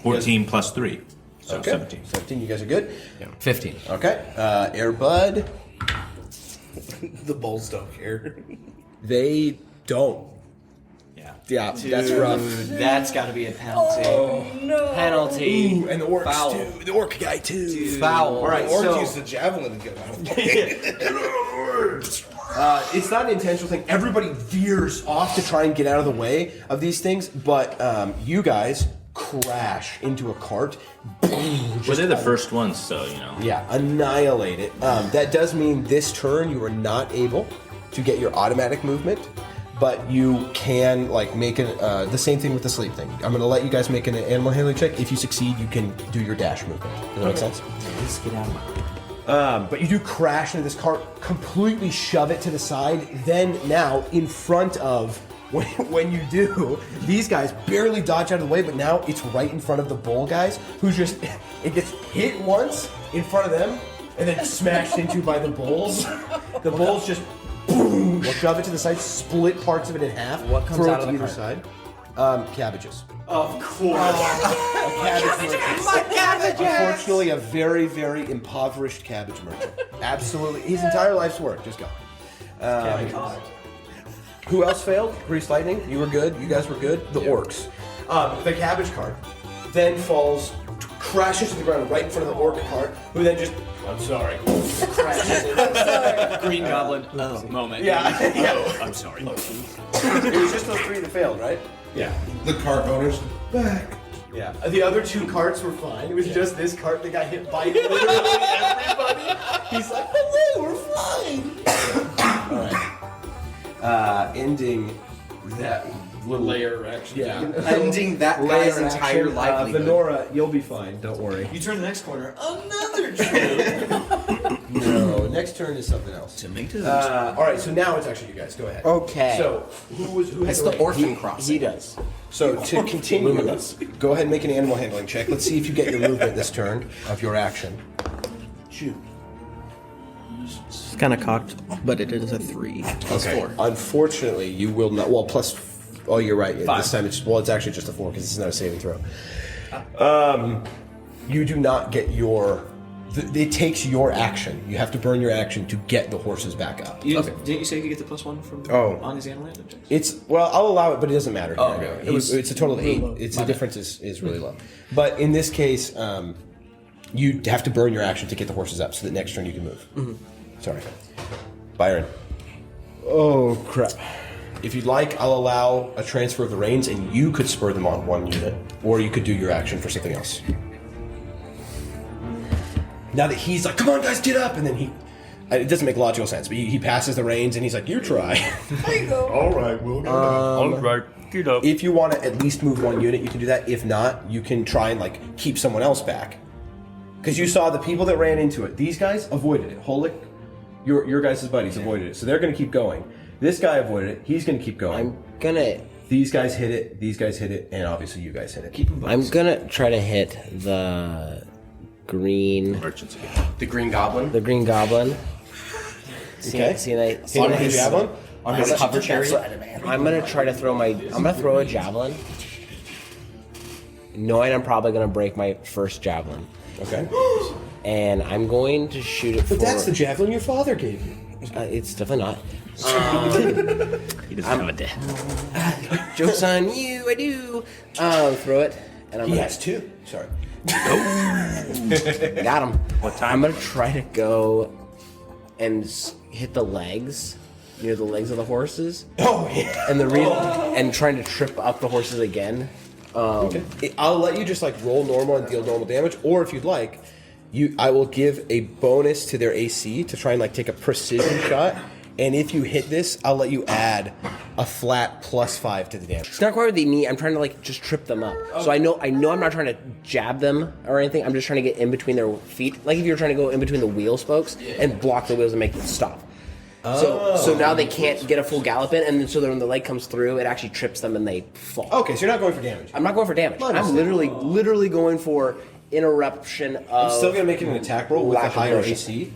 14 plus 3. So okay. 17. 17. You guys are good. Yeah. 15. Okay. Air Bud. The bulls don't care. They don't. Yeah, Dude, that's rough. That's got to be a penalty. Oh, no. Penalty. Ooh, and the orcs Foul. too. The orc guy too. Dude. Foul. All right, Or so use the javelin and get out of the way. it's not an intentional thing. Everybody veers off to try and get out of the way of these things, but you guys crash into a cart. Well, they're the first ones, so, you know. Yeah, annihilate it. That does mean this turn you are not able to get your automatic movement, but you can like make it the same thing with the sleep thing. I'm going to let you guys make an animal handling check. If you succeed, you can do your dash movement. Does that make sense? Let's get out of my... But you do crash into this cart, completely shove it to the side. Then now in front of when you do, these guys barely dodge out of the way, but now it's right in front of the bull guys, who just, it gets hit once in front of them, and then smashed into by the bulls. The bulls just, boom, will shove it to the side, split parts of it in half, What comes throw out it of to the either cart? side. Cabbages. Of course. Unfortunately, a very, very impoverished cabbage merchant. Absolutely. His entire life's work just gone. Who else failed? Grease Lightning, you were good. You guys were good. The orcs. The cabbage cart then falls, crashes to the ground right in front of the orc cart, who then just, I'm sorry, crashes in. Green Goblin moment. Yeah. Oh, I'm sorry. It was just those three that failed, right? Yeah. The cart owners back. Yeah. The other two carts were fine. It was just this cart that got hit by literally everybody. He's like, hello, we're fine. All right. Ending that little Layer action. Yeah. Ending that guy's Layer entire action. livelihood. Venora, you'll be fine. Don't worry. You turn the next corner. Another trip. No, next turn is something else. Tomatoes. All right, so now it's actually you guys. Go ahead. Okay. So who had It's the the range? orphan crossing. He does. So to continue, go ahead and make an animal handling check. Let's see if you get your movement this turn of your action. Shoot. It's kind of cocked, but it is a 3. Okay. 4. Unfortunately, you will not. Well, plus. Oh, you're right. 5. This time it's actually just a 4 because it's not a saving throw. You do not get your. It takes your action. You have to burn your action to get the horses back up. Didn't you say you could get the +1 from on his animal handling checks? It's I'll allow it, but it doesn't matter. Oh, okay. It's a total of 8. It's the difference is really low. But in this case, you have to burn your action to get the horses up, so that next turn you can move. Mm-hmm. Sorry, Byron. Oh crap! If you'd like, I'll allow a transfer of the reins, and you could spur them on 1 unit, or you could do your action for something else. Now that he's like, come on guys, get up, and then it doesn't make logical sense, but he passes the reins and he's like, you try. There you go. All right, we'll go. All right, get up. If you want to at least move 1 unit, you can do that. If not, you can try and keep someone else back. Because you saw the people that ran into it. These guys avoided it. Hulac, your guys' buddies avoided it. So they're going to keep going. This guy avoided it. He's going to keep going. These guys hit it. These guys hit it. And obviously you guys hit it. I'm going to try to hit the green... Merchants again. The green goblin? The green goblin. Okay. On his javelin? On his cover chariot? I'm going to try to throw I'm going to throw a javelin. Knowing I'm probably going to break my first javelin. Okay. And I'm going to shoot it But that's the javelin your father gave you. It's definitely not. He doesn't have a death. Joke's on you, I do. Throw it. And He has 2. Sorry. Got him. What time? I'm going to try to go and hit the legs. Near the legs of the horses. Oh, yeah. And and trying to trip up the horses again. Okay. I'll let you just roll normal and deal normal damage, or if you'd like, I will give a bonus to their AC to try and take a precision shot. And if you hit this, I'll let you add a flat +5 to the damage. It's not quite with the knee. I'm trying to just trip them up. So I know I'm not trying to jab them or anything. I'm just trying to get in between their feet, like if you're trying to go in between the wheel spokes and block the wheels and make them stop. So now they can't get a full gallop in, and then so when the leg comes through, it actually trips them and they fall. Okay, so you're not going for damage. I'm not going for damage. I'm literally going for interruption of. I'm still going to make it an attack roll with a higher motion. AC.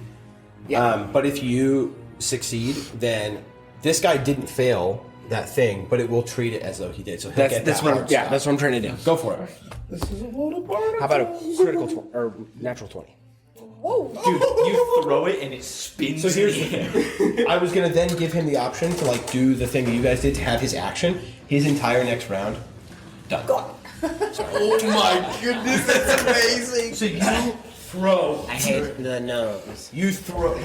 Yeah. But if you succeed, then this guy didn't fail that thing, but it will treat it as though he did. So he'll get that's that what hard that's stop. what I'm trying to do. Go for it. This is a load of barnacles. How about a critical or natural 20? Whoa. Dude, you throw it and it spins. So here's the thing. I was going to then give him the option to do the thing that you guys did to have his action. His entire next round, done. Oh my goodness, that's amazing. So you throw. I hate the nose. You throw.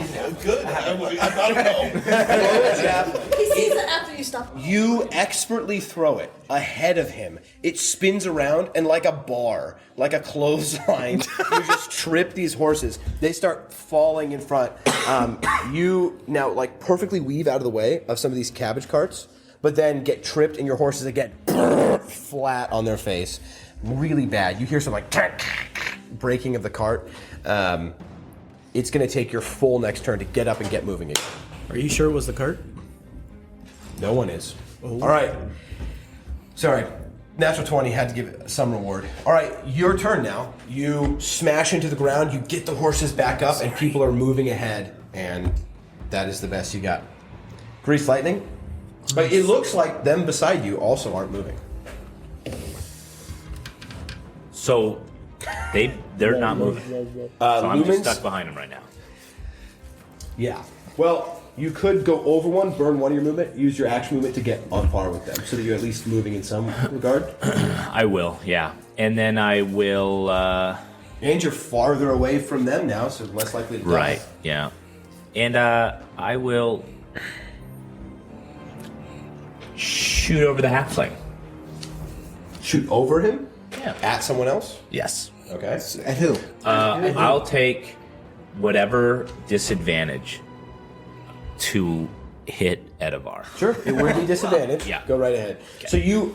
Good. I don't know. Throw a jab. He sees it after you stop. You expertly throw it ahead of him. It spins around, and like a bar, like a clothesline, you just trip these horses. They start falling in front. You now perfectly weave out of the way of some of these cabbage carts, but then get tripped, and your horses again flat on their face. Really bad. You hear some breaking of the cart. It's going to take your full next turn to get up and get moving again. Are you sure it was the cart? No one is. All right. Sorry. Natural 20 had to give it some reward. All right, your turn now. You smash into the ground, you get the horses back up, and people are moving ahead, and that is the best you got. Grease lightning? But it looks like them beside you also aren't moving. So they're not moving. So I'm just stuck behind them right now. Yeah. Well, you could go over one, burn one of your movement, use your action movement to get on par with them, so that you're at least moving in some regard. I will, yeah. And then I will... And you're farther away from them now, so less likely to die. Right, yeah. And I will... shoot over the halfling. Shoot over him? Yeah. At someone else? Yes. Okay. At who? I'll take whatever disadvantage to hit Edovard. Sure, it would be disadvantage. Yeah. Go right ahead. Okay. So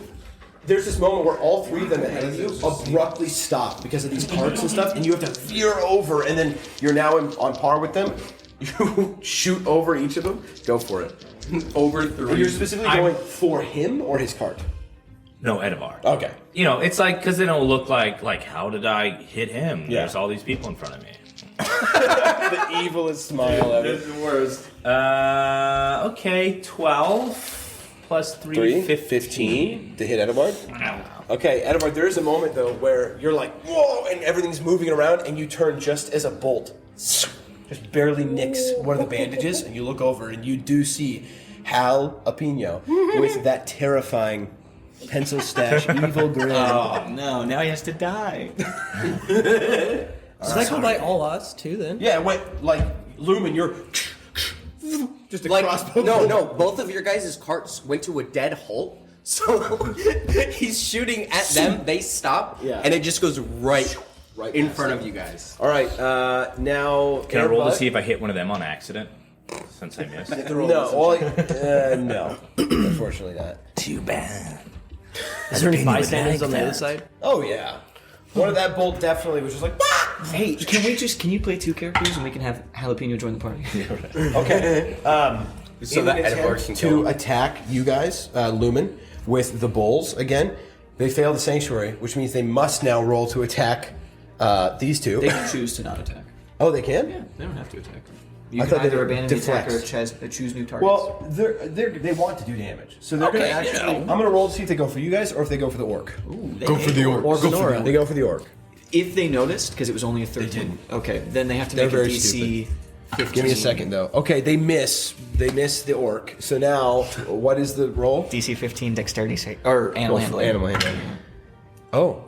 there's this moment where all three of them ahead of you abruptly stop because of these carts and stuff, and you have to veer over, and then you're now on par with them. You shoot over each of them. Go for it. Over 3. And you're specifically going for him or his cart? No, Edovard. Okay. You know, it's like, because then it'll look like, how did I hit him? Yeah. There's all these people in front of me. The evilest smile ever. That's the worst. Okay, 12 plus 3, 15 to hit Edovard. Okay, Edovard, there is a moment, though, where you're like, whoa, and everything's moving around, and you turn just as a bolt just barely nicks one of the bandages, and you look over, and you do see Jalapeno with that terrifying pencil stash evil grin. Oh, no, now he has to die. Does that go by all us, too, then? Yeah, wait, like, Lumen, you're just a Like, crossbow. no, both of your guys' carts went to a dead halt. So he's shooting at them, they stop, and it just goes right in front of you guys. All right, now... Can I roll to see if I hit one of them on accident? Since I missed. No, unfortunately not. Too bad. Is there any bystanders on the other side? Oh, yeah. One of that bolt definitely was just like, ah! Hey, can you play 2 characters and we can have Jalapeno join the party? Okay. So in that an Edovard attempt can to kill him. attack you guys, Lumen, with the bowls again, they fail the sanctuary, which means they must now roll to attack these two. They can choose to not attack. Oh, they can? Yeah, they don't have to attack. You I can thought they either were abandon the attack or deflects. choose new targets. Well, they want to do damage, so they're going to actually. I'm going to roll to see if they go for you guys or if they go for the orc. Go for the orc. Or Venora. They go for the orc. If they noticed, because it was only a 13. They did. Okay, then they have to They're make a very DC 15. Give me a second, though. Okay, they miss. They miss the orc. So now, what is the roll? DC 15 dexterity save. Or animal handling. Animal handling. Oh.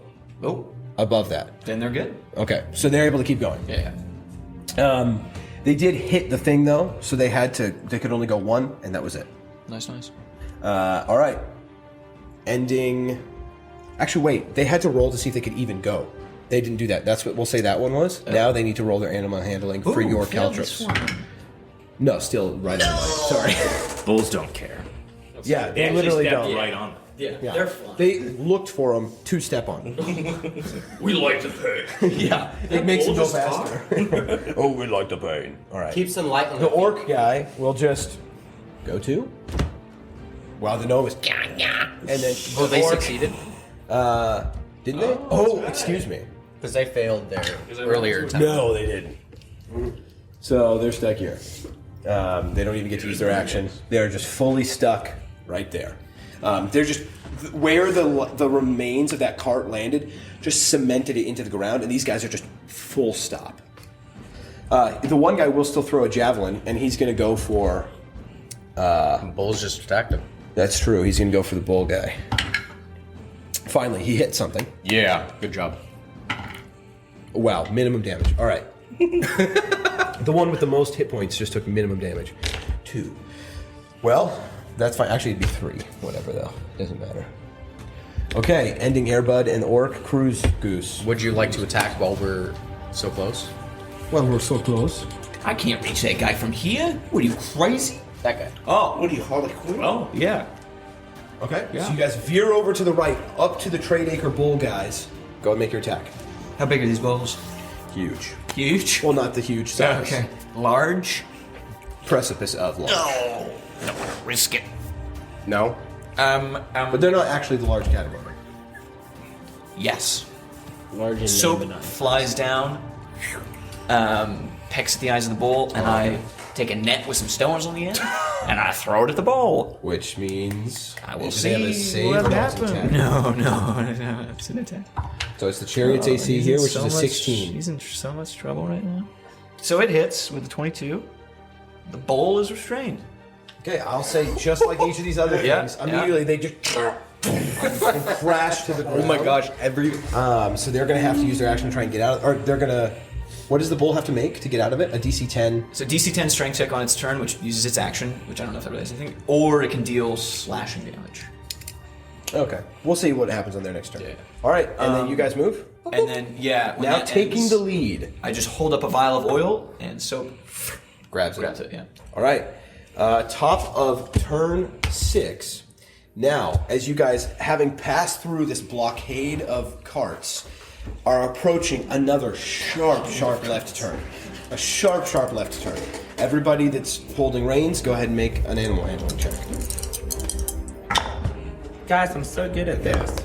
Above that. Then they're good. Okay, so they're able to keep going. Yeah. They did hit the thing, though, so they could only go 1, and that was it. Nice. All right. Ending. Actually, wait. They had to roll to see if they could even go. They didn't do that. That's what we'll say that one was. Now they need to roll their animal handling for your caltrops. No, still right on the money. Sorry. Bulls don't care. Yeah, They they literally stepped don't. right on. Yeah, they're fine. They looked for them to step on. We like to pay. Yeah, it makes them go faster. Oh, we like the pain. All right. Keeps them light on The orc guy will just go to. Wow, the gnome is. And then they succeeded? Didn't they? Oh, excuse me. Because they failed their earlier attack. No, they didn't. So they're stuck here. They don't even get to use their action. They're just fully stuck right there. They're just where the remains of that cart landed, just cemented it into the ground, and these guys are just full stop. The one guy will still throw a javelin, and he's going to go for. Bulls just attacked him. That's true. He's going to go for the bull guy. Finally, he hit something. Yeah, good job. Wow, minimum damage. All right. The one with the most hit points just took minimum damage. 2. Well, that's fine. Actually, it'd be 3. Whatever, though. Doesn't matter. Okay, ending Airbud and Orc. Cruise Goose. Would you like to attack while we're so close? Well, we're so close. I can't reach that guy from here. What are you, crazy? That guy. Oh. What are you, Harley Quinn? Oh, yeah. Okay, so you guys veer over to the right, up to the Trade Acre Bull guys. Go and make your attack. How big are these bulls? Huge. Huge? Well, not the huge size. Okay. Large? Precipice of large. No. Don't want to risk it. No? But they're not actually the large category. Yes. Large and Soap name, but not- flies down, pecks at the eyes of the bowl, and I take a net with some stones on the end, and I throw it at the bowl. Which means I will they have a see save what or it's an happens. attack? No, it's an attack. So it's the Chariot's AC he's here, in which so is a much- 16. He's in so much trouble right now. So it hits with a 22. The bowl is restrained. Okay, I'll say just like each of these other Yeah, things, immediately they just and crash to the ground. Oh my gosh, so they're gonna have to use their action to try and get out, or they're gonna. What does the bull have to make to get out of it? A DC 10. So DC 10 strength check on its turn, which uses its action, which I don't know if that really has anything, or it can deal slashing damage. Okay, we'll see what happens on their next turn. All right, and then you guys move. And then when now that taking ends, the lead. I just hold up a vial of oil and soap grabs it. Grabs it, yeah. All right, top of turn 6. Now, as you guys, having passed through this blockade of carts, are approaching another sharp left turn. A sharp left turn. Everybody that's holding reins, go ahead and make an animal handling check. Guys, I'm so good at this.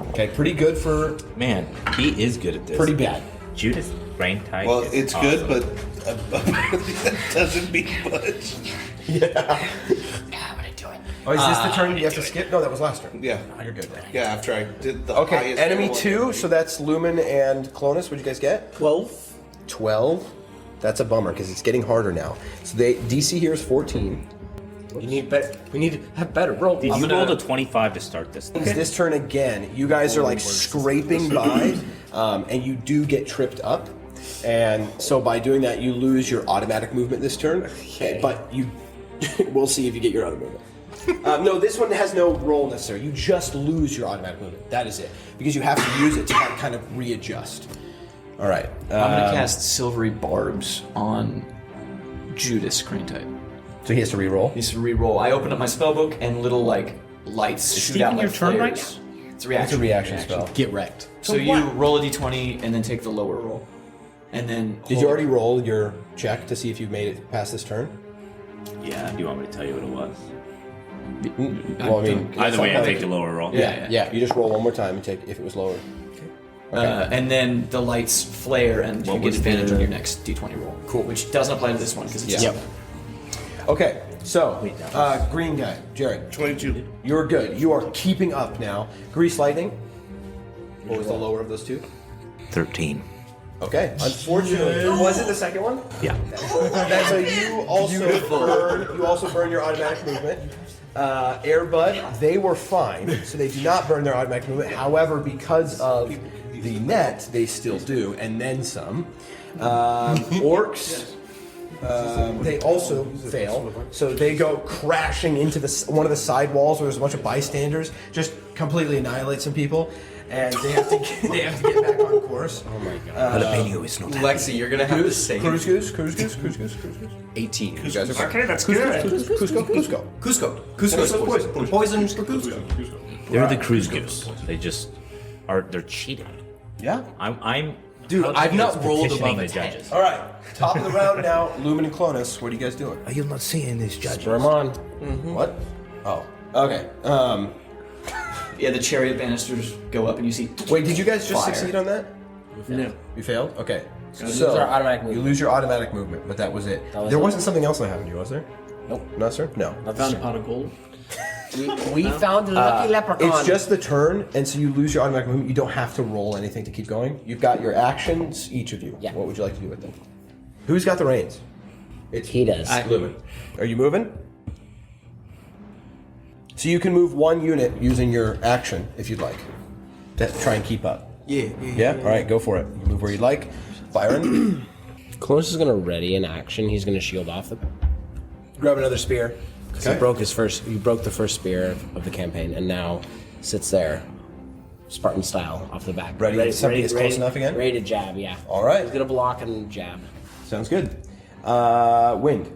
Okay, pretty good for... Man, he is good at this. Pretty bad. Judas, brain tight. Well, is it's awesome. good, but that doesn't mean much. Yeah. Oh, is this the turn you have to skip? No, that was last turn. Yeah. You're good. Yeah, after I did the Okay, highest enemy roll. 2, so that's Lumen and Clonus. What'd you guys get? 12. 12? That's a bummer, because it's getting harder now. So DC here is 14. We need to have better roll. You rolled a 25 to start this. This turn again, you guys are like scraping by, and you do get tripped up. And so by doing that, you lose your automatic movement this turn. But you, we'll see if you get your other movement. No, this one has no roll necessary. You just lose your automatic movement. That is it. Because you have to use it to kind of readjust. All right. I'm going to cast Silvery Barbs on Judas Crane type. So he has to re-roll? He has to re-roll. I open up my spellbook and little lights shoot out like your turn right flares. It's a reaction. It's a reaction spell. Get wrecked. So you roll a d20 and then take the lower roll. And then Did you already roll your check to see if you made it past this turn? Yeah, do you want me to tell you what it was? Well, I mean, Either way, I take the lower roll. Yeah. You just roll one more time and take if it was lower. and then the lights flare and you get advantage on your next d20 roll. Cool. Which doesn't apply to this one because it's Okay, so green guy, Jared. 22. You're good. You are keeping up now. Grease lightning. What was the lower of those two? 13. Okay. Unfortunately, was it the second one? Yeah. That's a you also burn your automatic movement. Airbud, they were fine, so they do not burn their automatic movement. However, because of the net, they still do, and then some. Orcs, they also fail, so they go crashing into one of the side walls where there's a bunch of bystanders, just completely annihilate some people. And they have to get back on course. Oh my god. Jalapeno is not Lexi, you're gonna have to save. Cruise goose. 18. You guys are Okay, that's Cusco. Poisons for Cusco. They're the cruise goose. They just they're cheating. Yeah. I'm Dude, I've not rolled petitioning above a the 10. judges. All right. Top of the round now. Lumen and Clonus. What are you guys doing? Are you not seeing these judges? Spur 'em on. What? Oh. Okay. Yeah, the chariot banisters go up and you see. Wait, did you guys just fire. succeed on that? No. You failed? Okay. So we lose our automatic movement. You lose your automatic movement, but that was it. There wasn't something else that happened to you, was there? Nope. No, sir? No. I found a pot of gold. We found a lucky leprechaun. It's just the turn, and so you lose your automatic movement. You don't have to roll anything to keep going. You've got your actions, each of you. Yeah. What would you like to do with them? Who's got the reins? He does. Lumen. Are you moving? So you can move one unit using your action if you'd like. To try and keep up. Yeah? All right, go for it. You move where you'd like. Byron? Clonus is gonna ready an action. He's gonna shield off the. Grab another spear. He broke his first. He broke the first spear of the campaign, and now sits there, Spartan style, off the back. Ready somebody gets close enough again? Ready to jab. Yeah. All right. He's gonna block and jab. Sounds good. Wind.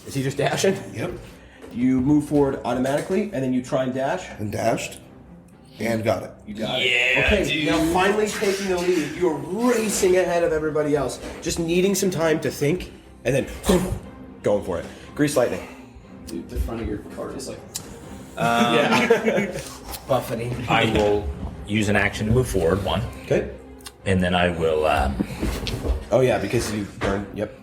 Is he just dashing? Yep. You move forward automatically, and then you try and dash. And dashed. And got it. You got it. Okay, now finally taking the lead. You're racing ahead of everybody else. Just needing some time to think, and then going for it. Grease lightning. Dude, the front of your card is like. Buffeting. I will use an action to move forward, one. Okay. And then I will. Oh yeah, because you burned. Yep.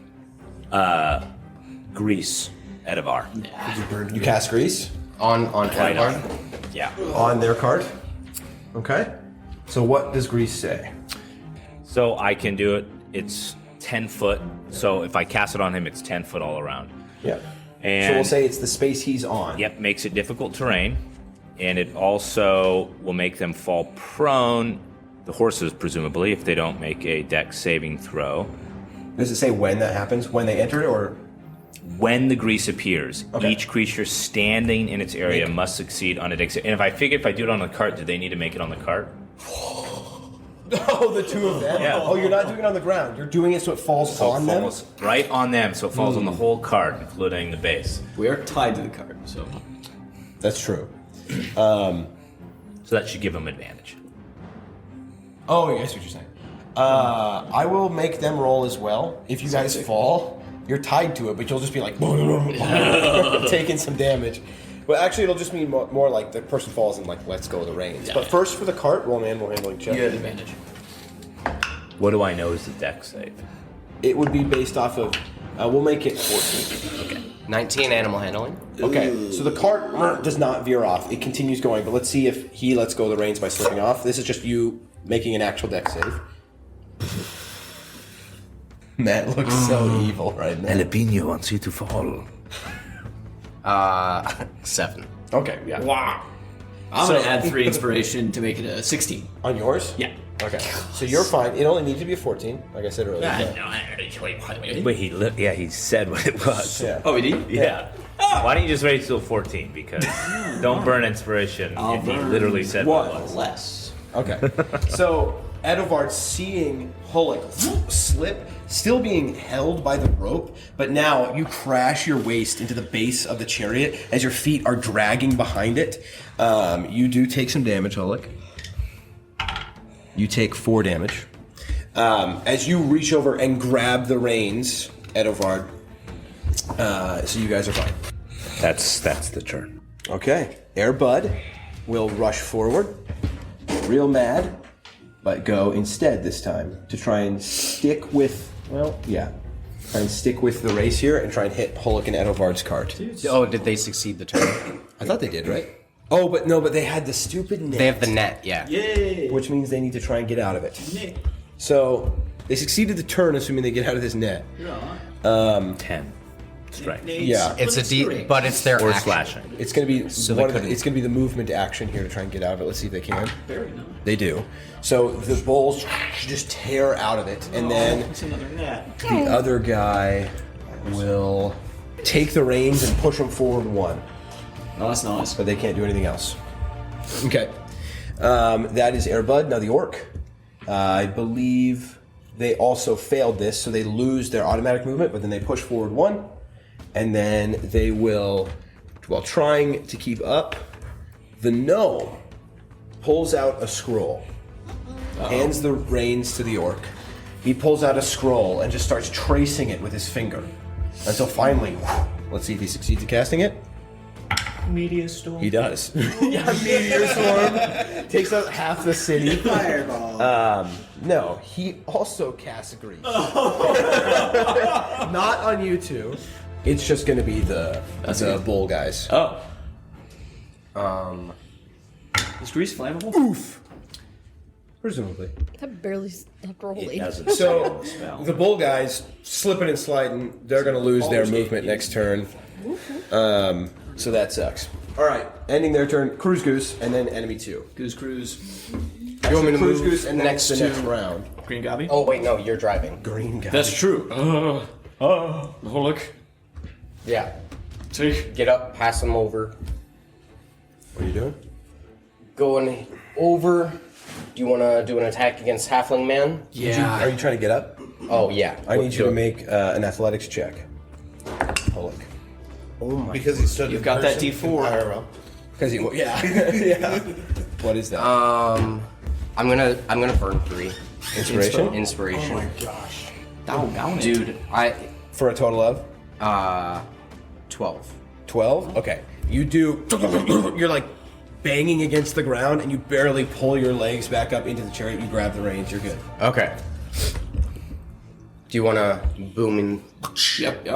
Grease Edovar. You cast grease on right Edovard? on. Yeah. On their card. Okay. So what does grease say? So I can do it. It's 10 foot. So if I cast it on him, it's 10 foot all around. Yeah. And So we'll say it's the space he's on. Yep, makes it difficult terrain, and it also will make them fall prone. The horses, presumably, if they don't make a dex saving throw. Does it say when that happens? When they enter it, or when the grease appears? Okay. Each creature standing in its area must succeed on a dex. And if I do it on the cart, do they need to make it on the cart? Oh, the two of them? Yeah. Oh, you're not doing it on the ground. You're doing it so it falls So on it them? falls right on them, so it falls on the whole cart, including the base. We are tied to the cart, so. That's true. So that should give them advantage. Oh, I see what you're saying. I will make them roll as well. If you guys fall, you're tied to it, but you'll just be like taking some damage. But actually, it'll just mean more like the person falls and like lets go of the reins. Yeah. But first for the cart, roll an animal handling check. You have advantage. What do I know is the dex save? It would be based off of. We'll make it 14. Okay. 19 animal handling. Okay, so the cart does not veer off. It continues going, but let's see if he lets go of the reins by slipping off. This is just you making an actual dex save. Matt looks so evil right now. Jalapeno wants you to fall. 7. Okay, yeah. Wow. I'm So- gonna add 3 inspiration to make it a 16. On yours? Yeah. Okay, so you're fine. It only needs to be a 14, like I said earlier. But he said what it was. Yeah. Oh, he did? Yeah. Why don't you just raise it to 14? Because don't burn inspiration if he literally said what it was. Less. Okay. So Edovard, seeing Hulac slip, still being held by the rope, but now you crash your waist into the base of the chariot as your feet are dragging behind it. You do take some damage, Hulac. You take 4 damage. As you reach over and grab the reins, Edovard, so you guys are fine. That's the turn. Okay. Air Bud will rush forward, real mad, but go instead this time to try and stick with, try and stick with the race here and try and hit Hulac and Edovard's cart. Oh, did they succeed the turn? I thought they did, right? Oh, but no, but they had the stupid net. They have the net, yeah. Yay! Which means they need to try and get out of it. So they succeeded the turn, assuming they get out of this net. 10 strike. Yeah, It's a but it's their Or action. slashing. it's gonna be So they couldn't- it's gonna be the movement action here to try and get out of it. Let's see if they can. Very nice. They do. So the bulls just tear out of it, and then It's another net. the other guy will take the reins and push them forward 1. Nice. But they can't do anything else. Okay. That is Air Bud. Now the orc. I believe they also failed this, so they lose their automatic movement, but then they push forward 1, and then they will, while trying to keep up, the gnome pulls out a scroll, hands the reins to the orc. He pulls out a scroll and just starts tracing it with his finger until finally, let's see if he succeeds at casting it. Meteor storm. He does. Yeah, meteor storm takes out half the city. Fireball. No, he also casts grease. Not on you two. It's just going to be the bull guys. Oh. Is grease flammable? Oof. Presumably. I barely have to roll 8. So the bull guys slipping and sliding. They're going to lose their movement next turn. So that sucks. All right, ending their turn. Cruise Goose, and then enemy 2. Cruise. You want me to Cruise move Goose and next next the next to- round? Green Gobby? Oh, wait, no, you're driving. Green guy. That's true. Hulac. Yeah. Take. Get up, pass them over. What are you doing? Going over. Do you want to do an attack against Halfling Man? Yeah. Are you trying to get up? Oh, yeah. I need you to make an athletics check. Hulac. Oh my. Because he stood You've in got that person D4. IRL. Because he, yeah. What is that? I'm gonna burn 3. Inspiration? Inspiration. Oh my gosh. Down it. Dude, For a total of? 12. 12? Okay. You do, you're like banging against the ground and you barely pull your legs back up into the chariot. You grab the reins, you're good. Okay. Do you want to boom and... Yep.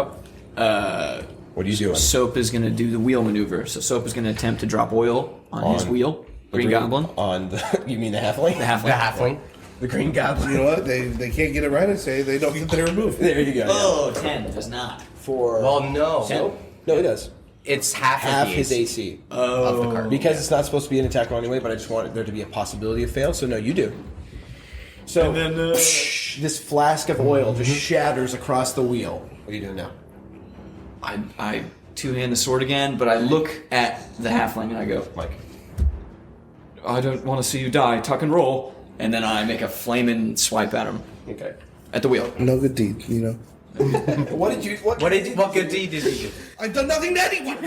What are you doing? Soap is going to do the wheel maneuver. So Soap is going to attempt to drop oil on his wheel. Green Goblin. On the, you mean the halfling? The halfling. The Green Goblin. You know what? They can't get it right and say they don't get their remove. There you go. Oh, 10 does not. Well, no. No, it does. It's half of his AC of the card. Because it's not supposed to be an attack roll anyway, but I just want there to be a possibility of fail, so no, you do. So, and then, this flask of oil just shatters across the wheel. What are you doing now? I two-hand the sword again, but I look at the halfling and I go, Mike, I don't want to see you die, tuck and roll. And then I make a flaming swipe at him. Okay. At the wheel. No good deed, you know. What good deed did you do? I've done nothing to anyone.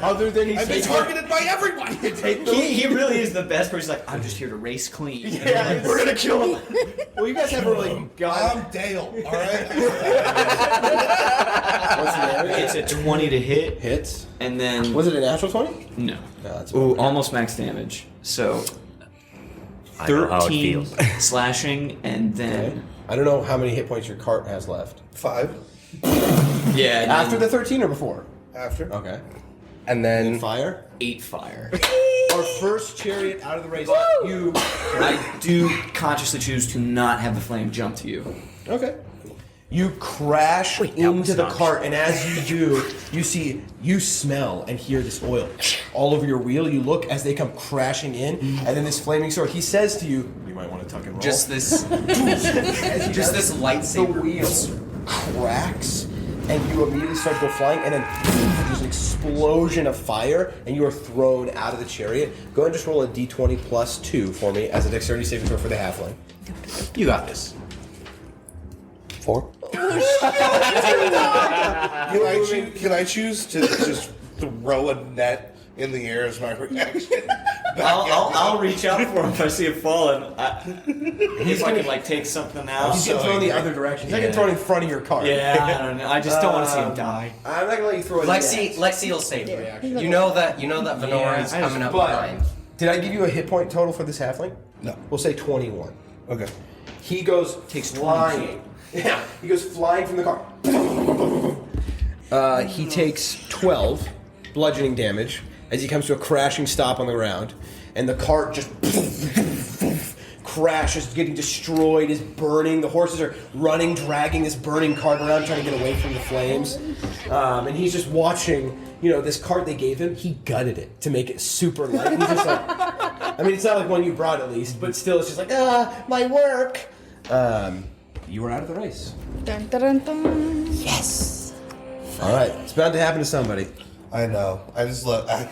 Other than I've been targeted by everyone. He really is the best person. He's like, I'm just here to race clean. Yeah, we're gonna kill him. Well, you guys have a really I'm Dale. All right. What's the damage? It's a 20 to hit. Hits. And then was it a natural 20? No. That's almost max damage. So 13 slashing, and then okay. I don't know how many hit points your cart has left. 5. Yeah. After the 13 or before? After. Okay. And then fire? 8 fire. Our first chariot out of the race. I do consciously choose to not have the flame jump to you. Okay. You crash into the cart, and as you do, you smell and hear this oil all over your wheel. You look as they come crashing in, and then this flaming sword. He says to you, "You might want to tuck and roll." Just this lightsaber. The wheel cracks, and you immediately start to go flying, and then there's an explosion of fire, and you are thrown out of the chariot. Go ahead and just roll a d20 plus 2 for me as a dexterity saving throw for the halfling. You got this. 4. Can I choose to just throw a net in the air as my reaction? I'll reach out for him if I see him falling. If I can take something out. He's getting thrown the other direction. He's not getting thrown in front of your car. Yeah, I don't know. I just don't want to see him die. I'm not gonna let you throw it. Lexi will save the reaction. You know that Venora is coming up behind. Did I give you a hit point total for this halfling? No. We'll say 21. Okay. He takes flying. Yeah, he goes flying from the car. He takes 12 bludgeoning damage as he comes to a crashing stop on the ground, and the cart just crashes, getting destroyed, is burning. The horses are running, dragging this burning cart around, trying to get away from the flames. And he's just watching, this cart they gave him, he gutted it to make it super light. And he's just like, I mean, it's not like one you brought at least, but still, it's just like, my work. You were out of the race. Dun, dun, dun, dun. Yes. All right, it's bound to happen to somebody. I know. I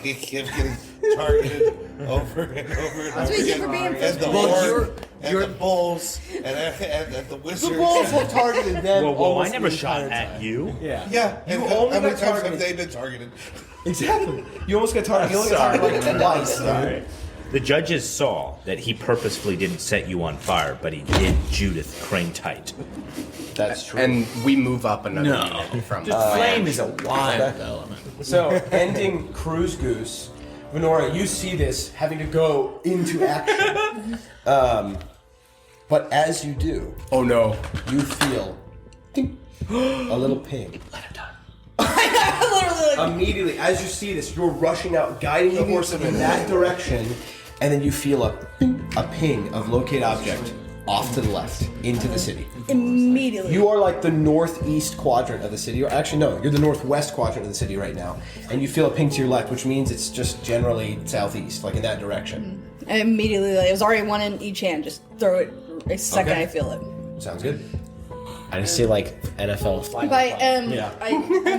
keep getting targeted over and over and That's what you get for being and the horde, and the bulls, and the wizards. The bulls have targeted them. Whoa, I never shot at you. Yeah. Yeah. You And only how many got times have targeted. they been targeted? Exactly. You almost got targeted. You only got targeted like twice. Sorry. The judges saw that he purposefully didn't set you on fire, but he did Judith Crane tight. That's true. And we move up another unit from flame is a wild element. So, ending Cruise Goose, Venora, you see this having to go into action. But as you do, oh no, you feel ding, a little ping. Literally. Immediately, as you see this, you're rushing out, guiding the horse in that direction, and then you feel a ping of locate object off to the left into the city. Immediately. You are like the northeast quadrant of the city, or actually no, you're the northwest quadrant of the city right now, and you feel a ping to your left, which means it's just generally southeast, like in that direction. I immediately, there's already one in each hand. Just throw it the second I feel it. Sounds good. I just see NFL flag. I'm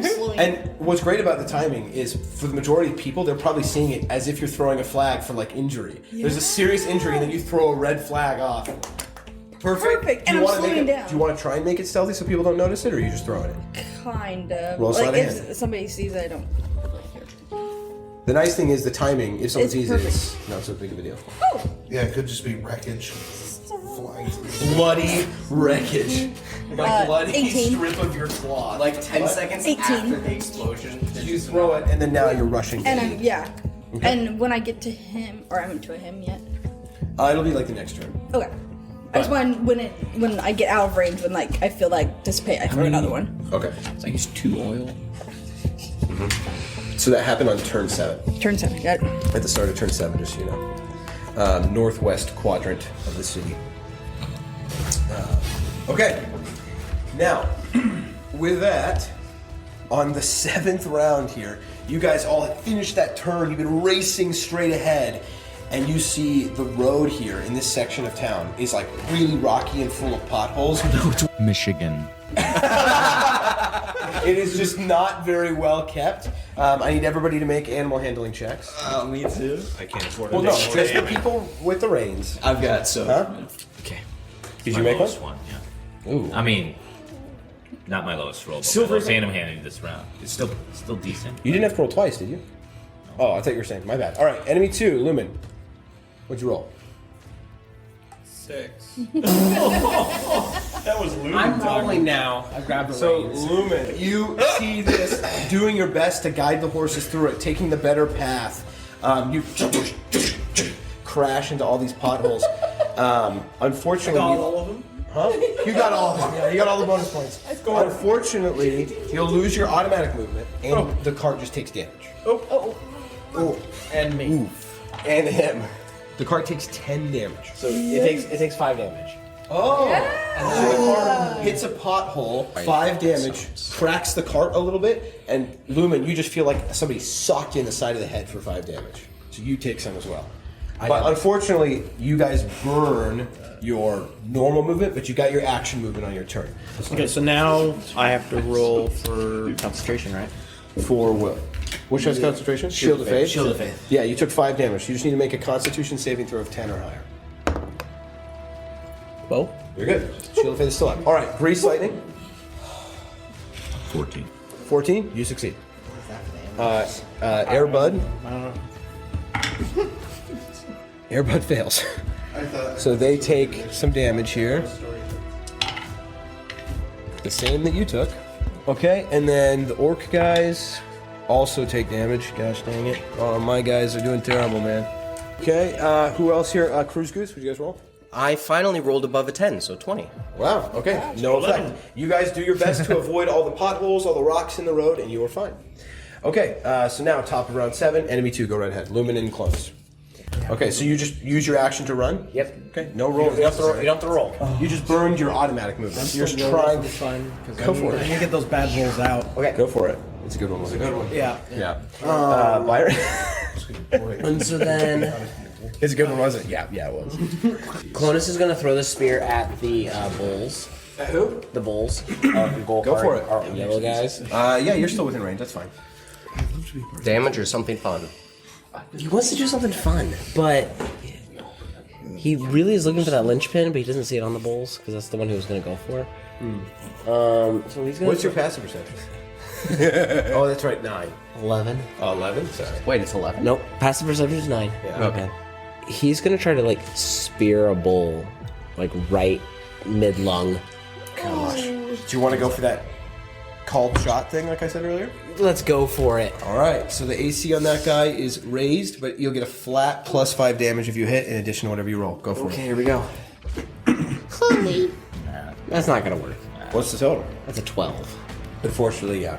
slowing. And what's great about the timing is, for the majority of people, they're probably seeing it as if you're throwing a flag for injury. Yeah. There's a serious injury, and then you throw a red flag off. Perfect. And I'm slowing down. Do you want to try and make it stealthy so people don't notice it, or are you just throwing it? Kind of. Roll sleight of if hand. somebody sees it, I don't. The nice thing is the timing. If someone It's sees perfect. it, it's not so big of a deal. Oh! Yeah, it could just be wreckage. Flying through. Bloody wreckage. bloody 18. strip of your cloth. Like 10 seconds 18. after the explosion. You throw it, and then now you're rushing. And I'm, yeah. Okay. And when I get to him, or I'm to him yet? It'll be like the next turn. Okay. I just want when I get out of range, when like I feel like dissipate, I throw another one. Okay. It's like it's 2 oil. So that happened on turn 7. Turn 7, got it. At the start of turn 7, just so you know. Northwest quadrant of the city. Okay. Now, with that, on the 7th round here, you guys all have finished that turn. You've been racing straight ahead. And you see the road here in this section of town is like really rocky and full of potholes. Michigan. It is just not very well kept. I need everybody to make animal handling checks. Me too. I can't afford it. Well, no, just the people with the reins. I've got so. Huh? Okay. Did My you make lowest one? Yeah. Ooh. I mean, not my lowest roll, but Silver- my lowest animal handling this round. It's still decent. You didn't have to roll twice, did you? Oh, I thought you were saying. My bad. All right, enemy 2, Lumen. What'd you roll? 6. That was Lumen. I'm rolling now. I grabbed the reins. Lumen, you see this, doing your best to guide the horses through it, taking the better path. You crash into all these potholes. Unfortunately, all of them? Huh? You got all of them. Yeah, you got all the bonus points. Unfortunately, you'll lose your automatic movement, and the cart just takes damage. Oh. And me. Oof. And him. The cart takes 10 damage. So it takes 5 damage. Oh! And then the cart hits a pothole, 5 damage, cracks the cart a little bit, and Lumen, you just feel like somebody socked you in the side of the head for 5 damage. So you take some as well. But unfortunately, you guys burn your normal movement, but you got your action movement on your turn. Okay, so now I have to roll for concentration, right? For what? Which has concentration? Shield of Faith? Shield of Faith. Yeah, you took 5 damage. You just need to make a Constitution saving throw of 10 or higher. Well, you're good. Shield of Faith is still up. All right, Grease Lightning. 14. 14, you succeed. Airbud. Airbud fails. So they take some damage here. The same that you took. Okay, and then the orc guys also take damage. Gosh dang it. Oh, my guys are doing terrible, man. Okay, who else here? Cruise Goose, what'd you guys roll? I finally rolled above a 10, so 20. Wow, okay. No effect. You guys do your best to avoid all the potholes, all the rocks in the road, and you are fine. Okay, so now top of round 7, enemy 2, go right ahead. Lumen and Clonus. Okay, so you just use your action to run? Yep. Okay, no roll. You don't have to roll. You just burned your automatic movement. So you're just trying to fun. Go for it. I need to get those bad rolls out. Okay, go for it. It's a good one. It's a good one. Yeah. Yeah. Byron? And so then... It's a good one, wasn't it? Yeah, it was. Clonus is going to throw the spear at the bulls. At who? The bulls. Go for it. Our yellow guys. Yeah, you're still within range. That's fine. Damage or something fun? He wants to do something fun, but he really is looking for that linchpin, but he doesn't see it on the bulls because that's the one he was going to go for. So he's gonna. What's your passive perception? Oh, that's right, 9. 11. Oh, 11? Sorry. Wait, it's 11. Nope. Passive perception is 9. Yeah. Okay. He's gonna try to like spear a bull, like right mid lung. Gosh. Do you want to go for that called shot thing, like I said earlier? Let's go for it. All right. So the AC on that guy is raised, but you'll get a flat plus 5 damage if you hit, in addition to whatever you roll. Go for it. Okay, here we go. Holy. That's not gonna work. What's the total? That's a 12. Unfortunately, yeah.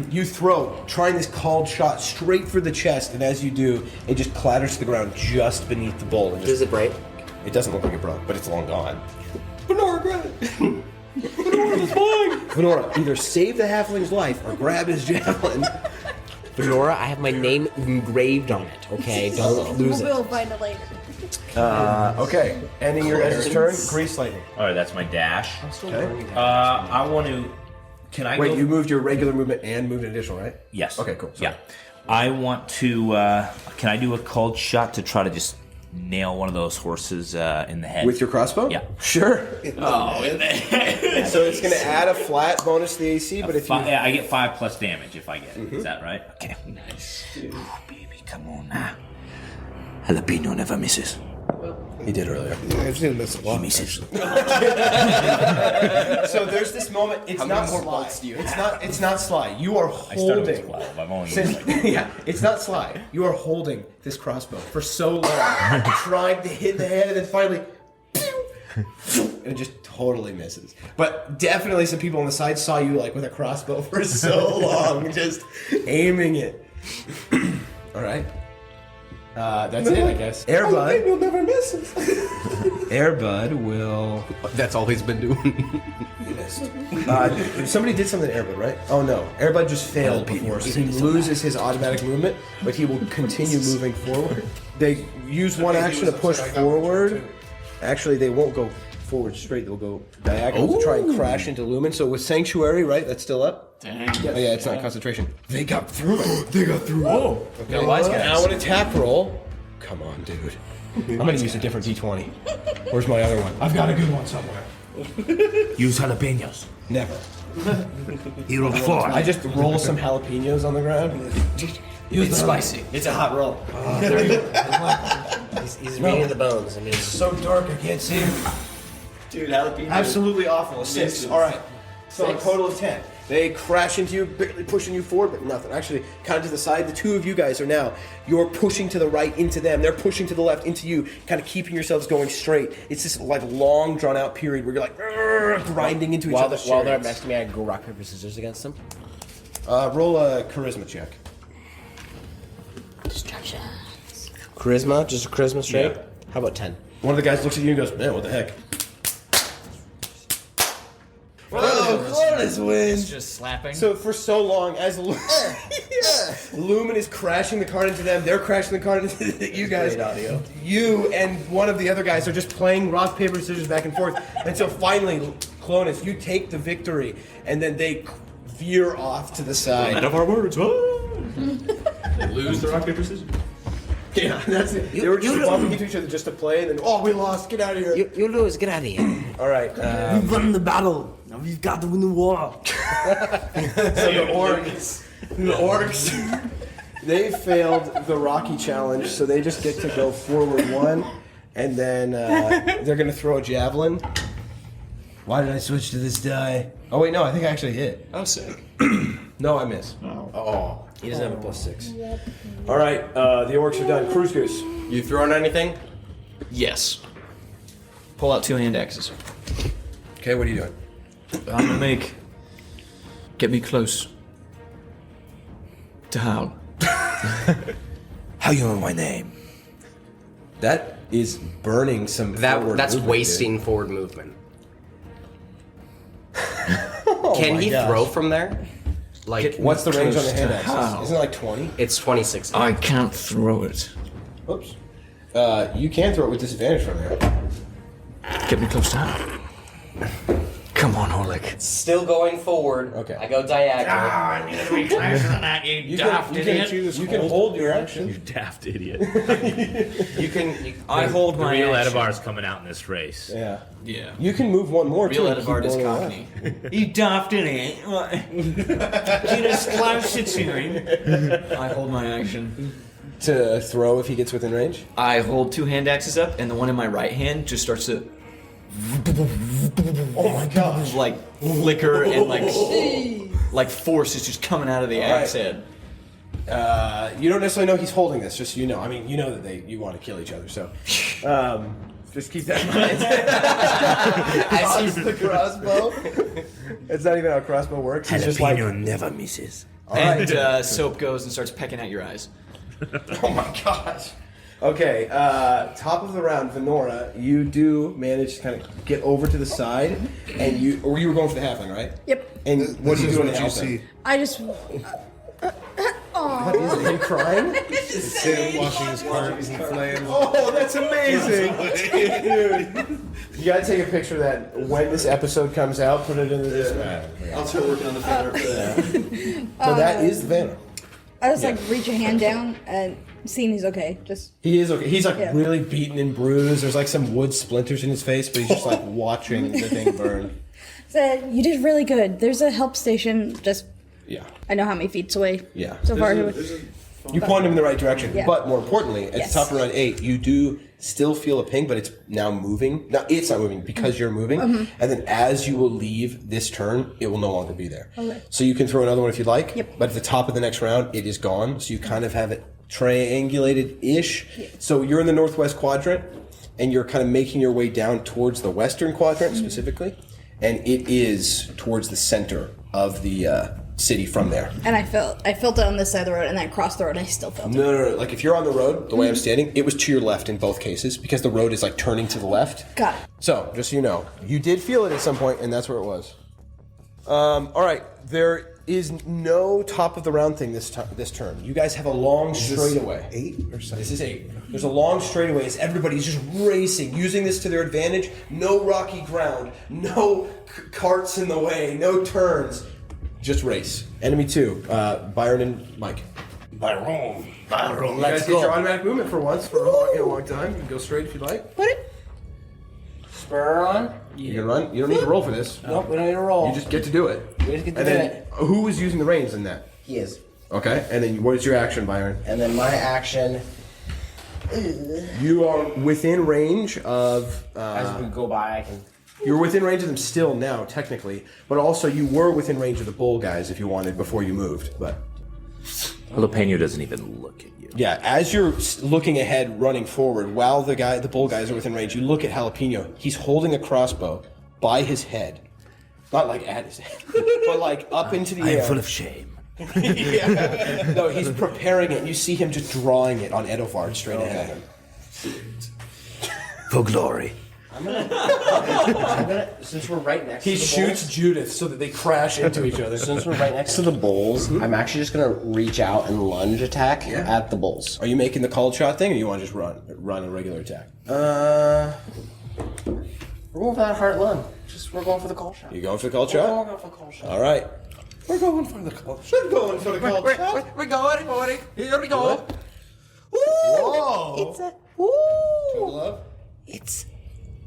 You throw, trying this called shot straight for the chest, and as you do, it just clatters to the ground just beneath the bull. Does it break? It doesn't look like it broke, but it's long gone. Venora, grab it! Venora, it's mine! Venora, either save the halfling's life or grab his javelin. Venora, I have my name engraved on it, okay? Don't lose it. We'll find it later. Okay, ending your guys' turn, Grease Lightning. All right, that's my dash. Okay. I want to. Can I Wait, go? you moved your regular movement and moved an additional, right? Yes. Okay, cool. Sorry. Yeah. I want to. Can I do a cold shot to try to just nail one of those horses in the head With your crossbow? Yeah. Sure. Oh, in the head. So it's going to add a flat bonus to the AC, but if you... I get 5 plus damage if I get it. Is that right? Okay. Nice. Ooh, baby, come on now. Jalapeno never misses. He did earlier. Yeah, I've seen him miss a lot. So there's this moment. It's not sly. It's not sly. You are holding. started with 12. I've only used Yeah, it's not sly. You are holding this crossbow for so long, trying to hit the head, and then finally, and it just totally misses. But definitely, some people on the side saw you like with a crossbow for so long, just aiming it. All right. That's it, I guess. Airbud. You'll never miss it. Airbud will. That's all he's been doing. You missed. Somebody did something to Airbud, right? Oh no, Airbud just failed before, so he loses his automatic movement, but he will continue moving forward. They use one action to push forward. Actually, they won't go forward straight; they'll go diagonal to try and crash into Lumen. So with Sanctuary, right? That's still up. Dang. Oh, yeah, it's not concentration. They got through it. They got through. Oh, okay. Now an attack roll. Come on, dude. I'm gonna use a different D20. Where's my other one? I've got a good one somewhere. Use jalapenos. Never. Hero 4. I just roll some jalapenos on the ground. It's spicy. It's a hot roll. He's reading the bones. I mean, It's so dark I can't see him. Dude, jalapeno. Absolutely awful. A 6. All right. So a total of 10. They crash into you, barely pushing you forward, but nothing. Actually, kind of to the side. The two of you guys are now, you're pushing to the right into them. They're pushing to the left into you, kind of keeping yourselves going straight. It's this like long, drawn out period where you're like grinding into each other. While they're next to me, I go rock, paper, scissors against them. Roll a charisma check. Distractions. Charisma? Just a charisma straight? Yeah. How about 10? One of the guys looks at you and goes, man, what the heck? Clonus wins. It's just slapping. So for so long, as Lumen is crashing the card into them, they're crashing the card into you guys. Great audio. You and one of the other guys are just playing rock, paper, scissors back and forth until finally, Clonus, you take the victory, and then they veer off to the side. Out of our words. They lose the rock, paper, scissors. Yeah, that's it. They were just bumping into each other just to play, and then, oh, we lost, get out of here. You lose, get out of here. All right. We've won the battle. Now we've got to win the war. So the orcs, they failed the Rocky challenge, so they just get to go forward one, and then they're going to throw a javelin. Why did I switch to this die? Oh, wait, no, I think I actually hit. Oh, sick. No, I miss. Oh. He doesn't have a +6. All right, the orcs are done. Cruise Goose. You throwing anything? Yes. Pull out 2 hand axes. Okay, what are you doing? I'm gonna get me close to Hal. How you know my name? That is burning some forward That's movement, wasting dude. forward movement. Oh Can my he gosh. throw from there? Like, What's the range on the hand Close to axes? how? Isn't it like 20? It's 26. I can't throw it. Oops. You can throw it with disadvantage from there. Get me close to Hal. Come on, Hulac. Still going forward. Okay. I go diagonal. I'm gonna be faster than that, you daft idiot. You can hold your action. You daft idiot. You can. I hold The my real action. Edivar's coming out in this race. Yeah. Yeah. You can move one more too. Real and keep Edovard is going Cockney. You daft idiot. Get us closer to him. I hold my action. To throw if he gets within range? I hold 2 hand axes up, and the one in my right hand just starts to Oh my gosh. like flicker and like force is just coming out of the axe head. You don't necessarily know he's holding this, just so you know. I mean, you know that you want to kill each other, so just keep that in mind. As he's the crossbow. It's not even how a crossbow works. It's just like never misses. And Soap goes and starts pecking at your eyes. Oh my gosh. Okay, top of the round, Venora, you do manage to kind of get over to the side, and you were going for the halfling, right? Yep. And what do you do on the What you halfling? see. I just. What is it? Him crying? It's him washing his cards in flames. Oh, that's amazing! Dude, you gotta take a picture of that when this episode comes out. Put it in the Discord. I'll start working on the banner for that. So that is the banner. I just like reach a hand down and seeing he's okay. Just He is okay. He's like Yeah. really beaten and bruised. There's like some wood splinters in his face, but he's just like watching the thing burn. said, "You did really good. There's a help station. Just Yeah. I know how many feet away. Yeah. So far. You point him in the right direction, Yeah. but more importantly, at Yes. the top of round 8, you do still feel a ping, but it's now moving. Now it's not moving because you're moving. Mhm. And then as you will leave this turn, it will no longer be there. Okay. So you can throw another one if you'd like. Yep. But at the top of the next round, it is gone. So you kind of have it triangulated-ish. So you're in the northwest quadrant, and you're kind of making your way down towards the western quadrant specifically. And it is towards the center of the city from there. And I felt it on this side of the road, and then I crossed the road, and I still felt it. No. Like if you're on the road, the way I'm standing, it was to your left in both cases because the road is like turning to the left. Got it. So just so you know, you did feel it at some point, and that's where it was. All right, there is no top of the round thing this turn. You guys have a long straightaway. 8 or 7? This is 8. There's a long straightaway as everybody's just racing, using this to their advantage. No rocky ground, no carts in the way, no turns. Just race. Enemy 2, Byron and Mike. Byron. You guys get your automatic movement for once for a long time. You can go straight if you'd like. Put it. Spur on. You can run. You don't need to roll for this. Nope, we don't need to roll. You just get to do it. We just get to and do then, it. who is using the reins in that? He is. Okay. And then what is your action, Byron? And then my action. You are within range of. As we go by, I can. You're within range of them still now, technically, but also you were within range of the bull guys if you wanted before you moved. But Jalapeno doesn't even look at you. yeah, as you're looking ahead, running forward, while the bull guys are within range, you look at Jalapeno. He's holding a crossbow by his head, not like at his head, but like up into the I air. am full of shame. Yeah. No, he's preparing it. And you see him just drawing it on Edovard straight ahead of him. For glory. I'm gonna, since we're right next He to the shoots bowls, Judith so that they crash into each other. Since we're right next to the bowls, I'm actually just gonna reach out and lunge attack at the bowls. Are you making the called shot thing, or you want to just run a regular attack? We're going for that hard lunge. We're going for the call shot. You going for the called shot? We're going for the call shot. All right. We're going for the call shot. We're going for the called shot. We're going. Here we go. Whoa! It's a Total love? It's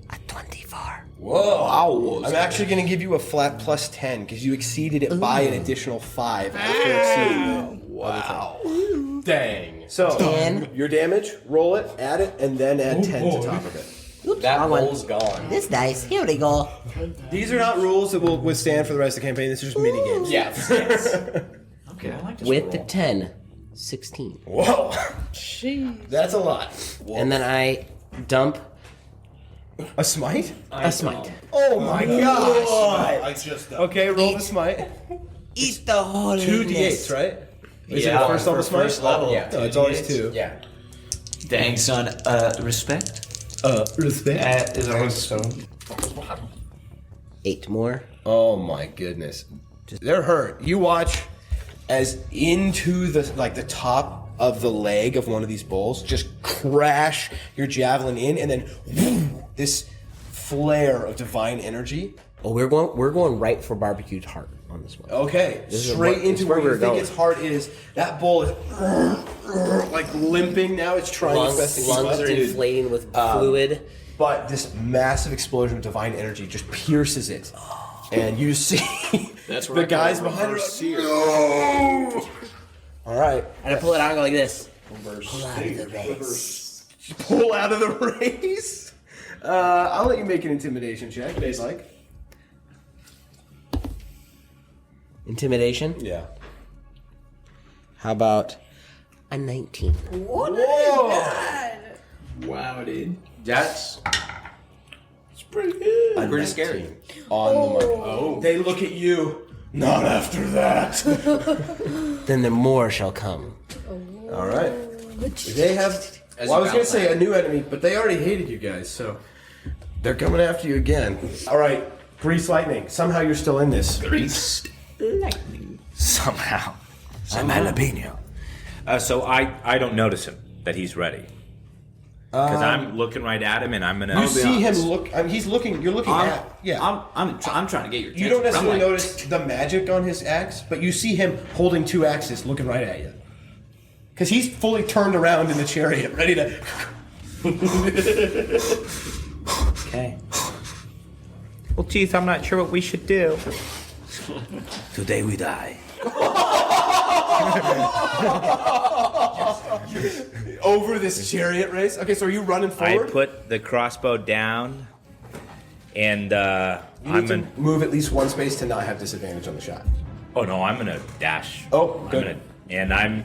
a 24. Whoa! I'm actually going to give you a flat plus 10 because you exceeded it by an additional 5 after exceeding the wow. Dang. So 10. Your damage, roll it, add it, and then add 10 to top of it. Oops, that bowl's gone. This dice, here we go. These are not rules that will withstand for the rest of the campaign. This is just mini games. Yes. Okay, I like this. With the 10, 16. Whoa! Jeez. That's a lot. And then I dump a smite? A smite. Oh my gosh! I just Okay, roll the smite. Eat the whole 2 d8s, right? Is it Yeah, the first level for smite? first level, Yeah. No, it's 2d8s. always 2. Yeah. Dang, son. Respect. Respect. Is also 8 more. Oh my goodness. They're hurt. You watch as into the top of the leg of one of these bulls just crash your javelin in, and then whoo, this flare of divine energy. Oh, we're going right for barbecued heart on this one. Okay, This is straight what- into it's where where you we're think going. its heart is. That bull is like limping now. It's trying its best to keep Lungs up. are inflating with fluid. But this massive explosion of divine energy just pierces it. And you see That's the guys behind her. No! All right. And I pull it out and go like this. Pull out of the race. Pull out of the race. I'll let you make an intimidation check if you'd like. Intimidation? Yeah. How about a 19? What? Whoa! Wow, dude. That's It's pretty good. pretty scary. On the mark. Oh. They look at you. Not after that. Then the more shall come. All right. They have. Well, I was going to say a new enemy, but they already hated you guys, so they're coming after you again. All right. Grease lightning. Somehow you're still in this. Greased lightning. Somehow. I'm jalapeno. So I don't notice him that he's ready. Because I'm looking right at him, and I'm gonna. You see him look. I mean, he's looking. You're looking at. Yeah. I'm trying to get your attention. You don't necessarily I'm like, notice the magic on his axe, but you see him holding 2 axes, looking right at you. Because he's fully turned around in the chariot, ready to. Okay. Well, Keith, I'm not sure what we should do. Today we die. Over this chariot race. Okay, so are you running forward? I put the crossbow down, and I'm gonna move at least one space to not have disadvantage on the shot. Oh no, I'm gonna dash. Oh, good. I'm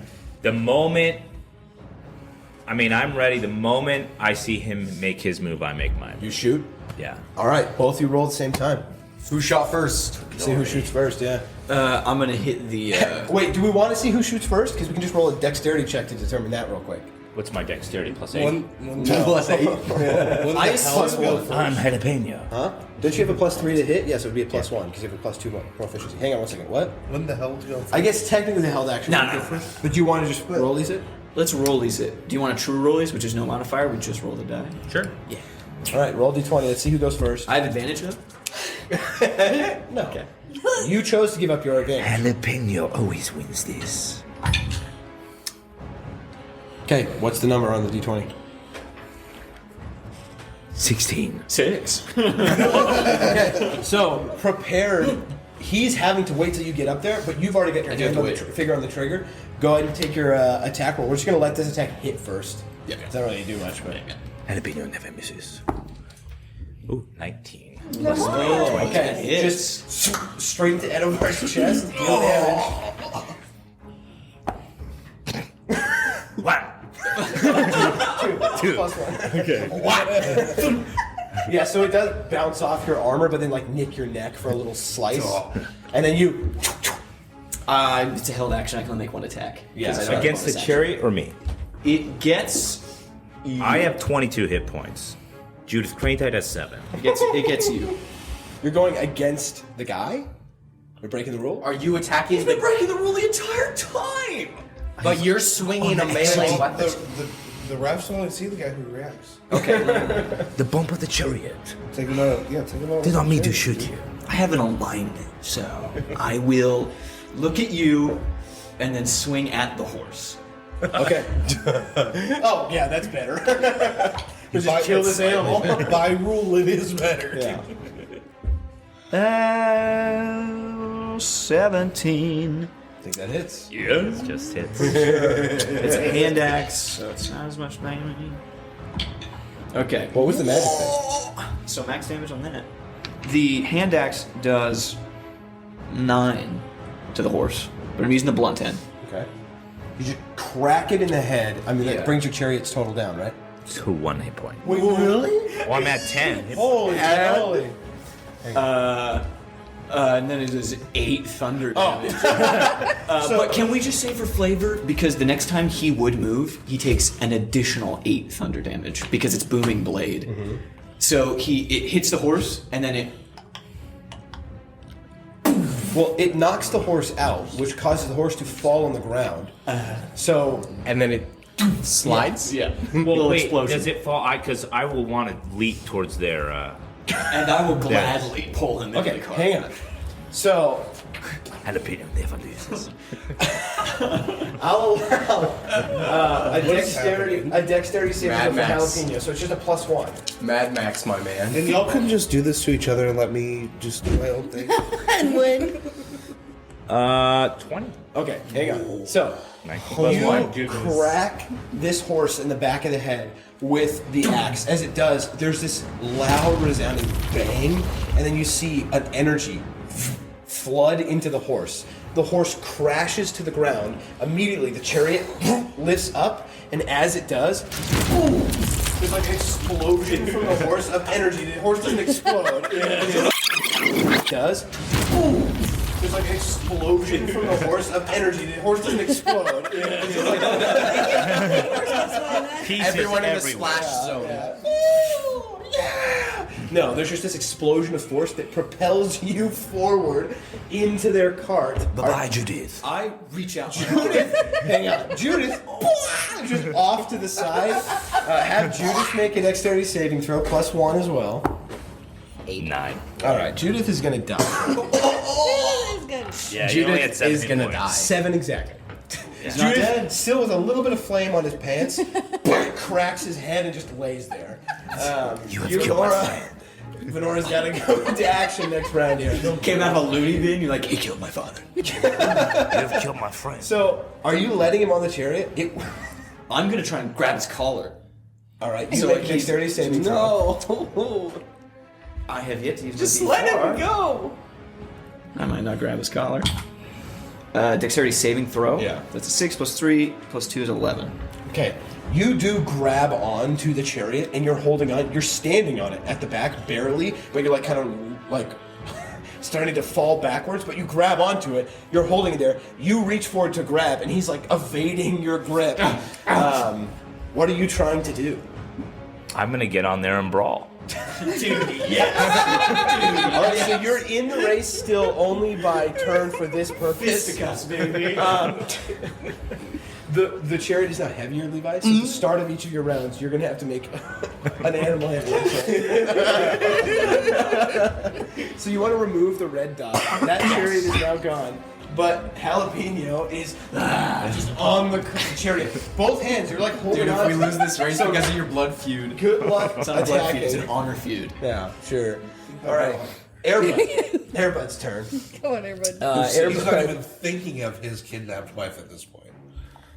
ready. The moment I see him make his move, I make mine. You shoot? Yeah. All right, both you roll at the same time. Who shot first? See who shoots first, yeah. I'm gonna hit the. Wait, do we want to see who shoots first? Because we can just roll a dexterity check to determine that real quick. What's my dexterity? +8? One plus 8. I assume I'm jalapeno. Huh? Don't you have a +3 to hit? Yes, it would be a +1 because you have a +2 proficiency. Hang on one second. What? When the hell do you go first? I guess technically the held action. No. But do you want to just rollies it? Let's rollies it. Do you want a true rollies, which is no modifier? We just roll the die. Sure. Yeah. All right, roll d20. Let's see who goes first. I have advantage though. No. Okay. You chose to give up your advantage. Jalapeno always wins this. Okay, what's the number on the d20? 16. 6. Okay, so prepared. He's having to wait till you get up there, but you've already got your hand on the finger on the trigger. Go ahead and take your attack roll. We're just going to let this attack hit first. Yeah. It doesn't really do much, but... Jalapeno never misses. Ooh, 19. Okay, just straight into Edovard's chest. Deal damage. What? Two. +1. Okay. What? Yeah, so it does bounce off your armor, but then like nick your neck for a little slice, and then you. It's a held action. I can only make one attack. Yeah. Against the chariot or me? It gets. I have 22 hit points. Judith Cranetide has 7. It gets you. You're going against the guy? You're breaking the rule? Are you attacking He's been breaking the rule the entire time. But you're swinging a melee weapon. The refs only see the guy who reacts. Okay. The bump of the chariot. Take him out. Yeah, take him out. Did not mean to shoot you. I have an alignment, so I will look at you and then swing at the horse. Okay. Oh, yeah, that's better. Just kill this animal. By rule, it is better. Yeah. 17. I think that hits. Yes. Just hits. It's a hand axe, so it's not as much damage. Okay. What was the magic thing? So max damage on that. The hand axe does 9 to the horse, but I'm using the blunt end. Okay. You just crack it in the head. I mean, that brings your chariot's total down, right? To 1 hit point. Wait, really? Well, I'm at 10. Holy moly. And then it does 8 thunder damage. But can we just say for flavor, because the next time he would move, he takes an additional 8 thunder damage because it's booming blade. Mm-hmm. So it hits the horse and then it. Well, it knocks the horse out, which causes the horse to fall on the ground. And then it slides. Yeah. Well, wait. Explosion. Does it fall? Because I will want to leap towards their. And I will gladly pull him into the car. Hang on. So, Jalapeno never loses. I'll allow a dexterity saving throw for jalapeno, so it's just a +1. Mad Max, my man. And y'all can just do this to each other and let me just do my own thing. And win. 20. Okay, hang on. So, you crack this horse in the back of the head with the axe. As it does, there's this loud, resounding bang, and then you see an energy flood into the horse. The horse crashes to the ground. Immediately, the chariot lifts up, and as it does, there's like an explosion from the horse of energy. The horse doesn't explode. It does. There's like an explosion from the horse of energy. The horse doesn't explode. Everyone in the splash zone. No, there's just this explosion of force that propels you forward into their cart. Bye-bye, Judith. I reach out. Judith, hang on. Judith, just off to the side. Have Judith make a dexterity saving throw, +1 as well. 9. All right, Judith is gonna die. Yeah, Judith is gonna die. 7 exactly. He's not dead. Still with a little bit of flame on his pants, cracks his head and just lays there. You have killed my friend. Venora's got to go into action next round here. Came out of a loony bin. You're like, he killed my father. You have killed my friend. So, are you letting him on the chariot? I'm gonna try and grab his collar. All right. So So like dexterity saving throw. No. I have yet to use. Just my let D4. him go. I might not grab his collar. Dexterity saving throw. Yeah. That's a 6 plus 3 plus 2 is 11. Okay. You do grab on to the chariot, and you're holding on. You're standing on it at the back, barely, but you're like kind of like starting to fall backwards. But you grab onto it. You're holding it there. You reach forward to grab, and he's like evading your grip. What are you trying to do? I'm gonna get on there and brawl. Dude, yes. All right, so you're in the race still only by turn for this purpose. Fisticuffs, baby. The chariot is now heavier, Levi, so at the start of each of your rounds, you're going to have to make an animal handling check. So you want to remove the red dot. That chariot is now gone. But Jalapeno is just on the chariot. Both hands, you're like holding on. Dude, if we lose this race because of your blood feud. Good luck It's not a blood feud, it's attacking. an honor feud. Yeah, sure. All right. Airbud. Airbud's turn. Come on, everybody. He's not even thinking of his kidnapped wife at this point.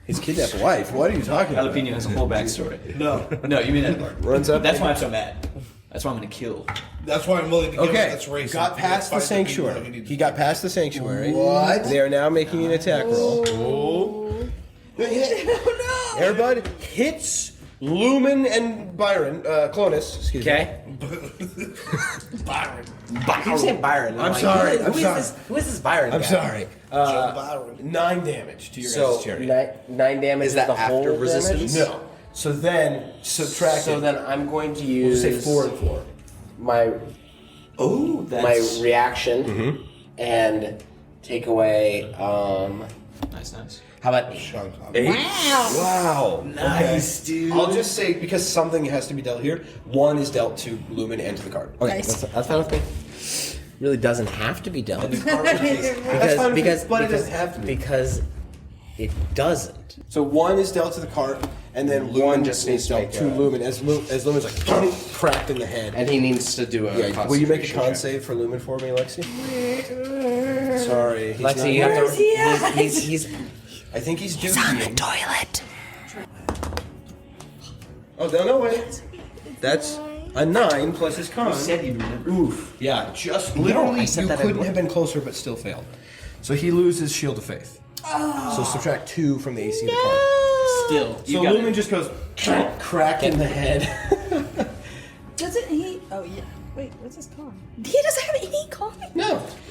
His kidnapped wife? What are you talking about? Jalapeno has a whole backstory. No, you mean Edovard. Runs up. That's why I'm so mad. That's why I'm gonna kill. That's why I'm willing to give Okay, him this race. got past the sanctuary. He got past the sanctuary. What? They are now making an attack roll. Oh. Airbud hits Lumen and Byron, Clonus, excuse me. Okay. Byron. You're saying Byron. I'm sorry. Who is this Byron I'm guy? sorry. Joe Byron. 9 damage to your So guys' chariot. 9 damage is that the after whole resistance? damage? No. So then subtract So it. then I'm going to We'll use just say 4 and 4. my my reaction Mm-hmm. and take away. Nice. How about 8? Wow. Nice, dude. I'll just say, because something has to be dealt here, 1 is dealt to Lumen and to the card. Okay, Nice. that's fine with me. Really doesn't have to be dealt That's fine with me, but it doesn't have to be. Because it doesn't. So 1 is dealt to the cart, and then Lumen 1 just just needs is to dealt make to a- Lumen, as Lumen's like cracked in the head. And he needs to do a. Yeah, will you make a concentration con check. save for Lumen for me, Lexi? Sorry. he's Lexi, not you have here. to. He's I think he's due. on the toilet. Oh, no, wait. That's a 9 plus his con. You said you'd remember. Oof. Yeah, just literally, I said you that couldn't at have been closer, but still failed. So he loses Shield of Faith. So subtract 2 from the AC of the card. Still. So Lumen just goes crack in the head. Doesn't he? Oh yeah. Wait, what's his con? He doesn't have any con.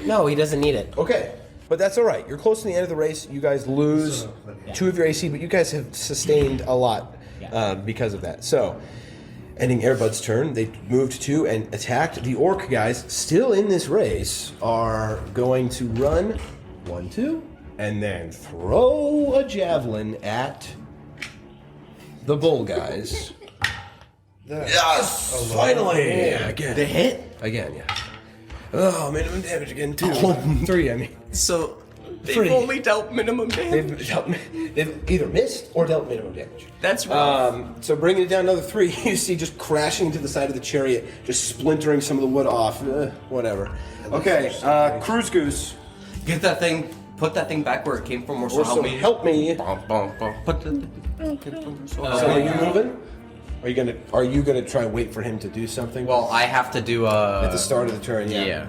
No, he doesn't need it. Okay, but that's all right. You're close to the end of the race. You guys lose 2 of your AC, but you guys have sustained a lot because of that. So, ending Airbud's turn, they moved 2 and attacked. The orc guys, still in this race, are going to run 1, 2, and then throw a javelin at the bull guys. Yes! Finally! Yeah, again. The hit? Again, yeah. Oh, minimum damage again, 2. 3, I mean. So they've 3. only dealt minimum damage. They've either missed or dealt minimum damage. That's rough. So bringing it down another 3, you see just crashing into the side of the chariot, just splintering some of the wood off. Whatever. Okay, Cruise Goose. Get that thing. Put that thing back where it came from. Or so help me. Put the. So are you moving? Are you gonna try and wait for him to do something? Well, I have to do at the start of the turn. Yeah.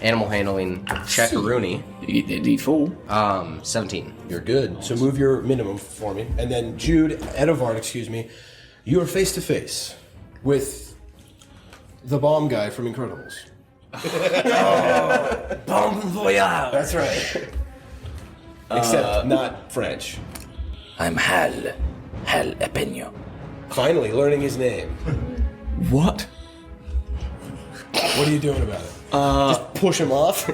Animal handling check Rooney. You get the D4. 17. You're good. So move your minimum for me, and then Edovard, excuse me, you are face to face with the bomb guy from Incredibles. Bon voyage. That's right. Except not French. I'm Hal Epeno. Finally learning his name. What? What are you doing about it? Just push him off?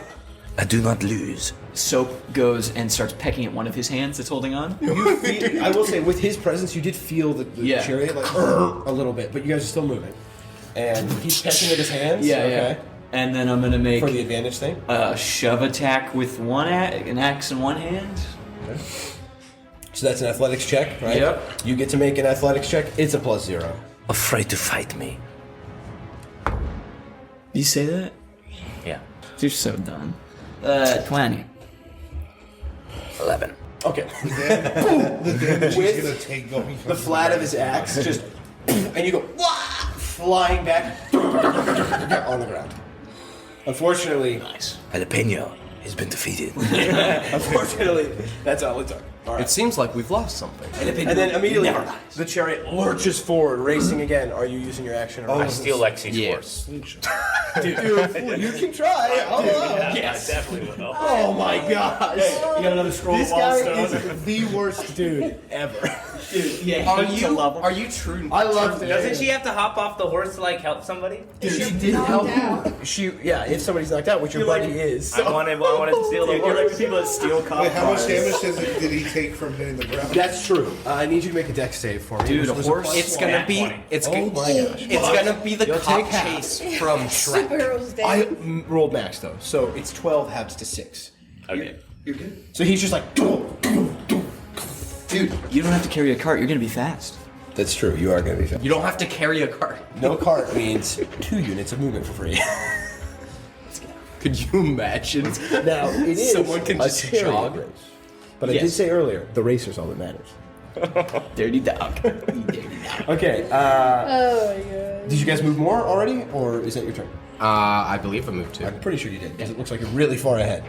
I do not lose. Soap goes and starts pecking at one of his hands that's holding on. I will say, with his presence, you did feel the chariot like a little bit, but you guys are still moving. And he's pecking at his hands? Yeah. And then I'm gonna make for the advantage thing. A shove attack with an axe in one hand. Okay. So that's an athletics check, right? Yep. You get to make an athletics check. It's a +0. Afraid to fight me. You say that? Yeah. You're so dumb. 20. 11. Okay. The damage he's gonna take going the flat of his axe, just, and you go flying back on the ground. Unfortunately, Jalapeno has been defeated. Unfortunately, that's all it took. All right. It seems like we've lost something. And then immediately, the chariot lurches forward, racing again. Are you using your action? Or I steal Lexi's horse. Dude, you can try. I'll allow it. Yes, I definitely will. Oh my gosh. You got another scroll This of guy Wildstone. is the worst dude ever. Dude, yeah, Are you true? I love it. Doesn't she have to hop off the horse to like help somebody? Dude, she did help you. If somebody's knocked out, which your buddy is. I wanted to steal the You're horse. like the people that steal cop Wait, how much cars. damage did he take from hitting the ground? That's true. I need you to make a dex save for me. Dude, a horse. It's gonna be. It's Oh my gosh. It's gonna be the You'll cop take half. chase from Shrek. Superheroes Day. I rolled max though, so it's 12 halves to 6. Okay. You're good. So he's just like, Dude, you don't have to carry a cart. You're gonna be fast. That's true. You are going to be fast. You don't have to carry a cart. No cart means 2 units of movement for free. Could you imagine? Now it is Someone can a just chariot jog. race. But I did say earlier, the racer's all that matters. Dirty dog. Okay. Oh my god. Did you guys move more already, or is that your turn? I believe I moved to. I'm pretty sure you did, because it looks like you're really far ahead.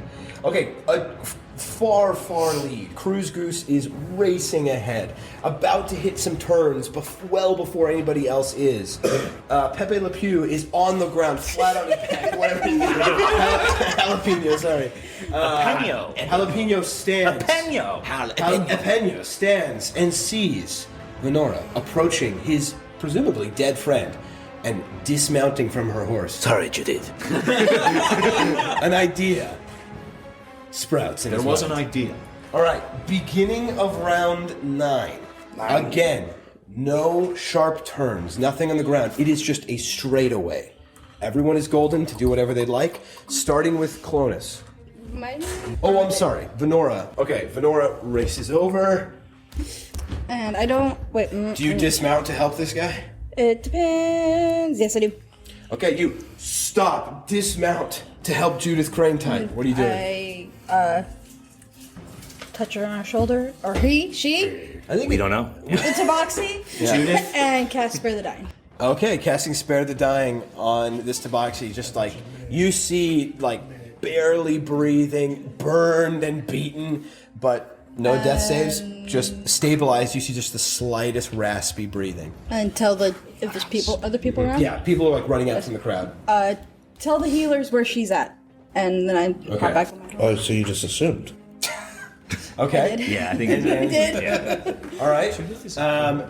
Okay, a far lead. Cruise Goose is racing ahead, about to hit some turns well before anybody else is. Pepe Le Pew is on the ground, flat on his back, whatever he is. Jalapeno, sorry. Jalapeno. Jalapeno stands. Jalapeno stands and sees Venora approaching his presumably dead friend and dismounting from her horse. Sorry, Judith. An idea sprouts in There his was mind. an idea. All right, beginning of round 9. Again, no sharp turns, nothing on the ground. It is just a straightaway. Everyone is golden to do whatever they'd like, starting with Clonus. Oh, I'm sorry, Venora. Okay, Venora races over. And I don't. Wait. Do you dismount to help this guy? It depends. Yes, I do. Okay, you stop, dismount to help Judith Crane Time. What are you doing? I touch her on her shoulder, or she. I think we don't know. The tabaxi. Judith? And cast Spare the Dying. Okay, casting Spare the Dying on this tabaxi. Just like you see, like barely breathing, burned and beaten, but no death saves. Just stabilized. You see just the slightest raspy breathing. And tell if there's other people around. Yeah, people are like running out from the crowd. Tell the healers where she's at, and then I pop back on my horse. Oh, so you just assumed? Okay. I did. Yeah, I think I did. Yeah. All right.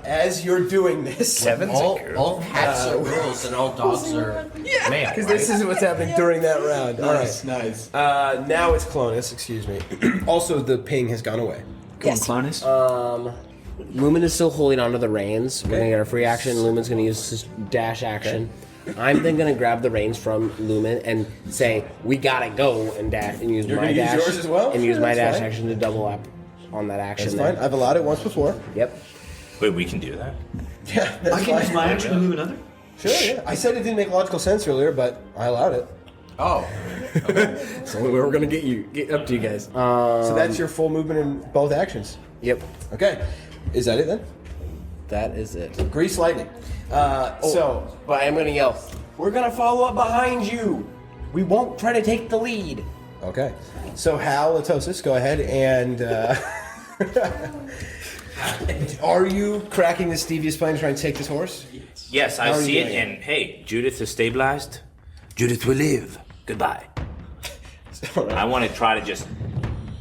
As you're doing this, All cats are girls and all dogs are male. because this is what's happening during that round. All right. Nice. Now it's Clonus. Excuse me. Also, the ping has gone away. Come on, Clonus. Lumen is still holding onto the reins. We're gonna get a free action. Lumen's gonna use his dash action. I'm then gonna grab the reins from Lumen and say, "We gotta go," and dash and use You're my gonna use dash yours as well? and use Sure, my that's dash fine. action to double up on that action. That's there. fine. I've allowed it once before. Yep. Wait, we can do that? Yeah, that's I can use fine. my action to move another. Sure, yeah. I said it didn't make logical sense earlier, but I allowed it. Oh. So we were gonna get up to you guys. So that's your full movement in both actions. Yep. Okay. Is that it then? That is it. Grease lightning. So, but I'm gonna yell. We're gonna follow up behind you. We won't try to take the lead. okay. So Hal, Latosis, go ahead and. Are you cracking this devious plan to try and take this horse? Yes, How I are you see it, doing and hey, Judith is stabilized. Judith will live. Goodbye. I want to try to just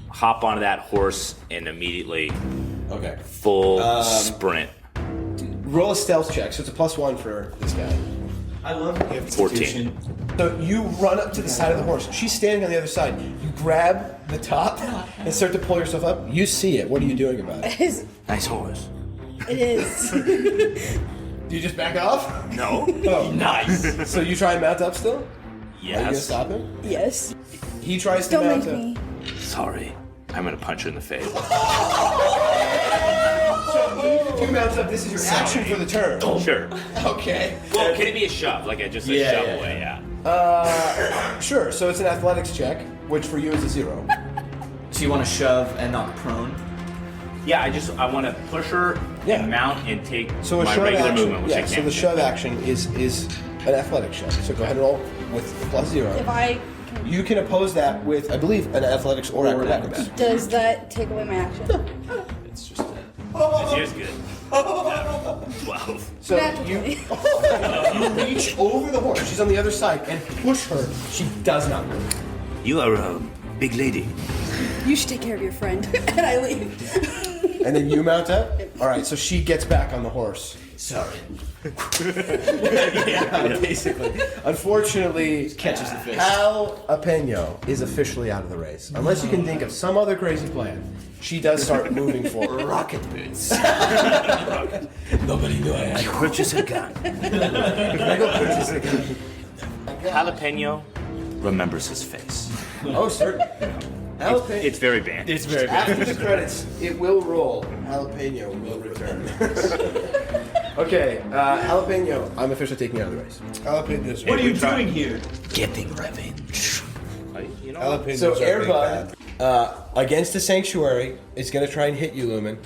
hop onto that horse and immediately Okay. full sprint. Roll a stealth check, so it's a +1 for this guy. I love 14. So you run up to the side of the horse. She's standing on the other side. You grab the top and start to pull yourself up. You see it. What are you doing about it? Nice horse. It is. Do you just back off? No. Oh. Nice. So you try and mount up still? Are you gonna Yes. stop him? Yes. He tries to Don't mount make up. me. Sorry. I'm going to punch her in the face. You mount up. This is your action for the turn. Sure. Okay. Well, can it be a shove? Like just a shove away, yeah. Sure. So it's an athletics check, which for you is a 0. So you want to shove and knock prone? Yeah, I want to push her, and mount, and take So a my shove regular action. movement, which I Yeah. can't. So the shove action is an athletics check. So go ahead and roll with +0. If I You can oppose that with, I believe, an athletics or acrobatics. does that take away my action? This year's good. 12. So you reach over the horse. She's on the other side and push her. She does not move. You are a big lady. You should take care of your friend. And I leave. And then you mount up? All right, so she gets back on the horse. Sorry. Yeah, basically. Unfortunately, Catches the fish. Jalapeno is officially out of the race. Unless you can think of some other crazy plan, she does start moving forward. Rocket boots. Nobody knew I had. Purchase a gun. I go purchase a gun. Jalapeno remembers his face. Oh, certainly. Jalapeno. It's very bad. It's very bad. After the credits, it will roll. Jalapeno will return. Okay, Jalapeno, I'm officially taking you out of the race. Jalapenos. What are you doing here? Getting revenge. You know, Jalapenos So are big Airbud, bad. against the Sanctuary, is going to try and hit you, Lumen.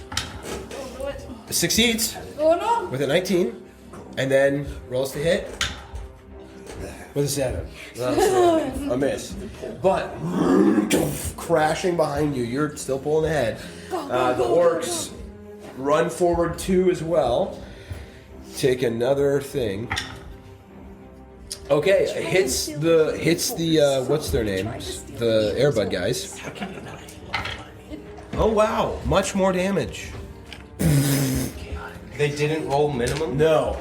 Succeeds Oh no! with a 19, and then rolls to hit with a 7. A miss. But crashing behind you, you're still pulling ahead. The orcs run forward 2 as well. Take another thing. Okay, hits the what's their names? The Airbud guys. Oh wow, much more damage. They didn't roll minimum? No.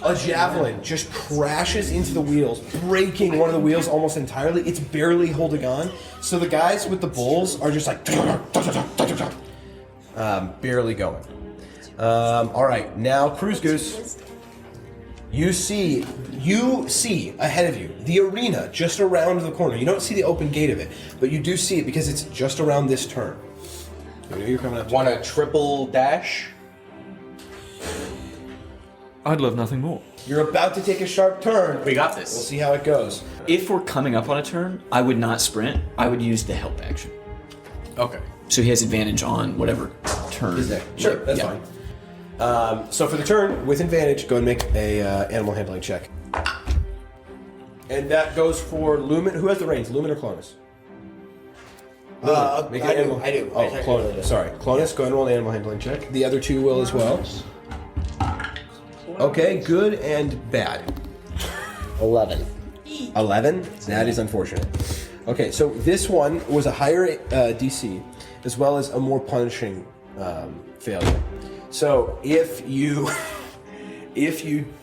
A javelin just crashes into the wheels, breaking one of the wheels almost entirely. It's barely holding on. So the guys with the bulls are just like barely going. All right, now Cruise Goose. You see ahead of you the arena just around the corner. You don't see the open gate of it, but you do see it because it's just around this turn. You're coming up. Want a triple dash? I'd love nothing more. You're about to take a sharp turn. We got this. We'll see how it goes. If we're coming up on a turn, I would not sprint. I would use the help action. Okay. So he has advantage on whatever turn. Is there? Sure, that's fine. So for the turn, with advantage, go and make a animal handling check. And that goes for Lumen. Who has the reins, Lumen or Clonus? Make an animal. I do. Oh, Clonus. Sorry. Clonus, go and roll an animal handling check. The other 2 will as well. Okay, good and bad. 11. 11? That is unfortunate. Okay, so this one was a higher DC, as well as a more punishing failure. So if you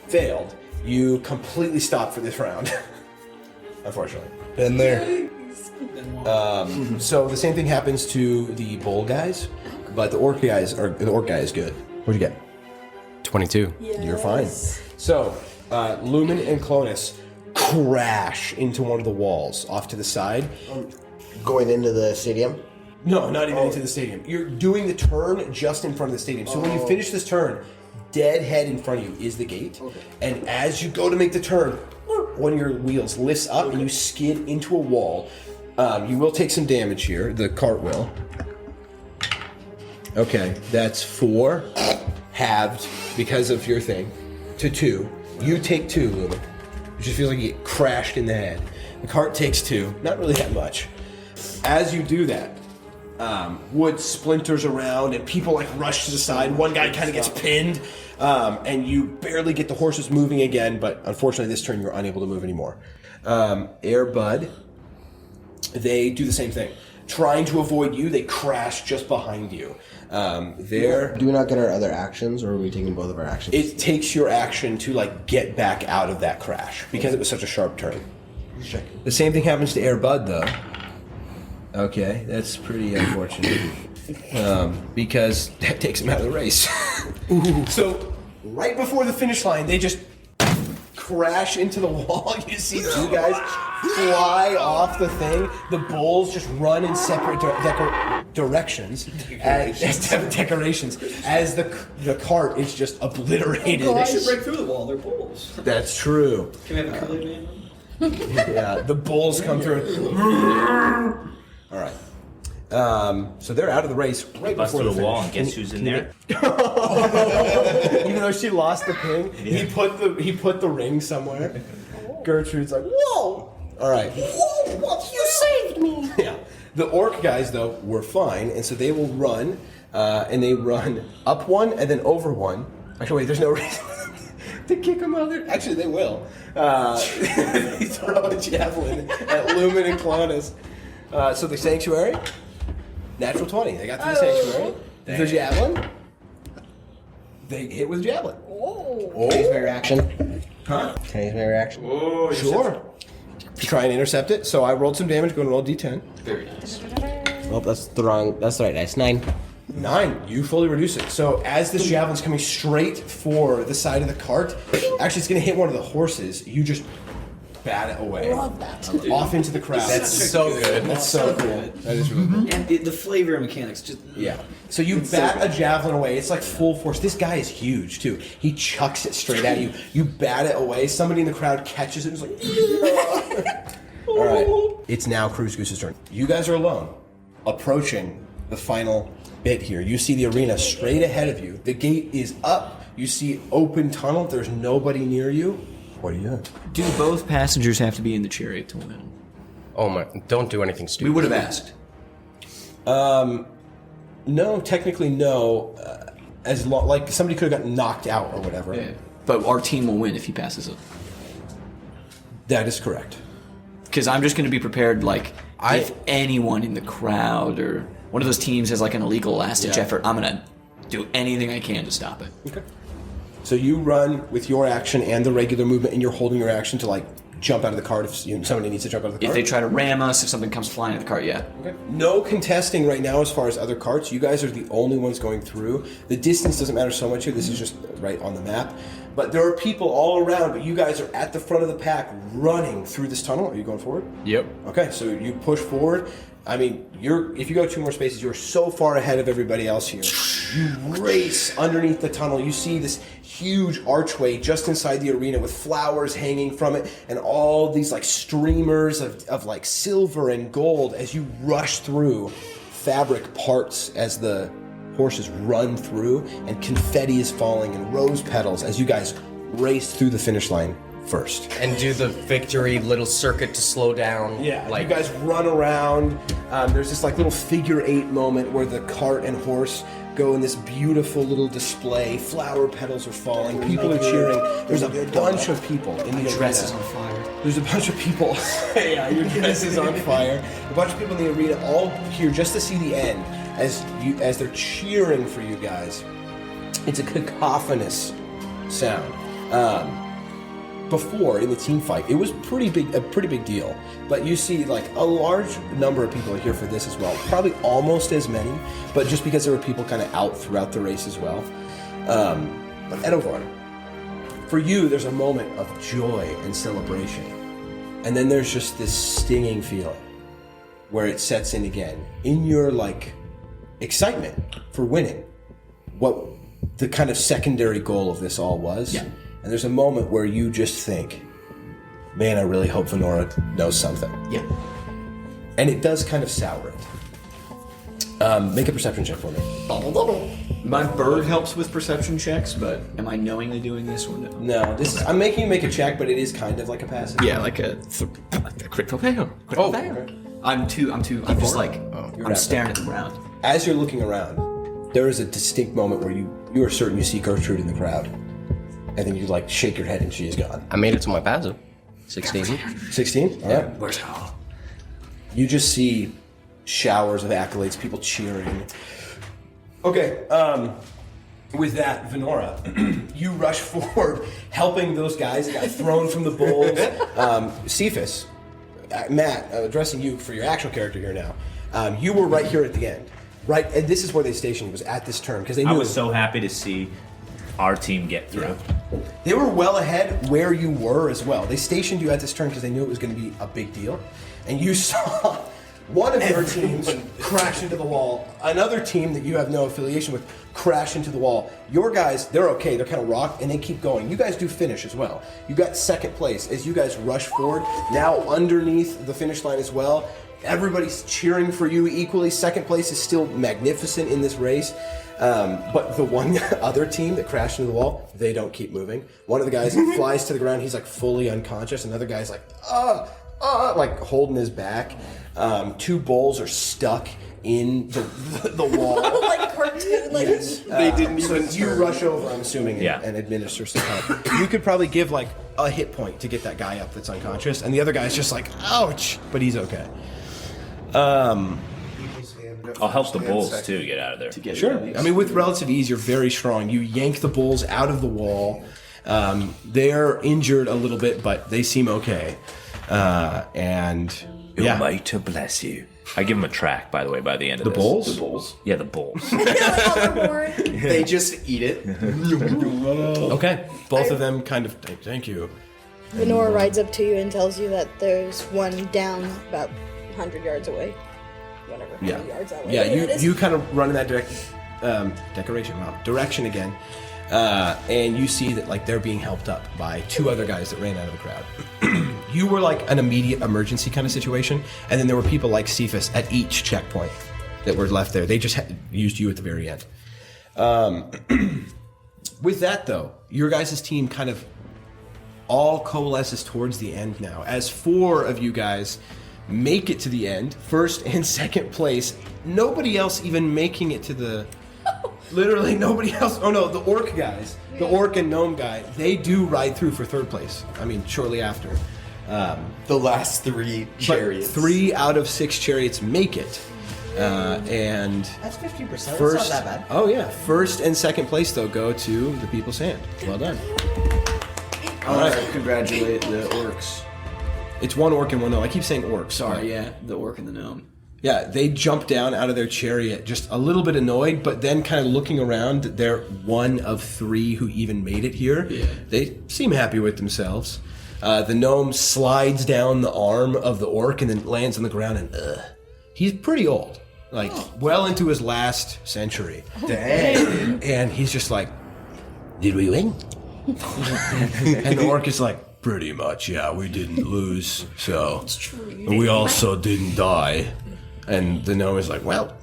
failed, you completely stop for this round. Unfortunately. Been there. So the same thing happens to the bull guys, but the orc guy is good. What'd you get? 22. You're fine. So Lumen and Clonus crash into one of the walls off to the side. Going into the stadium? No, not even into the stadium. You're doing the turn just in front of the stadium. So when you finish this turn, dead head in front of you is the gate. Okay. And as you go to make the turn, one of your wheels lifts up and you skid into a wall. You will take some damage here. The cart will. Okay, that's 4 halved because of your thing to 2. You take 2, Lumen. It just feels like you get crashed in the head. The cart takes 2. Not really that much. As you do that, wood splinters around and people like rush to the side. One guy kind of gets pinned, and you barely get the horses moving again. But unfortunately, this turn you're unable to move anymore. Airbud, they do the same thing. Trying to avoid you, they crash just behind you. Do we not get our other actions, or are we taking both of our actions? It takes your action to like get back out of that crash because it was such a sharp turn. Check. The same thing happens to Airbud though. Okay, that's pretty unfortunate. Because that takes him out of the race. So, right before the finish line, they just crash into the wall. You see 2 guys fly off the thing. The bulls just run in separate directions. Decorations. As the cart is just obliterated. They should break through the wall. They're bulls. That's true. Can we have a Kool-Aid man? Yeah, the bulls come through. All right. So they're out of the race right Bust before through the the wall finish. and guess who's in there? Even though she lost the ping, he put the ring somewhere. Gertrude's like, whoa! All right. Whoa, what? You saved me. Yeah. The orc guys, though, were fine, and so they will run, and they run up one and then over one. Actually, wait, there's no reason to kick them out there. Actually, they will. They throw a javelin at Lumen and Clonus. So the Sanctuary, natural 20. They got through the Sanctuary. The javelin, they hit with javelin. Can I use my reaction? Huh? Can I use my reaction? Oh, sure. Try and intercept it. So I rolled some damage. Go and roll D10. Very nice. Oh, that's the wrong. That's the right dice. 9. 9. You fully reduce it. So as this javelin's coming straight for the side of the cart, actually it's going to hit one of the horses. You just bat it away. Love that. Off into the crowd. That's so good. That's so cool. That is really cool. And the flavor and mechanics just. Yeah. So you bat a javelin away. It's like full force. This guy is huge too. He chucks it straight at you. You bat it away. Somebody in the crowd catches it and is like, all right. It's now Cruise Goose's turn. You guys are alone, approaching the final bit here. You see the arena straight ahead of you. The gate is up. You see open tunnel. There's nobody near you. What are you doing? Do both passengers have to be in the chariot to win? Oh my! Don't do anything stupid. We would have asked. No, technically no. As like somebody could have gotten knocked out or whatever. Yeah. But our team will win if he passes it. That is correct. Because I'm just going to be prepared, like, if anyone in the crowd or one of those teams has like an illegal last-ditch effort, I'm going to do anything I can to stop it. Okay. So you run with your action and the regular movement, and you're holding your action to like jump out of the cart if somebody needs to jump out of the cart. If they try to ram us, if something comes flying at the cart, yeah. Okay. No contesting right now as far as other carts. You guys are the only ones going through. The distance doesn't matter so much here. This is just right on the map. But there are people all around, but you guys are at the front of the pack running through this tunnel. Are you going forward? Yep. Okay, so you push forward. I mean, if you go 2 more spaces, you're so far ahead of everybody else here. You race underneath the tunnel. You see this huge archway just inside the arena with flowers hanging from it and all these like streamers of like silver and gold as you rush through. Fabric parts as the horses run through, and confetti is falling and rose petals as you guys race through the finish line first. And do the victory little circuit to slow down. Yeah, like you guys run around. There's this like little figure 8 moment where the cart and horse go in this beautiful little display. Flower petals are falling. People are cheering. There's a bunch of people in the arena. Dress is on fire. There's a bunch of people. Yeah, your dress is on fire. A bunch of people in the arena all here just to see the end as they're cheering for you guys. It's a cacophonous sound. Before in the team fight, it was a pretty big deal. But you see, like a large number of people are here for this as well. Probably almost as many, but just because there were people kind of out throughout the race as well. But Edovard, for you, there's a moment of joy and celebration, and then there's just this stinging feeling where it sets in again in your like excitement for winning. What the kind of secondary goal of this all was. Yeah. And there's a moment where you just think, man, I really hope Venora knows something. Yeah. And it does kind of sour it. Make a perception check for me. My bird helps with perception checks, but am I knowingly doing this or no? No, I'm making you make a check, but it is kind of like a passive. Yeah, like a critical fail. Oh, okay. I'm just like, I'm staring at the ground. As you're looking around, there is a distinct moment where you are certain you see Gertrude in the crowd. And then you like shake your head and she is gone. I made it to my passive. 16. 16? All right. Where's Hal? You just see showers of accolades, people cheering. Okay, with that, Venora, you rush forward, helping those guys that got thrown from the bulls. Cephas, Matt, addressing you for your actual character here now. You were right here at the end. Right, and this is where they stationed you, was at this turn, because they knew I was so happy to see our team get through. Yeah. They were well ahead where you were as well. They stationed you at this turn because they knew it was going to be a big deal. And you saw One of your teams crash into the wall. Another team that you have no affiliation with crash into the wall. Your guys, they're okay. They're kind of rocked, and they keep going. You guys do finish as well. You got second place as you guys rush forward. Now underneath the finish line as well. Everybody's cheering for you equally. Second place is still magnificent in this race. But the one other team that crashed into the wall, they don't keep moving. One of the guys flies to the ground. He's like fully unconscious. Another guy's like, like holding his back. Two bulls are stuck in the wall. Like cartoon, like They didn't even. You rush over, I'm assuming, and administer some help. You could probably give like a hit point to get that guy up that's unconscious, and the other guy's just like, ouch, but he's okay. I'll help the bulls too get out of there. Sure. I mean, with relative ease, you're very strong. You yank the bulls out of the wall. They're injured a little bit, but they seem okay. And Your might bless you. I give them a track, by the way, by the end of the this. bulls. The bulls. Yeah, the bulls. They just eat it. Okay. Both of them kind of. Thank you. Venora rides up to you and tells you that there's one down about 100 yards away. Whatever. Yeah. Yards that way. Yeah. You kind of run in that direction again. And you see that like they're being helped up by two other guys that ran out of the crowd. You were like an immediate emergency kind of situation, and then there were people like Cephas at each checkpoint that were left there. They just used you at the very end. With that though, your guys' team kind of all coalesces towards the end now, as four of you guys make it to the end, first and second place. Nobody else even making it to the... Literally nobody else. Oh no, the orc guys, the orc and gnome guy, they do ride through for third place. I mean, shortly after. The last three chariots. 3 out of 6 chariots make it. And That's 50%. That's first, not that bad. Oh yeah, first and second place though go to the People's Hand. Well done. All right, congratulate the orcs. It's one orc and one gnome. I keep saying orcs. Sorry, yeah, the orc and the gnome. Yeah, they jump down out of their chariot, just a little bit annoyed, but then kind of looking around. They're one of 3 who even made it here. Yeah. They seem happy with themselves. The gnome slides down the arm of the orc and then lands on the ground, and he's pretty old, like well into his last century. Dang. And he's just like, "Did we win?" And the orc is like, "Pretty much, yeah, we didn't lose, so we also didn't die." And the gnome is like, "Well,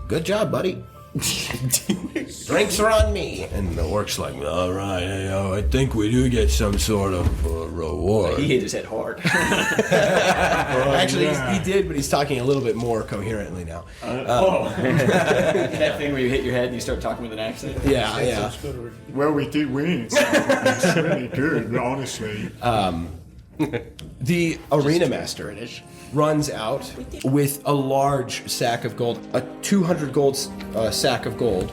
good job, buddy. Drinks are on me." And the orc's like, "All right, I think we do get some sort of reward." He hit his head hard. Actually, he did, but he's talking a little bit more coherently now. That thing where you hit your head and you start talking with an accent? Yeah. Well, we did win. So it's really good, honestly. The arena master runs out with a large sack of gold. A 200 gold sack of gold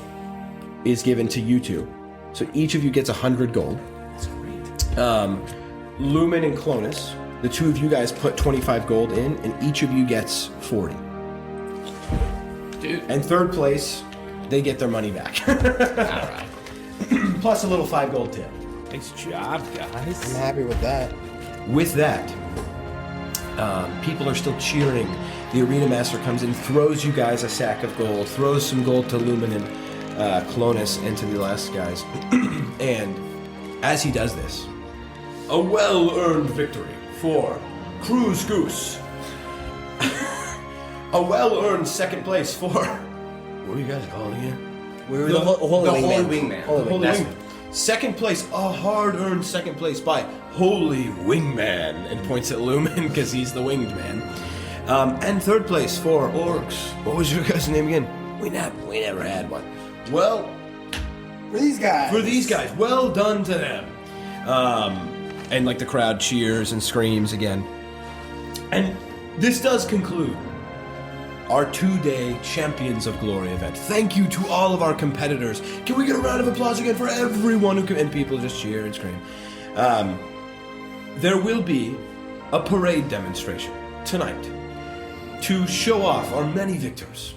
is given to you two. So each of you gets 100 gold. That's great. Lumen and Clonus, the two of you guys put 25 gold in, and each of you gets 40. Dude. And third place, they get their money back. All right. Plus a little 5 gold tip. Nice job, guys. I'm happy with that. With that, people are still cheering. The arena master comes in, throws you guys a sack of gold, throws some gold to Lumen and Clonus and to the last guys. And as he does this, a well-earned victory for Cruise Goose. A well-earned second place for... What are you guys calling it? We were the Holy Wingman. Holy Wingman. Second place, a hard-earned second place by Holy Wingman, and points at Lumen because he's the winged man. And third place for Orcs. What was your guys' name again? We never had one. Well, for these guys, well done to them. And like the crowd cheers and screams again. And this does conclude our 2-day Champions of Glory event. Thank you to all of our competitors. Can we get a round of applause again for everyone who and people just cheer and scream. There will be a parade demonstration tonight to show off our many victors.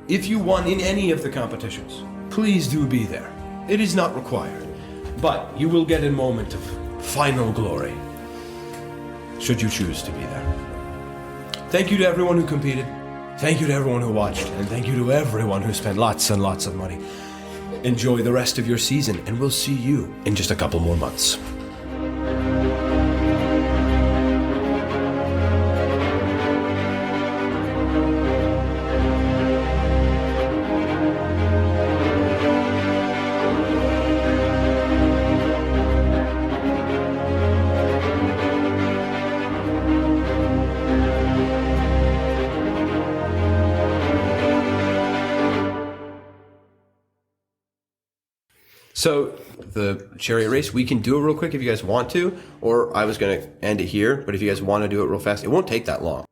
If you won in any of the competitions, please do be there. It is not required, but you will get a moment of final glory, should you choose to be there. thank you to everyone who competed. Thank you to everyone who watched. And thank you to everyone who spent lots and lots of money. Enjoy the rest of your season, and we'll see you in just a couple more months. So the chariot race, we can do it real quick if you guys want to, or I was going to end it here, but if you guys want to do it real fast, it won't take that long.